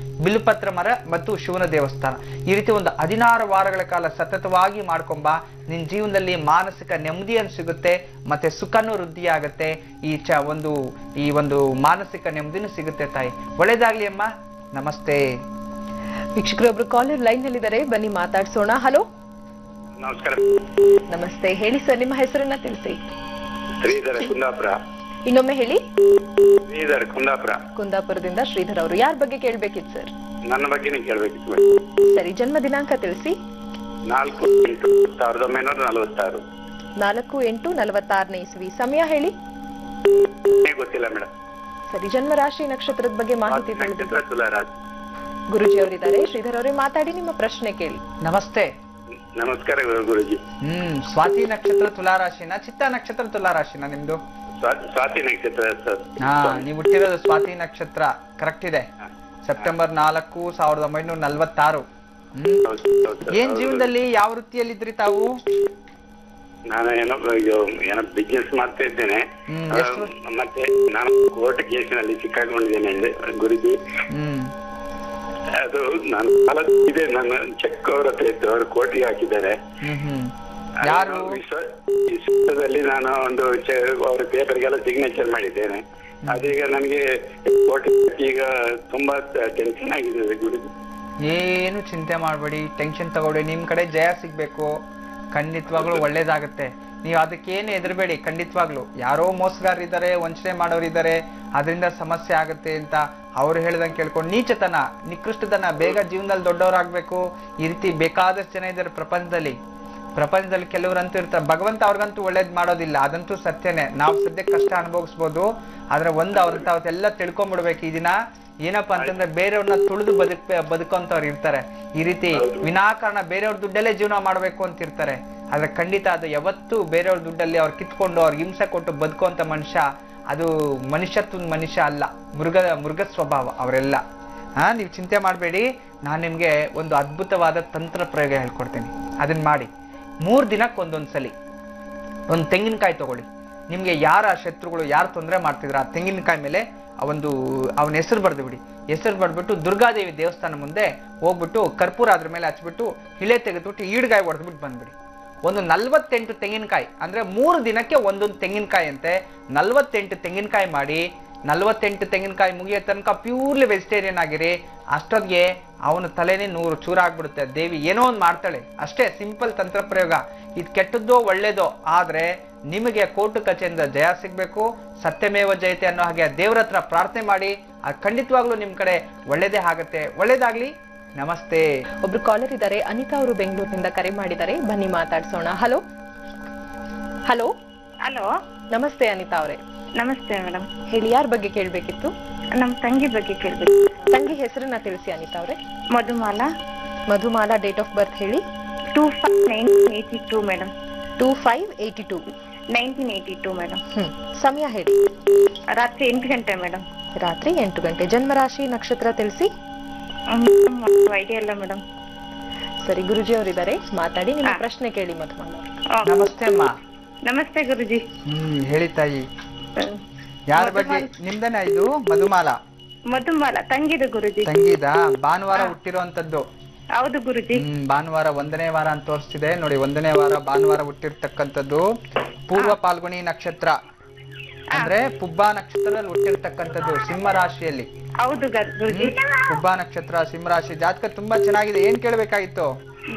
B: ಬಿಲ್ವಪತ್ರ ಮರ ಮತ್ತು ಶಿವನ ದೇವಸ್ಥಾನ ಈ ರೀತಿ ಒಂದು 16 ವಾರಗಳ ಕಾಲ ಸತತವಾಗಿ ಮಾಡ್ಕೊಂಬ. ನಿನ್ ಜೀವನದಲ್ಲಿ ಮಾನಸಿಕ ನೆಮ್ಮದಿಯನ್ನು ಸಿಗುತ್ತೆ, ಮತ್ತೆ ಸುಖನೂ ವೃದ್ಧಿ ಆಗುತ್ತೆ. ಈ ಒಂದು ಮಾನಸಿಕ ನೆಮ್ಮದಿನೂ ಸಿಗುತ್ತೆ ತಾಯಿ. ಒಳ್ಳೇದಾಗ್ಲಿ ಅಮ್ಮ. ನಮಸ್ತೆ.
A: ವೀಕ್ಷಕರೊಬ್ರು ಕಾಲರ್ ಲೈನ್ ನಲ್ಲಿದ್ದಾರೆ, ಬನ್ನಿ ಮಾತಾಡ್ಸೋಣ. ಹಲೋ,
F: ನಮಸ್ಕಾರ.
A: ನಮಸ್ತೆ. ಹೇಳಿ ಸರ್, ನಿಮ್ಮ ಹೆಸರನ್ನ ತಿಳಿಸಿ.
F: ಶ್ರೀಧರ ಕುಂದಾಪುರ.
A: ಇನ್ನೊಮ್ಮೆ ಹೇಳಿ.
F: ಶ್ರೀಧರ್ ಕುಂದಾಪುರ.
A: ಕುಂದಾಪುರದಿಂದ ಶ್ರೀಧರ್ ಅವರು ಯಾರ ಬಗ್ಗೆ ಕೇಳ್ಬೇಕಿತ್ತು ಸರ್?
F: ನನ್ನ ಬಗ್ಗೆನೇ ಕೇಳ್ಬೇಕಿತ್ತು.
A: ಸರಿ, ಜನ್ಮ ದಿನಾಂಕ ತಿಳಿಸಿ.
F: 4/8/1946.
A: 4/8/46ನೇ ಇಸ್ವಿ. ಸಮಯ ಹೇಳಿ.
F: ಗೊತ್ತಿಲ್ಲ ಮೇಡಮ್.
A: ಸರಿ, ಜನ್ಮ ರಾಶಿ ನಕ್ಷತ್ರದ ಬಗ್ಗೆ ಮಾಹಿತಿ ತಿಳಿದಿದೆ.
F: ತುಲಾರಾಶಿ.
A: ಗುರುಜಿ ಅವರಿದ್ದಾರೆ, ಶ್ರೀಧರ್ ಅವರೇ ಮಾತಾಡಿ, ನಿಮ್ಮ ಪ್ರಶ್ನೆ ಕೇಳಿ.
B: ನಮಸ್ತೆ.
F: ನಮಸ್ಕಾರ ಗುರುಜಿ.
B: ಸ್ವಾತಿ ನಕ್ಷತ್ರ ತುಲಾರಾಶಿನ, ಚಿತ್ತ ನಕ್ಷತ್ರ ತುಲಾರಾಶಿನ ನಿಮ್ದು?
F: ಸ್ವಾತಿ ನಕ್ಷತ್ರ ಸರ್.
B: ನೀವು ಹುಟ್ಟಿರೋದು ಸ್ವಾತಿ ನಕ್ಷತ್ರ, ಕರೆಕ್ಟ್ ಇದೆ. ಸೆಪ್ಟೆಂಬರ್ 4, 1946. ಏನ್ ಜೀವನದಲ್ಲಿ ಯಾವ ವೃತ್ತಿಯಲ್ಲಿದ್ರಿ ತಾವು?
F: ನಾನು ಏನೋ ಬಿಸ್ನೆಸ್ ಮಾಡ್ತಾ ಇದ್ದೇನೆ. ಮತ್ತೆ ನಾನು ಕೋರ್ಟ್ ಕೇಸಿನಲ್ಲಿ ಸಿಕ್ಕಾಕೊಂಡಿದ್ದೇನೆ ಗುರುಜಿ. ಅದು ನಾನು ಇದೆ, ನನ್ನ ಚೆಕ್ ಅವ್ರ ಹತ್ರ ಇತ್ತು, ಅವರು ಕೋರ್ಟಿಗೆ ಹಾಕಿದ್ದಾರೆ. ವಿಶ್ವದಲ್ಲಿ ನಾನು ಒಂದು ಅವ್ರ ಪೇಪರ್ಗೆಲ್ಲ ಸಿಗ್ನೇಚರ್ ಮಾಡಿದ್ದೇನೆ. ಅದೀಗ ನನಗೆ ಕೋರ್ಟ್ ಈಗ ತುಂಬಾ ಟೆನ್ಷನ್ ಆಗಿದೆ ಗುರುಜಿ.
B: ಏನು ಚಿಂತೆ ಮಾಡ್ಬೇಡಿ, ಟೆನ್ಷನ್ ತಗೊಳ್ಳಿ. ನಿಮ್ ಕಡೆ ಜಯ ಸಿಗ್ಬೇಕು, ಖಂಡಿತವಾಗ್ಲೂ ಒಳ್ಳೇದಾಗತ್ತೆ. ನೀವು ಅದಕ್ಕೇನು ಹೆದರ್ಬೇಡಿ. ಖಂಡಿತವಾಗ್ಲು ಯಾರೋ ಮೋಸಗಾರರಿದ್ದಾರೆ, ವಂಚನೆ ಮಾಡೋರಿದ್ದಾರೆ, ಅದರಿಂದ ಸಮಸ್ಯೆ ಆಗುತ್ತೆ ಅಂತ ಅವ್ರು ಹೇಳ್ದಂಗೆ ಕೇಳ್ಕೊಂಡು ನೀಚತನ, ನಿಕೃಷ್ಟತನ, ಬೇಗ ಜೀವನದಲ್ಲಿ ದೊಡ್ಡವರಾಗ್ಬೇಕು. ಈ ರೀತಿ ಬೇಕಾದಷ್ಟು ಜನ ಇದ್ದಾರೆ ಪ್ರಪಂಚದಲ್ಲಿ. ಕೆಲವ್ರಂತೂ ಇರ್ತಾರೆ, ಭಗವಂತ ಅವ್ರಿಗಂತೂ ಒಳ್ಳೇದ್ ಮಾಡೋದಿಲ್ಲ, ಅದಂತೂ ಸತ್ಯನೇ. ನಾವು ಸದ್ಯಕ್ಕೆ ಕಷ್ಟ ಅನುಭವಿಸ್ಬೋದು, ಆದ್ರೆ ಅವ್ರಂತ ಅವತ್ತೆಲ್ಲ ತಿಳ್ಕೊಂಡ್ಬಿಡ್ಬೇಕು. ಈ ದಿನ ಏನಪ್ಪಾ ಅಂತಂದ್ರೆ ಬೇರೆಯವ್ರನ್ನ ತುಳಿದು ಬದುಕಂತವ್ರು ಇರ್ತಾರೆ. ಈ ರೀತಿ ವಿನಾಕಾರಣ ಬೇರೆಯವ್ರ ದುಡ್ಡಲ್ಲೇ ಜೀವನ ಮಾಡ್ಬೇಕು ಅಂತ ಇರ್ತಾರೆ. ಆದ್ರೆ ಖಂಡಿತ ಅದು ಯಾವತ್ತೂ ಬೇರೆಯವ್ರ ದುಡ್ಡಲ್ಲಿ ಅವ್ರು ಕಿತ್ಕೊಂಡು ಅವ್ರಿಗೆ ಹಿಂಸೆ ಕೊಟ್ಟು ಬದುಕುವಂತ ಮನುಷ್ಯ ಅದು ಮನುಷ್ಯತ್ವದ ಮನುಷ್ಯ ಅಲ್ಲ, ಮೃಗ ಸ್ವಭಾವ ಅವರೆಲ್ಲ. ನೀವು ಚಿಂತೆ ಮಾಡಬೇಡಿ. ನಾನು ನಿಮ್ಗೆ ಒಂದು ಅದ್ಭುತವಾದ ತಂತ್ರ ಪ್ರಯೋಗ ಹೇಳ್ಕೊಡ್ತೀನಿ, ಅದನ್ನ ಮಾಡಿ. 3 ದಿನಕ್ಕೆ ಒಂದೊಂದ್ಸಲಿ ಒಂದು ತೆಂಗಿನಕಾಯಿ ತಗೊಳ್ಳಿ. ನಿಮ್ಗೆ ಯಾರ ಶತ್ರುಗಳು ಯಾರು ತೊಂದರೆ ಮಾಡ್ತಿದ್ರ ಆ ತೆಂಗಿನಕಾಯಿ ಮೇಲೆ ಅವನ ಹೆಸರು ಬರೆದು ಬಿಡಿ. ಹೆಸರು ಬರೆದ್ಬಿಟ್ಟು ದುರ್ಗಾದೇವಿ ದೇವಸ್ಥಾನ ಮುಂದೆ ಹೋಗ್ಬಿಟ್ಟು ಕರ್ಪೂರ ಅದ್ರ ಮೇಲೆ ಹಚ್ಬಿಟ್ಟು ಹಿಳೆ ತೆಗೆದ್ಬಿಟ್ಟು ಈಡ್ಗಾಯಿ ಹೊಡೆದ್ಬಿಟ್ಟು ಬಂದ್ಬಿಡಿ. ಒಂದು 48 ತೆಂಗಿನಕಾಯಿ, ಅಂದ್ರೆ 3 ದಿನಕ್ಕೆ ಒಂದೊಂದು ತೆಂಗಿನಕಾಯಿ ಅಂತೆ 48 ತೆಂಗಿನಕಾಯಿ ಮಾಡಿ 48 ತೆಂಗಿನಕಾಯಿ ಮುಗಿಯೋ ತನಕ ಪ್ಯೂರ್ಲಿ ವೆಜಿಟೇರಿಯನ್ ಆಗಿರಿ. ಅಷ್ಟೊತ್ತಿಗೆ ಅವನ ತಲೆನೇ 100 ಚೂರ ಆಗ್ಬಿಡುತ್ತೆ. ದೇವಿ ಏನೋ ಒಂದು ಮಾಡ್ತಾಳೆ ಅಷ್ಟೇ. ಸಿಂಪಲ್ ತಂತ್ರ ಪ್ರಯೋಗ. ಇದು ಕೆಟ್ಟದ್ದೋ ಒಳ್ಳೇದೋ, ಆದ್ರೆ ನಿಮಗೆ ಕೋರ್ಟು ಕಚೇರಿಯಿಂದ ಜಯ ಸಿಗ್ಬೇಕು. ಸತ್ಯಮೇವ ಜಯತೆ ಅನ್ನೋ ಹಾಗೆ ದೇವ್ರ ಹತ್ರ ಪ್ರಾರ್ಥನೆ ಮಾಡಿ. ಅದು ಖಂಡಿತವಾಗ್ಲೂ ನಿಮ್ ಕಡೆ ಒಳ್ಳೇದೇ ಆಗತ್ತೆ. ಒಳ್ಳೇದಾಗ್ಲಿ. ನಮಸ್ತೆ.
A: ಒಬ್ರು ಕಾಲರ್ ಇದ್ದಾರೆ, ಅನಿತಾ ಅವರು ಬೆಂಗಳೂರಿನಿಂದ ಕರೆ ಮಾಡಿದ್ದಾರೆ, ಬನ್ನಿ ಮಾತಾಡ್ಸೋಣ. ಹಲೋ ಹಲೋ
E: ಹಲೋ,
A: ನಮಸ್ತೆ ಅನಿತಾ ಅವರೇ.
E: ನಮಸ್ತೆ ಮೇಡಮ್.
A: ಹೇಳಿ, ಯಾರ ಬಗ್ಗೆ ಕೇಳ್ಬೇಕಿತ್ತು?
E: ನಮ್ ತಂಗಿ ಬಗ್ಗೆ ಕೇಳ್ಬೇಕು.
A: ತಂಗಿ ಹೆಸರನ್ನ ತಿಳಿಸಿ ಅನಿತಾ ಅವರೇ.
E: ಮಧುಮಾಲಾ.
A: ಮಧುಮಾಲಾ, ಡೇಟ್ ಆಫ್ ಬರ್ತ್ ಹೇಳಿ.
E: 25/1982 ಮೇಡಮ್.
A: 25/82.
E: 1982 ಮೇಡಮ್.
A: ಸಮಯ ಹೇಳಿ.
E: ರಾತ್ರಿ 8 ಗಂಟೆ ಮೇಡಮ್.
A: ರಾತ್ರಿ 8 ಗಂಟೆ. ಜನ್ಮರಾಶಿ ನಕ್ಷತ್ರ ತಿಳಿಸಿ.
E: ಐಡಿಯಾ ಇಲ್ಲ ಮೇಡಮ್.
A: ಸರಿ, ಗುರುಜಿ ಅವರಿದ್ದಾರೆ, ಮಾತಾಡಿ. ನಿಮ್ಮ ಪ್ರಶ್ನೆ ಕೇಳಿ ಮಧುಮಾಲಾ.
B: ನಮಸ್ತೆ ಅಮ್ಮ.
E: ನಮಸ್ತೆ ಗುರುಜಿ.
B: ಹೇಳಿ ತಾಯಿ, ಯಾರ ಬಗ್ಗೆ? ನಿಮ್ದನ ಇದು? ಮಧುಮಾಲಾ.
E: ಮಧುಮಾಲಾ ತಂಗಿದು ಗುರುಜಿ.
B: ತಂಗಿದ ಭಾನುವಾರ ಹುಟ್ಟಿರುವಂತದ್ದು.
E: ಹೌದು ಗುರುಜಿ.
B: ಭಾನುವಾರ 1ನೇ ವಾರ ಅಂತ ತೋರಿಸ್ತಿದೆ ನೋಡಿ. 1ನೇ ವಾರ ಭಾನುವಾರ ಹುಟ್ಟಿರ್ತಕ್ಕಂಥದ್ದು. ಪೂರ್ವ ಪಾಲ್ಗುಣಿ ನಕ್ಷತ್ರ ಅಂದ್ರೆ ಪುಬ್ಬ ನಕ್ಷತ್ರದಲ್ಲಿ ಹುಟ್ಟಿರ್ತಕ್ಕಂಥದ್ದು, ಸಿಂಹ ರಾಶಿಯಲ್ಲಿ.
E: ಹೌದು ಗುರುಜಿ.
B: ಪುಬ್ಬ ನಕ್ಷತ್ರ, ಸಿಂಹ ರಾಶಿ. ಜಾತಕ ತುಂಬಾ ಚೆನ್ನಾಗಿದೆ. ಏನ್ ಕೇಳ್ಬೇಕಾಗಿತ್ತು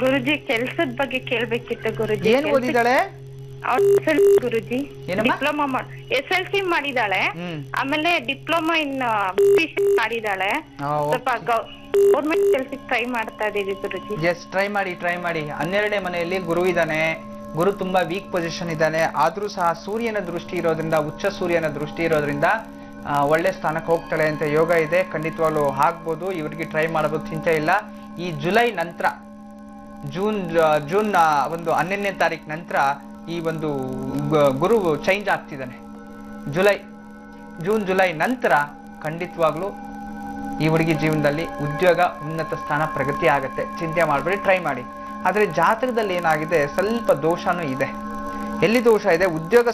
E: ಗುರುಜಿ? ಕೆಲ್ಸದ ಬಗ್ಗೆ ಕೇಳ್ಬೇಕಿತ್ತು ಗುರುಜಿ.
B: ಏನ್ ಓದಿದಾಳೆ
E: ಗುರುಜಿ? Diploma SLC ಮಾಡಿದಾಳೆ. ಆಮೇಲೆ ಡಿಪ್ಲೊಮಾ ಇನ್ ಮಾಡಿದಾಳೆ. ಸ್ವಲ್ಪ ಗೌರ್ಮೆಂಟ್ ಕೆಲ್ಸಕ್ಕೆ ಟ್ರೈ ಮಾಡ್ತಾ ಇದೀವಿ ಗುರುಜಿ.
B: ಎಸ್, ಟ್ರೈ ಮಾಡಿ. 12ನೇ ಮನೆಯಲ್ಲಿ ಗುರು ಇದ್ದಾನೆ. ಗುರು ತುಂಬಾ ವೀಕ್ ಪೊಸಿಷನ್ ಇದ್ದಾನೆ. ಆದ್ರೂ ಸಹ ಸೂರ್ಯನ ದೃಷ್ಟಿ ಇರೋದ್ರಿಂದ, ಉಚ್ಚ ಸೂರ್ಯನ ದೃಷ್ಟಿ ಇರೋದ್ರಿಂದ ಒಳ್ಳೆ ಸ್ಥಾನಕ್ಕೆ ಹೋಗ್ತಾಳೆ ಅಂತ ಯೋಗ ಇದೆ. ಖಂಡಿತವಾಗ್ಲೂ ಆಗ್ಬೋದು. ಇವ್ರಿಗೆ ಟ್ರೈ ಮಾಡಬಹುದು, ಚಿಂತೆ ಇಲ್ಲ. ಈ ಜುಲೈ ನಂತರ, ಜೂನ್ ಒಂದು 11ನೇ ತಾರೀಕು ನಂತರ ಈ ಒಂದು ಗುರು ಚೇಂಜ್ ಆಗ್ತಿದ್ದಾನೆ. ಜೂನ್ ಜುಲೈ ನಂತರ ಖಂಡಿತವಾಗ್ಲೂ ಈ ಹುಡುಗಿ ಜೀವನದಲ್ಲಿ ಉದ್ಯೋಗ, ಉನ್ನತ ಸ್ಥಾನ, ಪ್ರಗತಿ ಆಗತ್ತೆ. ಚಿಂತೆ ಮಾಡಬೇಡಿ, ಟ್ರೈ ಮಾಡಿ. ಆದ್ರೆ ಜಾತಕದಲ್ಲಿ ಏನಾಗಿದೆ, ಸ್ವಲ್ಪ ದೋಷನೂ ಇದೆ. ಎಲ್ಲಿ ದೋಷ ಇದೆ? ಉದ್ಯೋಗ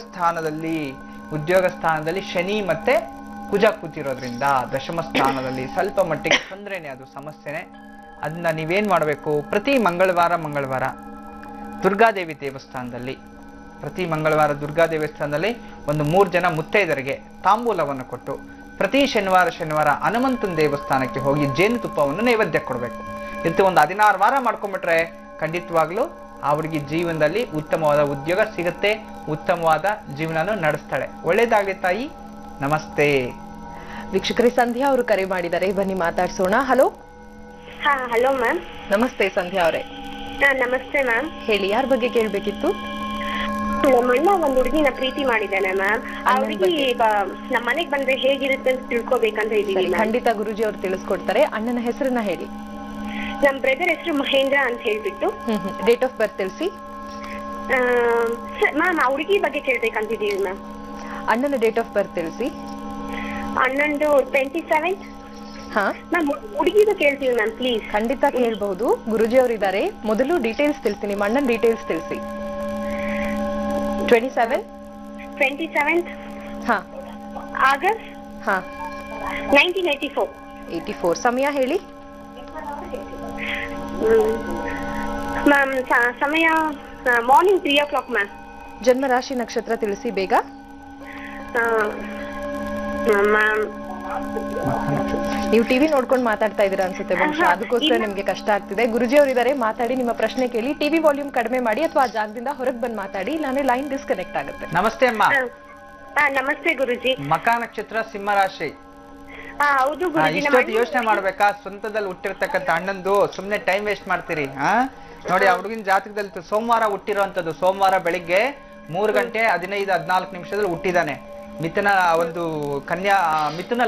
B: ಸ್ಥಾನದಲ್ಲಿ ಶನಿ ಮತ್ತೆ ಕುಜ ಕೂತಿರೋದ್ರಿಂದ ದಶಮ ಸ್ಥಾನದಲ್ಲಿ ಸ್ವಲ್ಪ ಮಟ್ಟಿಗೆ ತೊಂದರೆನೆ, ಅದು ಸಮಸ್ಯೆನೆ. ಅದನ್ನ ನೀವೇನ್ ಮಾಡಬೇಕು? ಪ್ರತಿ ಮಂಗಳವಾರ ದುರ್ಗಾದೇವಿ ದೇವಸ್ಥಾನದಲ್ಲಿ, ಪ್ರತಿ ಮಂಗಳವಾರ ದುರ್ಗಾದೇವಿ ದೇವಸ್ಥಾನದಲ್ಲಿ ಒಂದು 3 ಜನ ಮುತ್ತೈದರಿಗೆ ತಾಂಬೂಲವನ್ನು ಕೊಟ್ಟು, ಪ್ರತಿ ಶನಿವಾರ ಹನುಮಂತನ ದೇವಸ್ಥಾನಕ್ಕೆ ಹೋಗಿ ಜೇನುತುಪ್ಪವನ್ನು ನೈವೇದ್ಯ ಕೊಡಬೇಕು. ಇಂತ ಒಂದು 16 ವಾರ ಮಾಡ್ಕೊಂಡ್ಬಿಟ್ರೆ ಖಂಡಿತವಾಗ್ಲೂ ಆ ಹುಡುಗಿ ಜೀವನದಲ್ಲಿ ಉತ್ತಮವಾದ ಉದ್ಯೋಗ ಸಿಗುತ್ತೆ, ಉತ್ತಮವಾದ ಜೀವನನು ನಡೆಸ್ತಾಳೆ. ಒಳ್ಳೇದಾಗ್ಲಿ ತಾಯಿ. ನಮಸ್ತೆ.
A: ವೀಕ್ಷಕರೇ, ಸಂಧ್ಯಾ ಅವರು ಕರೆ ಮಾಡಿದ್ದಾರೆ, ಬನ್ನಿ ಮಾತಾಡ್ಸೋಣ. ಹಲೋ.
G: Hello ma'am.
A: ನಮಸ್ತೆ ಸಂಧ್ಯಾ ಅವರೇ.
G: ನಮಸ್ತೆ ಮ್ಯಾಮ್.
A: ಹೇಳಿ, ಯಾರ ಬಗ್ಗೆ ಕೇಳ್ಬೇಕಿತ್ತು?
G: ನಮ್ಮಣ್ಣ ಒಂದ್ ಹುಡುಗಿನ ಪ್ರೀತಿ ಮಾಡಿದ್ದಾನೆ ಮ್ಯಾಮ್. ಆ ಹುಡುಗಿ ನಮ್ಮ ಮನೆಗ್ ಬಂದ್ರೆ ಹೇಗಿರುತ್ತೆ ಅಂತ ತಿಳ್ಕೊಬೇಕಂತ ಇದೀವಿ.
A: ಖಂಡಿತ ಗುರುಜಿ ಅವರು ತಿಳಿಸ್ಕೊಡ್ತಾರೆ. ಅಣ್ಣನ ಹೆಸರನ್ನ ಹೇಳಿ.
G: ನಮ್ ಬ್ರದರ್ ಹೆಸರು ಮಹೇಂದ್ರ ಅಂತ ಹೇಳ್ಬಿಟ್ಟು.
A: ಡೇಟ್ ಆಫ್ ಬರ್ತ್ ತಿಳಿಸಿ.
G: ಮ್ಯಾಮ್, ಆ ಹುಡುಗಿ ಬಗ್ಗೆ ಕೇಳ್ಬೇಕಂತಿದೀವಿ ಮ್ಯಾಮ್.
A: ಅಣ್ಣನ ಡೇಟ್ ಆಫ್ ಬರ್ತ್ ತಿಳಿಸಿ.
G: ಅಣ್ಣಂದು 27.
A: ಹಾ
G: ಮ್ಯಾಮ್, ಹುಡುಗಿದು ಕೇಳ್ತೀವಿ ಮ್ಯಾಮ್ ಪ್ಲೀಸ್.
A: ಖಂಡಿತ ಕೇಳಬಹುದು. ಗುರುಜಿ ಅವರು ಇದ್ದಾರೆ, ಮೊದಲು ಡೀಟೇಲ್ಸ್ ತಿಳಿಸಿ. ನಿಮ್ಮ ಅಣ್ಣನ ಡೀಟೇಲ್ಸ್ ತಿಳಿಸಿ.
G: 27th
A: ಹಾ
G: ಆಗಸ್ಟ್
A: ಹಾ
G: 1984.
A: ಸಮಯ ಹೇಳಿ.
G: ಮ್ಯಾಮ್, ಸಮಯ ಮಾರ್ನಿಂಗ್ 3 o'clock ಮ್ಯಾಮ್.
A: ಜನ್ಮ ರಾಶಿ ನಕ್ಷತ್ರ ತಿಳಿಸಿ ಬೇಗ.
G: ಮ್ಯಾಮ್,
A: ನೀವು ಟಿವಿ ನೋಡ್ಕೊಂಡು ಮಾತಾಡ್ತಾ ಇದ್ದೀರಾ ಅನ್ಸುತ್ತೆ ಬಹುಶಃ, ಅದಕ್ಕೋಸ್ಕರ ನಿಮ್ಗೆ ಕಷ್ಟ ಆಗ್ತಿದೆ. ಗುರುಜಿ ಅವರು ಇದ್ದಾರೆ, ಮಾತಾಡಿ. ನಿಮ್ಮ ಪ್ರಶ್ನೆ ಕೇಳಿ. ಟಿವಿ ವಾಲ್ಯೂಮ್ ಕಡಿಮೆ ಮಾಡಿ ಅಥವಾ ಆ ಜಾಗದಿಂದ ಹೊರಗೆ ಬಂದು ಮಾತಾಡಿ, ಇಲ್ಲಾಂದ್ರೆ ಲೈನ್ ಡಿಸ್ಕನೆಕ್ಟ್ ಆಗುತ್ತೆ.
B: ನಮಸ್ತೆ ಅಮ್ಮ.
G: ನಮಸ್ತೆ ಗುರುಜಿ.
B: ಮಕಾ ನಕ್ಷತ್ರ, ಸಿಂಹ ರಾಶಿ.
G: ಹೌದು ಗುರುಜಿ.
B: ಇಷ್ಟೊತ್ತು ಯೋಚನೆ ಮಾಡ್ಬೇಕಾ? ಸ್ವಂತದಲ್ಲಿ ಹುಟ್ಟಿರ್ತಕ್ಕಂಥ ಅಣ್ಣಂದು ಸುಮ್ನೆ ಟೈಮ್ ವೇಸ್ಟ್ ಮಾಡ್ತೀರಿ. ನೋಡಿ, ಆ ಹುಡುಗಿನ ಜಾತಕದಲ್ಲಿ ಸೋಮವಾರ ಹುಟ್ಟಿರುವಂತದ್ದು. ಸೋಮವಾರ ಬೆಳಿಗ್ಗೆ 3 ಗಂಟೆ 15-14 ನಿಮಿಷದಲ್ಲಿ ಹುಟ್ಟಿದಾನೆ. ಮಿಥುನ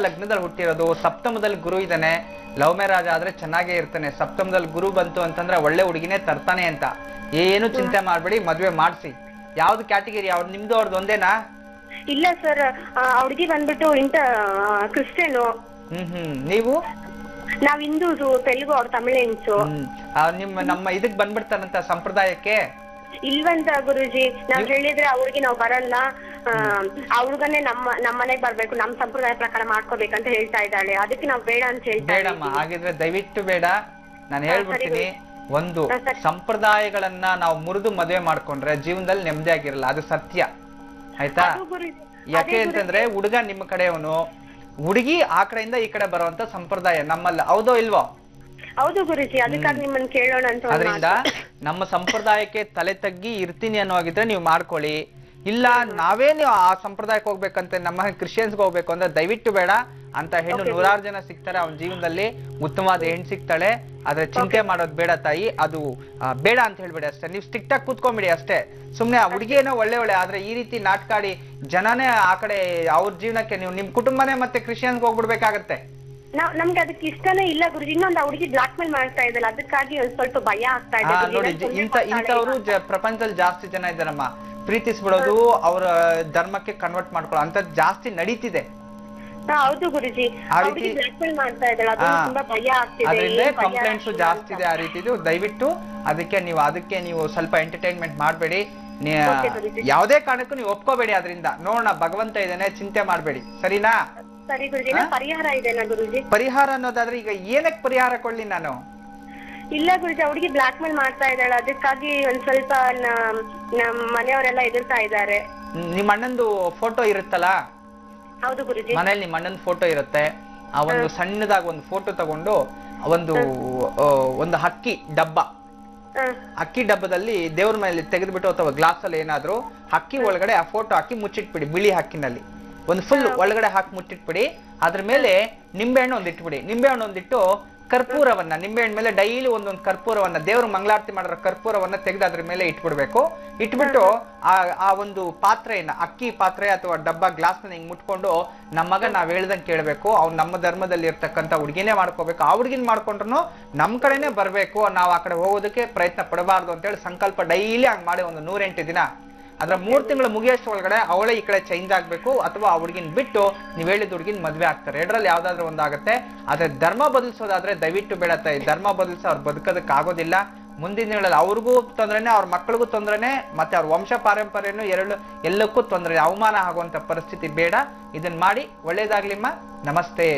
B: ಲಗ್ನದಲ್ಲಿ ಹುಟ್ಟಿರೋದು. ಸಪ್ತಮದಲ್ಲಿ ಗುರು ಇದ್ದಾನೆ. ಲವ್ ಮ್ಯಾರೇಜ್ ಆದ್ರೆ ಚೆನ್ನಾಗೇ ಇರ್ತಾನೆ. ಸಪ್ತಮದಲ್ಲಿ ಗುರು ಬಂತು ಅಂತಂದ್ರೆ ಒಳ್ಳೆ ಹುಡುಗಿನೇ ತರ್ತಾನೆ ಅಂತ. ಏನು ಚಿಂತೆ ಮಾಡ್ಬೇಡಿ, ಮದ್ವೆ ಮಾಡ್ಸಿ. ಯಾವ್ದು ಕ್ಯಾಟಗಿರಿ? ಅವ್ರು ನಿಮ್ದು ಅವ್ರದ್ದು ಒಂದೇನಾ?
G: ಇಲ್ಲ ಸರ್, ಹುಡುಗಿ ಬಂದ್ಬಿಟ್ಟು ಕ್ರಿಶ್ಚಿಯನ್.
B: ನೀವು?
G: ನಾವ್ ಹಿಂದೂಸು, ತೆಲುಗು, ಅವ್ರು ತಮಿಳಿನ್ಸು.
B: ನಮ್ಮ ಇದಕ್ ಬಂದ್ಬಿಡ್ತಾರಂತ ಸಂಪ್ರದಾಯಕ್ಕೆ.
G: ಇಲ್ವಂತ ಗುರುಜಿ, ನಾವ್ ಹೇಳಿದ್ರೆ ಅವ್ರಿಗೆ ನಾವ್ ಬರಲ್ಲ, ಹುಡುಗನೇ ನಮ್ಮ ಮನೆಗ್ ಬರ್ಬೇಕು, ನಮ್ ಸಂಪ್ರದಾಯ ಪ್ರಕಾರ ಮಾಡ್ಕೋಬೇಕಂತ ಹೇಳ್ತಾ ಇದ್ದಾಳೆ. ಅದಕ್ಕೆ ನಾವ್ ಬೇಡ ಅಂತ ಹೇಳ್ತಾ.
B: ಬೇಡಮ್ಮ, ಹಾಗಿದ್ರೆ ದಯವಿಟ್ಟು ಬೇಡ. ನಾನು ಹೇಳ್ಬಿಡ್ತೀನಿ, ಒಂದು ಸಂಪ್ರದಾಯಗಳನ್ನ ನಾವು ಮುರಿದು ಮದುವೆ ಮಾಡ್ಕೊಂಡ್ರೆ ಜೀವನದಲ್ಲಿ ನೆಮ್ಮದಿ ಆಗಿರಲ್ಲ. ಅದು ಸತ್ಯ, ಆಯ್ತಾ? ಯಾಕೆ ಅಂತಂದ್ರೆ ಹುಡುಗ ನಿಮ್ಮ ಕಡೆಯವನು, ಹುಡುಗಿ ಆ ಕಡೆಯಿಂದ ಈ ಕಡೆ ಬರುವಂತ ಸಂಪ್ರದಾಯ ನಮ್ಮಲ್ಲಿ, ಹೌದೋ ಇಲ್ವೋ?
G: ಹೌದು ಗುರುಜಿ, ಅದಕ್ಕಾಗಿ ನಿಮ್ಮನ್ನ ಕೇಳೋಣ ಅಂತ ಒಂದ್
B: ಅದರಿಂದ
G: ಮಾತು.
B: ನಮ್ಮ ಸಂಪ್ರದಾಯಕ್ಕೆ ತಲೆ ತಗ್ಗಿ ಇರ್ತೀನಿ ಅನ್ನೋ ಹಾಗಿದ್ರೆ ನೀವು ಮಾಡ್ಕೊಳ್ಳಿ. ಇಲ್ಲ ನಾವೇನು ಆ ಸಂಪ್ರದಾಯಕ್ಕೆ ಹೋಗ್ಬೇಕಂತ ನಮ್ಮ ಕ್ರಿಶ್ಚಿಯನ್ಸ್ಗೆ ಹೋಗ್ಬೇಕು ಅಂದ್ರೆ ದಯವಿಟ್ಟು ಬೇಡ. ಅಂತ ಹೆಣ್ಣು ನೂರಾರು ಜನ ಸಿಗ್ತಾರೆ, ಅವನ ಜೀವನದಲ್ಲಿ ಉತ್ತಮವಾದ ಹೆಣ್ಣು ಸಿಗ್ತಾಳೆ. ಆದ್ರೆ ಚಿಂತೆ ಮಾಡೋದು ಬೇಡ ತಾಯಿ, ಅದು ಬೇಡ ಅಂತ ಹೇಳ್ಬೇಡಿ ಅಷ್ಟೇ. ನೀವು ಸ್ಟ್ರಿಕ್ಟ್ ಆಗಿ ಕೂತ್ಕೊಂಬಿಡಿ ಅಷ್ಟೇ. ಸುಮ್ನೆ ಆ ಹುಡುಗಿಯೇನೋ ಒಳ್ಳೆ ಆದ್ರೆ ಈ ರೀತಿ ನಾಟಕಾಡಿ ಜನನೇ ಆ ಕಡೆ ಅವ್ರ ಜೀವನಕ್ಕೆ ನೀವು ನಿಮ್ ಕುಟುಂಬನೇ ಮತ್ತೆ ಕ್ರಿಶ್ಚಿಯನ್ಸ್ಗೆ ಹೋಗ್ಬಿಡ್ಬೇಕಾಗತ್ತೆ.
G: ನಮ್ಗೆ ಅದಕ್ಕೆ ಇಷ್ಟನೇ ಇಲ್ಲ ಗುರುಜಿ. ಇನ್ನೊಂದು ಹುಡುಗಿ ಬ್ಲಾಕ್ ಮೇಲ್ ಮಾಡ್ತಾ ಇದ್ದಲ್ಲ, ಅದಕ್ಕಾಗಿ ಒಂದ್ ಸ್ವಲ್ಪ ಭಯ ಆಗ್ತಾ ಇದೆ
B: ನೋಡಿ, ಇಂಥವ್ರು ಪ್ರಪಂಚದಲ್ಲಿ ಜಾಸ್ತಿ ಜನ ಇದ್ದಾರಮ್ಮ. ಪ್ರೀತಿಸ್ಬಿಡೋದು, ಅವ್ರ ಧರ್ಮಕ್ಕೆ ಕನ್ವರ್ಟ್ ಮಾಡ್ಕೊಳ್ಳೋ ಅಂತ ಜಾಸ್ತಿ ನಡೀತಿದೆ.
G: ಹೌದು ಗುರುಜಿ, ಹುಡುಗಿ ಬ್ಲಾಕ್ ಮೇಲ್ ಮಾಡ್ತಾ ಇದ್ದಾಳೆ, ಅದು ತುಂಬಾ ಭಯ ಆಗ್ತಿದೆ.
B: ಅದರಿಂದ ಕಂಪ್ಲೇಂಟ್ಸ್ ಜಾಸ್ತಿ ಇದೆ ಆ ರೀತಿದು. ದಯವಿಟ್ಟು ಅದಕ್ಕೆ ನೀವು ಸ್ವಲ್ಪ ಎಂಟರ್ಟೈನ್ಮೆಂಟ್ ಮಾಡಬೇಡಿ. ಯಾವುದೇ ಕಾರಣಕ್ಕೂ ನೀವು ಒಪ್ಕೋಬೇಡಿ. ಅದರಿಂದ ನೋಡೋಣ, ಭಗವಂತ ಇದೇನೆ, ಚಿಂತೆ ಮಾಡಬೇಡಿ, ಸರಿನಾ?
G: ಸರಿ ಗುರುಜಿ. ಪರಿಹಾರ ಇದೆನಾ ಗುರುಜಿ?
B: ಪರಿಹಾರ ಅನ್ನೋದಾದ್ರೆ ಈಗ ಏನಕ್ಕೆ ಪರಿಹಾರ ಕೊಡ್ಲಿ ನಾನು?
G: ಇಲ್ಲ ಗುರುಜಿ, ಹುಡುಗಿ ಬ್ಲಾಕ್ ಮೇಲ್ ಮಾಡ್ತಾ ಇದ್ದಾಳೆ, ಅದಕ್ಕಾಗಿ ಒಂದ್ ಸ್ವಲ್ಪ ನಮ್ ಮನೆಯವರೆಲ್ಲ ಎದುರ್ತಾ ಇದ್ದಾರೆ.
B: ನಿಮ್ಮ ಅಣ್ಣಂದು ಫೋಟೋ ಇರುತ್ತಲ್ಲ?
G: ಹೌದು ಗುರುಜಿ.
B: ಮನೇಲಿ ನಿಮ್ಮ ಅಣ್ಣನ ಫೋಟೋ ಇರುತ್ತೆ. ಆ ಒಂದು ಸಣ್ಣದಾಗಿ ಒಂದು ಫೋಟೋ ತಗೊಂಡು ಒಂದು ಅಕ್ಕಿ ಡಬ್ಬದಲ್ಲಿ ದೇವ್ರ ಮೇಲೆ ತೆಗೆದ್ಬಿಟ್ಟು ಅಥವಾ ಗ್ಲಾಸ್ ಅಲ್ಲಿ ಏನಾದ್ರು ಅಕ್ಕಿ ಒಳಗಡೆ ಆ ಫೋಟೋ ಹಾಕಿ ಮುಚ್ಚಿಟ್ಬಿಡಿ. ಬಿಳಿ ಅಕ್ಕಿನಲ್ಲಿ ಒಂದು ಫುಲ್ ಒಳಗಡೆ ಹಾಕಿ ಮುಚ್ಚಿಟ್ಬಿಡಿ. ಅದ್ರ ಮೇಲೆ ನಿಂಬೆಹಣ್ಣು ಒಂದಿಟ್ಬಿಡಿ. ನಿಂಬೆಹಣ್ಣು ಒಂದಿಟ್ಟು ಕರ್ಪೂರವನ್ನ, ನಿಂಬೆಹಣ್ಣು ಮೇಲೆ ಡೈಲಿ ಒಂದೊಂದು ಕರ್ಪೂರವನ್ನ, ದೇವ್ರ ಮಂಗಳಾರತಿ ಮಾಡಿರೋ ಕರ್ಪೂರವನ್ನ ತೆಗೆದು ಅದ್ರ ಮೇಲೆ ಇಟ್ಬಿಡ್ಬೇಕು. ಇಟ್ಬಿಟ್ಟು ಆ ಒಂದು ಪಾತ್ರೆಯನ್ನ, ಅಕ್ಕಿ ಪಾತ್ರೆ ಅಥವಾ ಡಬ್ಬ ಗ್ಲಾಸ್ ನ ಹಿಂಗ್ ಮುಟ್ಕೊಂಡು ನಮ್ಮ ಮಗ ನಾವ್ ಹೇಳ್ದಂಗೆ ಕೇಳ್ಬೇಕು, ಅವ್ನು ನಮ್ಮ ಧರ್ಮದಲ್ಲಿ ಇರ್ತಕ್ಕಂಥ ಹುಡುಗಿನೇ ಮಾಡ್ಕೋಬೇಕು, ಆ ಹುಡುಗಿನ ಮಾಡ್ಕೊಂಡ್ರು ನಮ್ ಕಡೆನೆ ಬರ್ಬೇಕು, ನಾವ್ ಆ ಕಡೆ ಹೋಗೋದಕ್ಕೆ ಪ್ರಯತ್ನ ಪಡಬಾರ್ದು ಅಂತ ಹೇಳಿ ಸಂಕಲ್ಪ ಡೈಲಿ ಹಂಗ್ ಮಾಡಿ ಒಂದು 108 ದಿನ. ಅದ್ರ 3 ತಿಂಗಳು ಮುಗಿಯೋಷ್ಟು ಒಳಗಡೆ ಅವಳೇ ಈ ಕಡೆ ಚೇಂಜ್ ಆಗ್ಬೇಕು, ಅಥವಾ ಆ ಹುಡುಗಿನ ಬಿಟ್ಟು ನೀವ್ ಹೇಳಿದ ಹುಡುಗಿನ ಮದ್ವೆ ಆಗ್ತಾರೆ. ಎರಡರಲ್ಲಿ ಯಾವ್ದಾದ್ರು ಒಂದಾಗುತ್ತೆ. ಆದ್ರೆ ಧರ್ಮ ಬದಲಿಸೋದಾದ್ರೆ ದಯವಿಟ್ಟು ಬೇಡ ತಾಯಿ. ಧರ್ಮ ಬದಲಿಸಿ ಅವ್ರು ಬದುಕೋದಕ್ಕೆ ಆಗೋದಿಲ್ಲ. ಮುಂದಿನ ದಿನಗಳಲ್ಲಿ ಅವ್ರಿಗೂ ತೊಂದ್ರೆನೆ, ಅವ್ರ ಮಕ್ಕಳಿಗೂ ತೊಂದ್ರೆನೆ, ಮತ್ತೆ ಅವ್ರ ವಂಶ ಪಾರಂಪರ್ಯನು ಎಲ್ಲಕ್ಕೂ ತೊಂದರೆ, ಅವಮಾನ ಆಗುವಂತ ಪರಿಸ್ಥಿತಿ ಬೇಡ. ಇದನ್ನ ಮಾಡಿ. ಒಳ್ಳೇದಾಗ್ಲಿಮ್ಮ. ನಮಸ್ತೆ.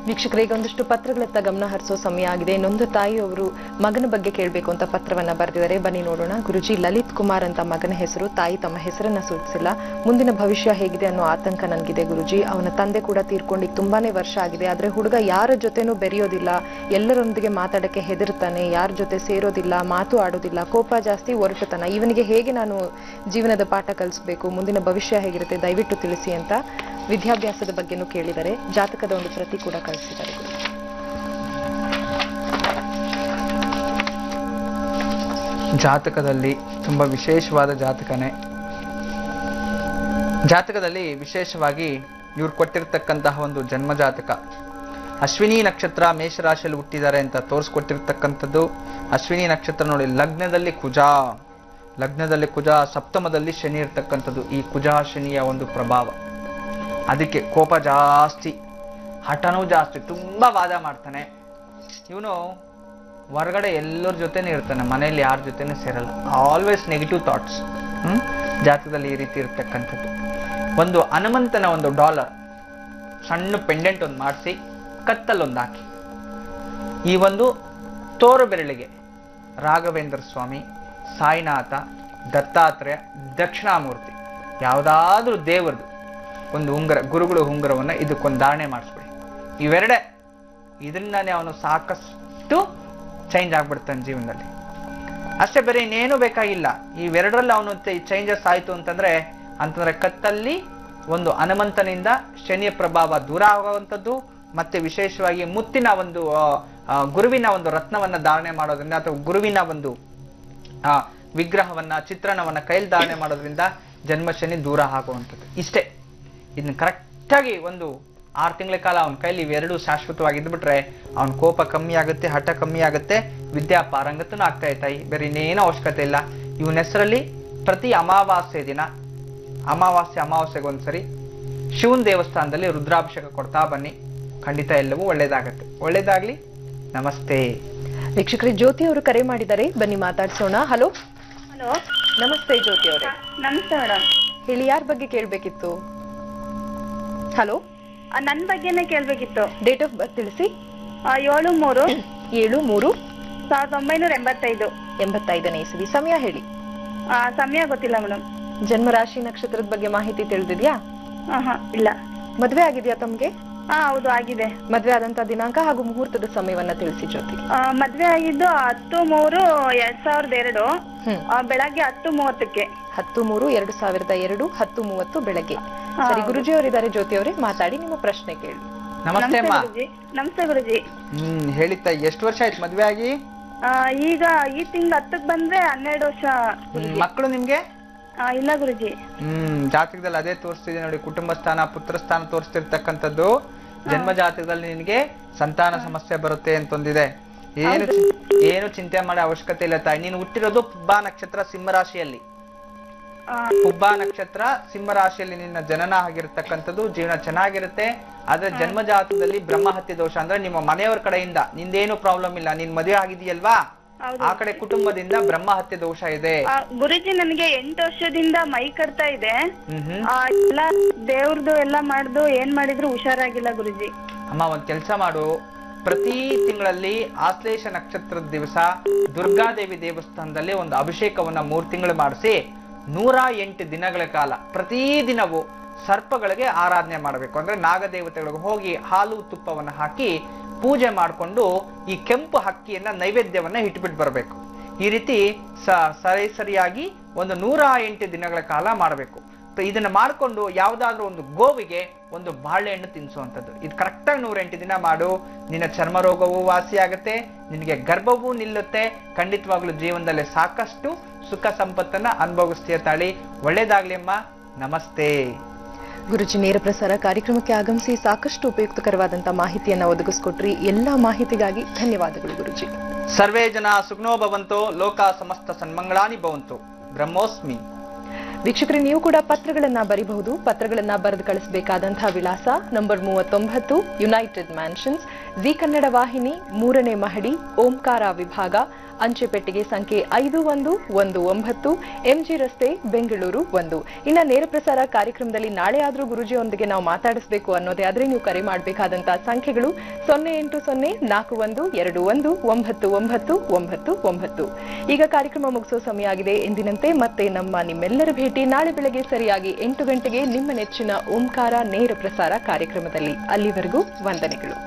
A: ವೀಕ್ಷಕರೇ, ಈಗ ಒಂದಷ್ಟು ಪತ್ರಗಳತ್ತ ಗಮನ ಹರಿಸೋ ಸಮಯ ಆಗಿದೆ. ಇನ್ನೊಂದು ತಾಯಿಯವರು ಮಗನ ಬಗ್ಗೆ ಕೇಳಬೇಕು ಅಂತ ಪತ್ರವನ್ನ ಬರೆದಿದ್ದಾರೆ. ಬನ್ನಿ ನೋಡೋಣ. ಗುರುಜಿ, ಲಲಿತ್ ಕುಮಾರ್ ಅಂತ ಮಗನ ಹೆಸರು. ತಾಯಿ ತಮ್ಮ ಹೆಸರನ್ನ ಸೂಚಿಸಿಲ್ಲ. ಮುಂದಿನ ಭವಿಷ್ಯ ಹೇಗಿದೆ ಅನ್ನೋ ಆತಂಕ ನನ್ಗಿದೆ ಗುರುಜಿ. ಅವನ ತಂದೆ ಕೂಡ ತೀರ್ಕೊಂಡು ತುಂಬಾನೇ ವರ್ಷ ಆಗಿದೆ. ಆದ್ರೆ ಹುಡುಗ ಯಾರ ಜೊತೆನೂ ಬೆರೆಯೋದಿಲ್ಲ, ಎಲ್ಲರೊಂದಿಗೆ ಮಾತಾಡಕ್ಕೆ ಹೆದರ್ತಾನೆ, ಯಾರ ಜೊತೆ ಸೇರೋದಿಲ್ಲ, ಮಾತು ಆಡೋದಿಲ್ಲ, ಕೋಪ ಜಾಸ್ತಿ, ಒರಟುತನ. ಇವನಿಗೆ ಹೇಗೆ ನಾನು ಜೀವನದ ಪಾಠ ಕಲಿಸ್ಬೇಕು, ಮುಂದಿನ ಭವಿಷ್ಯ ಹೇಗಿರುತ್ತೆ ದಯವಿಟ್ಟು ತಿಳಿಸಿ ಅಂತ ವಿದ್ಯಾಭ್ಯಾಸದ ಬಗ್ಗೆನೂ ಕೇಳಿದ್ದಾರೆ. ಜಾತಕದ ಒಂದು ಪ್ರತಿ ಕೂಡ ಕಳಿಸಿದ್ದಾರೆ.
B: ಜಾತಕದಲ್ಲಿ ತುಂಬಾ ವಿಶೇಷವಾದ ಜಾತಕನೇ. ಜಾತಕದಲ್ಲಿ ವಿಶೇಷವಾಗಿ ಇವ್ರು ಕೊಟ್ಟಿರ್ತಕ್ಕಂತಹ ಒಂದು ಜನ್ಮ ಜಾತಕ. ಅಶ್ವಿನಿ ನಕ್ಷತ್ರ ಮೇಷರಾಶಿಯಲ್ಲಿ ಹುಟ್ಟಿದ್ದಾರೆ ಅಂತ ತೋರಿಸ್ಕೊಟ್ಟಿರ್ತಕ್ಕಂಥದ್ದು. ಅಶ್ವಿನಿ ನಕ್ಷತ್ರ ನೋಡಿ, ಲಗ್ನದಲ್ಲಿ ಕುಜ, ಸಪ್ತಮದಲ್ಲಿ ಶನಿ ಇರ್ತಕ್ಕಂಥದ್ದು. ಈ ಕುಜ ಶನಿಯ ಒಂದು ಪ್ರಭಾವ. ಅದಕ್ಕೆ ಕೋಪ ಜಾಸ್ತಿ, ಹಠನೂ ಜಾಸ್ತಿ, ತುಂಬಾ ವಾದ ಮಾಡ್ತಾನೆ. ಇವನು ಹೊರಗಡೆ ಎಲ್ಲರ ಜೊತೆನೇ ಇರ್ತಾನೆ, ಮನೆಯಲ್ಲಿ ಯಾರ ಜೊತೆನೂ ಸೇರಲ್ಲ. Always negative thoughts. ಜಾತಕದಲ್ಲಿ ಈ ರೀತಿ ಇರ್ತಕ್ಕಂಥದ್ದು. ಒಂದು ಹನುಮಂತನ ಒಂದು ಡಾಲರ್ ಸಣ್ಣ ಪೆಂಡೆಂಟ್ ಒಂದು ಮಾಡಿಸಿ ಕತ್ತಲ್ಲೊಂದು ಹಾಕಿ, ಈ ಒಂದು ತೋರು ಬೆರಳಿಗೆ ರಾಘವೇಂದ್ರ ಸ್ವಾಮಿ, ಸಾಯಿನಾಥ, ದತ್ತಾತ್ರೇಯ, ದಕ್ಷಿಣಾಮೂರ್ತಿ ಯಾವುದಾದ್ರೂ ದೇವರದು ಒಂದು ಉಂಗುರ, ಗುರುಗಳು ಉಂಗುರವನ್ನ ಇದಕ್ಕೊಂದು ಧಾರಣೆ ಮಾಡಿಸ್ಬಿಡಿ. ಇವೆರಡೇ, ಇದರಿಂದಾನೇ ಅವನು ಸಾಕಷ್ಟು ಚೇಂಜ್ ಆಗ್ಬಿಡ್ತಾನೆ ಜೀವನದಲ್ಲಿ. ಅಷ್ಟೇ, ಬೇರೆ ಇನ್ನೇನು ಬೇಕಾಗಿಲ್ಲ. ಇವೆರಡರಲ್ಲಿ ಅವನು ಚೇಂಜಸ್ ಆಯ್ತು ಅಂತಂದ್ರೆ ಕತ್ತಲ್ಲಿ ಒಂದು ಹನುಮಂತನಿಂದ ಶನಿಯ ಪ್ರಭಾವ ದೂರ ಆಗುವಂಥದ್ದು, ಮತ್ತೆ ವಿಶೇಷವಾಗಿ ಮುತ್ತಿನ ಒಂದು ಗುರುವಿನ ಒಂದು ರತ್ನವನ್ನ ಧಾರಣೆ ಮಾಡೋದ್ರಿಂದ, ಅಥವಾ ಗುರುವಿನ ಒಂದು ವಿಗ್ರಹವನ್ನ, ಚಿತ್ರಣವನ್ನ ಕೈಲಿ ಧಾರಣೆ ಮಾಡೋದ್ರಿಂದ ಜನ್ಮ ಶನಿ ದೂರ ಆಗುವಂಥದ್ದು. ಇಷ್ಟೇ. ಇದನ್ನ ಕರೆಕ್ಟಾಗಿ ಒಂದು 6 ತಿಂಗಳ ಕಾಲ ಅವನ ಕೈಲಿ ಇವೆರಡು ಶಾಶ್ವತವಾಗಿ ಇದ್ಬಿಟ್ರೆ ಅವನ ಕೋಪ ಕಮ್ಮಿ ಆಗುತ್ತೆ, ಹಠ ಕಮ್ಮಿ ಆಗುತ್ತೆ, ವಿದ್ಯಾ ಪಾರಂಗತನೂ ಆಗ್ತಾ ಇರ್ತಾಯಿ. ಬೇರೆ ಇನ್ನೇನೋ ಅವಶ್ಯಕತೆ ಇಲ್ಲ. ಇವನ ಹೆಸರಲ್ಲಿ ಪ್ರತಿ ಅಮಾವಾಸ್ಯೆ ದಿನ, ಅಮಾವಾಸ್ಯೆಗೊಂದ್ಸರಿ ಶಿವನ್ ದೇವಸ್ಥಾನದಲ್ಲಿ ರುದ್ರಾಭಿಷೇಕ ಕೊಡ್ತಾ ಬನ್ನಿ. ಖಂಡಿತ ಎಲ್ಲವೂ ಒಳ್ಳೇದಾಗತ್ತೆ. ಒಳ್ಳೇದಾಗ್ಲಿ. ನಮಸ್ತೆ.
A: ವೀಕ್ಷಕರೇ, ಜ್ಯೋತಿ ಅವರು ಕರೆ ಮಾಡಿದ್ದಾರೆ, ಬನ್ನಿ ಮಾತಾಡ್ಸೋಣ. ಹಲೋ.
G: ಹಲೋ,
A: ನಮಸ್ತೆ ಜ್ಯೋತಿ ಅವರೇ.
G: ನಮಸ್ತೆ ಮೇಡಮ್.
A: ಹೇಳಿ, ಯಾರ ಬಗ್ಗೆ ಕೇಳ್ಬೇಕಿತ್ತು? ಹಲೋ,
G: ನನ್ ಬಗ್ಗೆನೇ ಕೇಳ್ಬೇಕಿತ್ತು.
A: ಡೇಟ್ ಆಫ್ ಬರ್ತ್ ತಿಳಿಸಿ.
G: 7/3/1985.
A: 85ನೇ ಇಸವಿ. ಸಮಯ ಹೇಳಿ.
G: ಸಮಯ ಗೊತ್ತಿಲ್ಲ ಮೇಡಮ್.
A: ಜನ್ಮ ರಾಶಿ ನಕ್ಷತ್ರದ ಬಗ್ಗೆ ಮಾಹಿತಿ ತಿಳಿದಿದ್ಯಾ?
G: ಇಲ್ಲ.
A: ಮದ್ವೆ ಆಗಿದ್ಯಾ ತಮ್ಗೆ?
E: ಹೌದು ಆಗಿದೆ.
A: ಮದ್ವೆ ಆದಂತ ದಿನಾಂಕ ಹಾಗೂ ಮುಹೂರ್ತದ ಸಮಯವನ್ನ ತಿಳಿಸಿ ಜ್ಯೋತಿ.
E: ಮದ್ವೆ ಆಗಿದ್ದು 10-3-2002 ಬೆಳಗ್ಗೆ 10:30ಕ್ಕೆ.
A: 10-3-2002 10:30 ಬೆಳಗ್ಗೆ. ಸರಿ, ಗುರುಜಿ ಅವರಿದ್ದಾರೆ, ಜ್ಯೋತಿ ಅವರೇ ಮಾತಾಡಿ, ನಿಮ್ಮ ಪ್ರಶ್ನೆ ಕೇಳಿ.
B: ನಮಸ್ತೆ ಅಮ್ಮ.
E: ನಮಸ್ತೆ ಗುರುಜಿ.
B: ಹೇಳಿತ್ತ ಎಷ್ಟು ವರ್ಷ ಆಯ್ತು ಮದ್ವೆ ಆಗಿ?
E: ಈಗ ಈ ತಿಂಗಳು 10ಕ್ಕೆ ಬಂದ್ರೆ 12 ವರ್ಷ.
B: ಮಕ್ಕಳು ನಿಮ್ಗೆ?
E: ಇಲ್ಲ ಗುರುಜಿ.
B: ಜಾತಕದಲ್ಲಿ ಅದೇ ತೋರಿಸ್ತಿದೆ ನೋಡಿ, ಕುಟುಂಬ ಸ್ಥಾನ ಪುತ್ರ ಸ್ಥಾನ ತೋರಿಸ್ತಿರ್ತಕ್ಕಂಥದ್ದು. ಜನ್ಮ ಜಾತಕದಲ್ಲಿ ನಿನ್ಗೆ ಸಂತಾನ ಸಮಸ್ಯೆ ಬರುತ್ತೆ ಅಂತಂದಿದೆ. ಏನು ಚಿಂತೆ ಮಾಡೋ ಅವಶ್ಯಕತೆ ಇಲ್ಲ ತಾಯಿ. ನೀನು ಹುಟ್ಟಿರೋದು ಪುಬ್ಬ ನಕ್ಷತ್ರ ಸಿಂಹರಾಶಿಯಲ್ಲಿ. ಪುಬ್ಬ ನಕ್ಷತ್ರ ಸಿಂಹರಾಶಿಯಲ್ಲಿ ನಿನ್ನ ಜನನ ಆಗಿರ್ತಕ್ಕಂಥದ್ದು. ಜೀವನ ಚೆನ್ನಾಗಿರುತ್ತೆ. ಆದ್ರೆ ಜನ್ಮ ಜಾತಕದಲ್ಲಿ ಬ್ರಹ್ಮಹತ್ಯೆ ದೋಷ, ಅಂದ್ರೆ ನಿಮ್ಮ ಮನೆಯವರ ಕಡೆಯಿಂದ ನಿಂದೇನು ಪ್ರಾಬ್ಲಮ್ ಇಲ್ಲ, ನೀನ್ ಮದುವೆ ಆಗಿದೆಯಲ್ವಾ, ಆ ಕಡೆ ಕುಟುಂಬದಿಂದ ಬ್ರಹ್ಮಹತ್ಯೆ ದೋಷ ಇದೆ.
E: ಗುರುಜಿ ನನಗೆ 8 ವರ್ಷದಿಂದ ಮೈ ಕಟ್ತಾ ಇದೆ. ಎಲ್ಲ ದೇವ್ರದ್ದು ಎಲ್ಲ ಮಾಡ್ದು ಏನ್ ಮಾಡಿದ್ರು ಹುಷಾರಾಗಿಲ್ಲ ಗುರುಜಿ.
B: ಅಮ್ಮ, ಒಂದ್ ಕೆಲ್ಸ ಮಾಡು, ಪ್ರತಿ ತಿಂಗಳಲ್ಲಿ ಆಶ್ಲೇಷ ನಕ್ಷತ್ರದ ದಿವಸ ದುರ್ಗಾದೇವಿ ದೇವಸ್ಥಾನದಲ್ಲಿ ಒಂದು ಅಭಿಷೇಕವನ್ನ 3 ತಿಂಗಳು ಮಾಡಿಸಿ 108 ದಿನಗಳ ಕಾಲ ಪ್ರತಿದಿನವೂ ಸರ್ಪಗಳಿಗೆ ಆರಾಧನೆ ಮಾಡಬೇಕು. ಅಂದ್ರೆ ನಾಗದೇವತೆಗಳಿಗೆ ಹೋಗಿ ಹಾಲು ತುಪ್ಪವನ್ನ ಹಾಕಿ ಪೂಜೆ ಮಾಡಿಕೊಂಡು ಈ ಕೆಂಪು ಹಕ್ಕಿಯನ್ನ ನೈವೇದ್ಯವನ್ನ ಇಟ್ಬಿಟ್ಟು ಬರಬೇಕು. ಈ ರೀತಿ ಸರಿಯಾಗಿ ಒಂದು 108 ದಿನಗಳ ಕಾಲ ಮಾಡಬೇಕು. ಇದನ್ನ ಮಾಡಿಕೊಂಡು ಯಾವ್ದಾದ್ರು ಒಂದು ಗೋವಿಗೆ ಒಂದು ಬಾಳೆಹಣ್ಣು ತಿನ್ನಿಸುವಂಥದ್ದು. ಇದು ಕರೆಕ್ಟಾಗಿ 108 ದಿನ ಮಾಡು. ನಿನ್ನ ಚರ್ಮ ರೋಗವೂ ವಾಸಿ ಆಗುತ್ತೆ, ನಿನಗೆ ಗರ್ಭವೂ ನಿಲ್ಲುತ್ತೆ. ಖಂಡಿತವಾಗ್ಲೂ ಜೀವನದಲ್ಲಿ ಸಾಕಷ್ಟು ಸುಖ ಸಂಪತ್ತನ್ನ ಅನುಭವಿಸ್ತೀಯ ತಾಳಿ. ಒಳ್ಳೇದಾಗ್ಲಿ ಅಮ್ಮ. ನಮಸ್ತೆ.
A: ಗುರುಜಿ, ನೇರ ಪ್ರಸಾರ ಕಾರ್ಯಕ್ರಮಕ್ಕೆ ಆಗಮಿಸಿ ಸಾಕಷ್ಟು ಉಪಯುಕ್ತಕರವಾದಂತಹ ಮಾಹಿತಿಯನ್ನ ಒದಗಿಸ್ಕೊಟ್ರಿ. ಎಲ್ಲಾ ಮಾಹಿತಿಗಾಗಿ ಧನ್ಯವಾದಗಳು ಗುರುಜಿ.
B: ಸರ್ವೇ ಜನ ಸುಖನೋ ಭವಂತೋ, ಲೋಕ ಸಮಸ್ತ ಸನ್ಮಂಗಳಾನಿ ಭವಂತು. ಬ್ರಹ್ಮೋಸ್ಮಿ.
A: ವೀಕ್ಷಕರೇ, ನೀವು ಕೂಡ ಪತ್ರಗಳನ್ನ ಬರೀಬಹುದು. ಪತ್ರಗಳನ್ನ ಬರೆದು ಕಳಿಸಬೇಕಾದಂತಹ ವಿಳಾಸ number 39, United mansions, G Kannada ವಾಹಿನಿ, 3ನೇ ಮಹಡಿ, ಓಂಕಾರ ವಿಭಾಗ, ಅಂಚೆ ಪೆಟ್ಟಿಗೆ ಸಂಖ್ಯೆ 5119, ಎಂಜಿ ರಸ್ತೆ, ಬೆಂಗಳೂರು 1. ಇನ್ನ ನೇರ ಪ್ರಸಾರ ಕಾರ್ಯಕ್ರಮದಲ್ಲಿ ನಾಳೆ ಆದ್ರೂ ಗುರುಜಿಯೊಂದಿಗೆ ನಾವು ಮಾತಾಡಿಸಬೇಕು ಅನ್ನೋದೇ ಆದ್ರೆ ನೀವು ಕರೆ ಮಾಡಬೇಕಾದಂತಹ ಸಂಖ್ಯೆಗಳು 08041219999. ಈಗ ಕಾರ್ಯಕ್ರಮ ಮುಗಿಸೋ ಸಮಯ ಆಗಿದೆ. ಎಂದಿನಂತೆ ಮತ್ತೆ ನಿಮ್ಮೆಲ್ಲರ ಭೇಟಿ ನಾಳೆ ಬೆಳಗ್ಗೆ ಸರಿಯಾಗಿ 8 ಗಂಟೆಗೆ ನಿಮ್ಮ ನೆಚ್ಚಿನ ಓಂಕಾರ ನೇರ ಪ್ರಸಾರ ಕಾರ್ಯಕ್ರಮದಲ್ಲಿ. ಅಲ್ಲಿವರೆಗೂ ವಂದನೆಗಳು.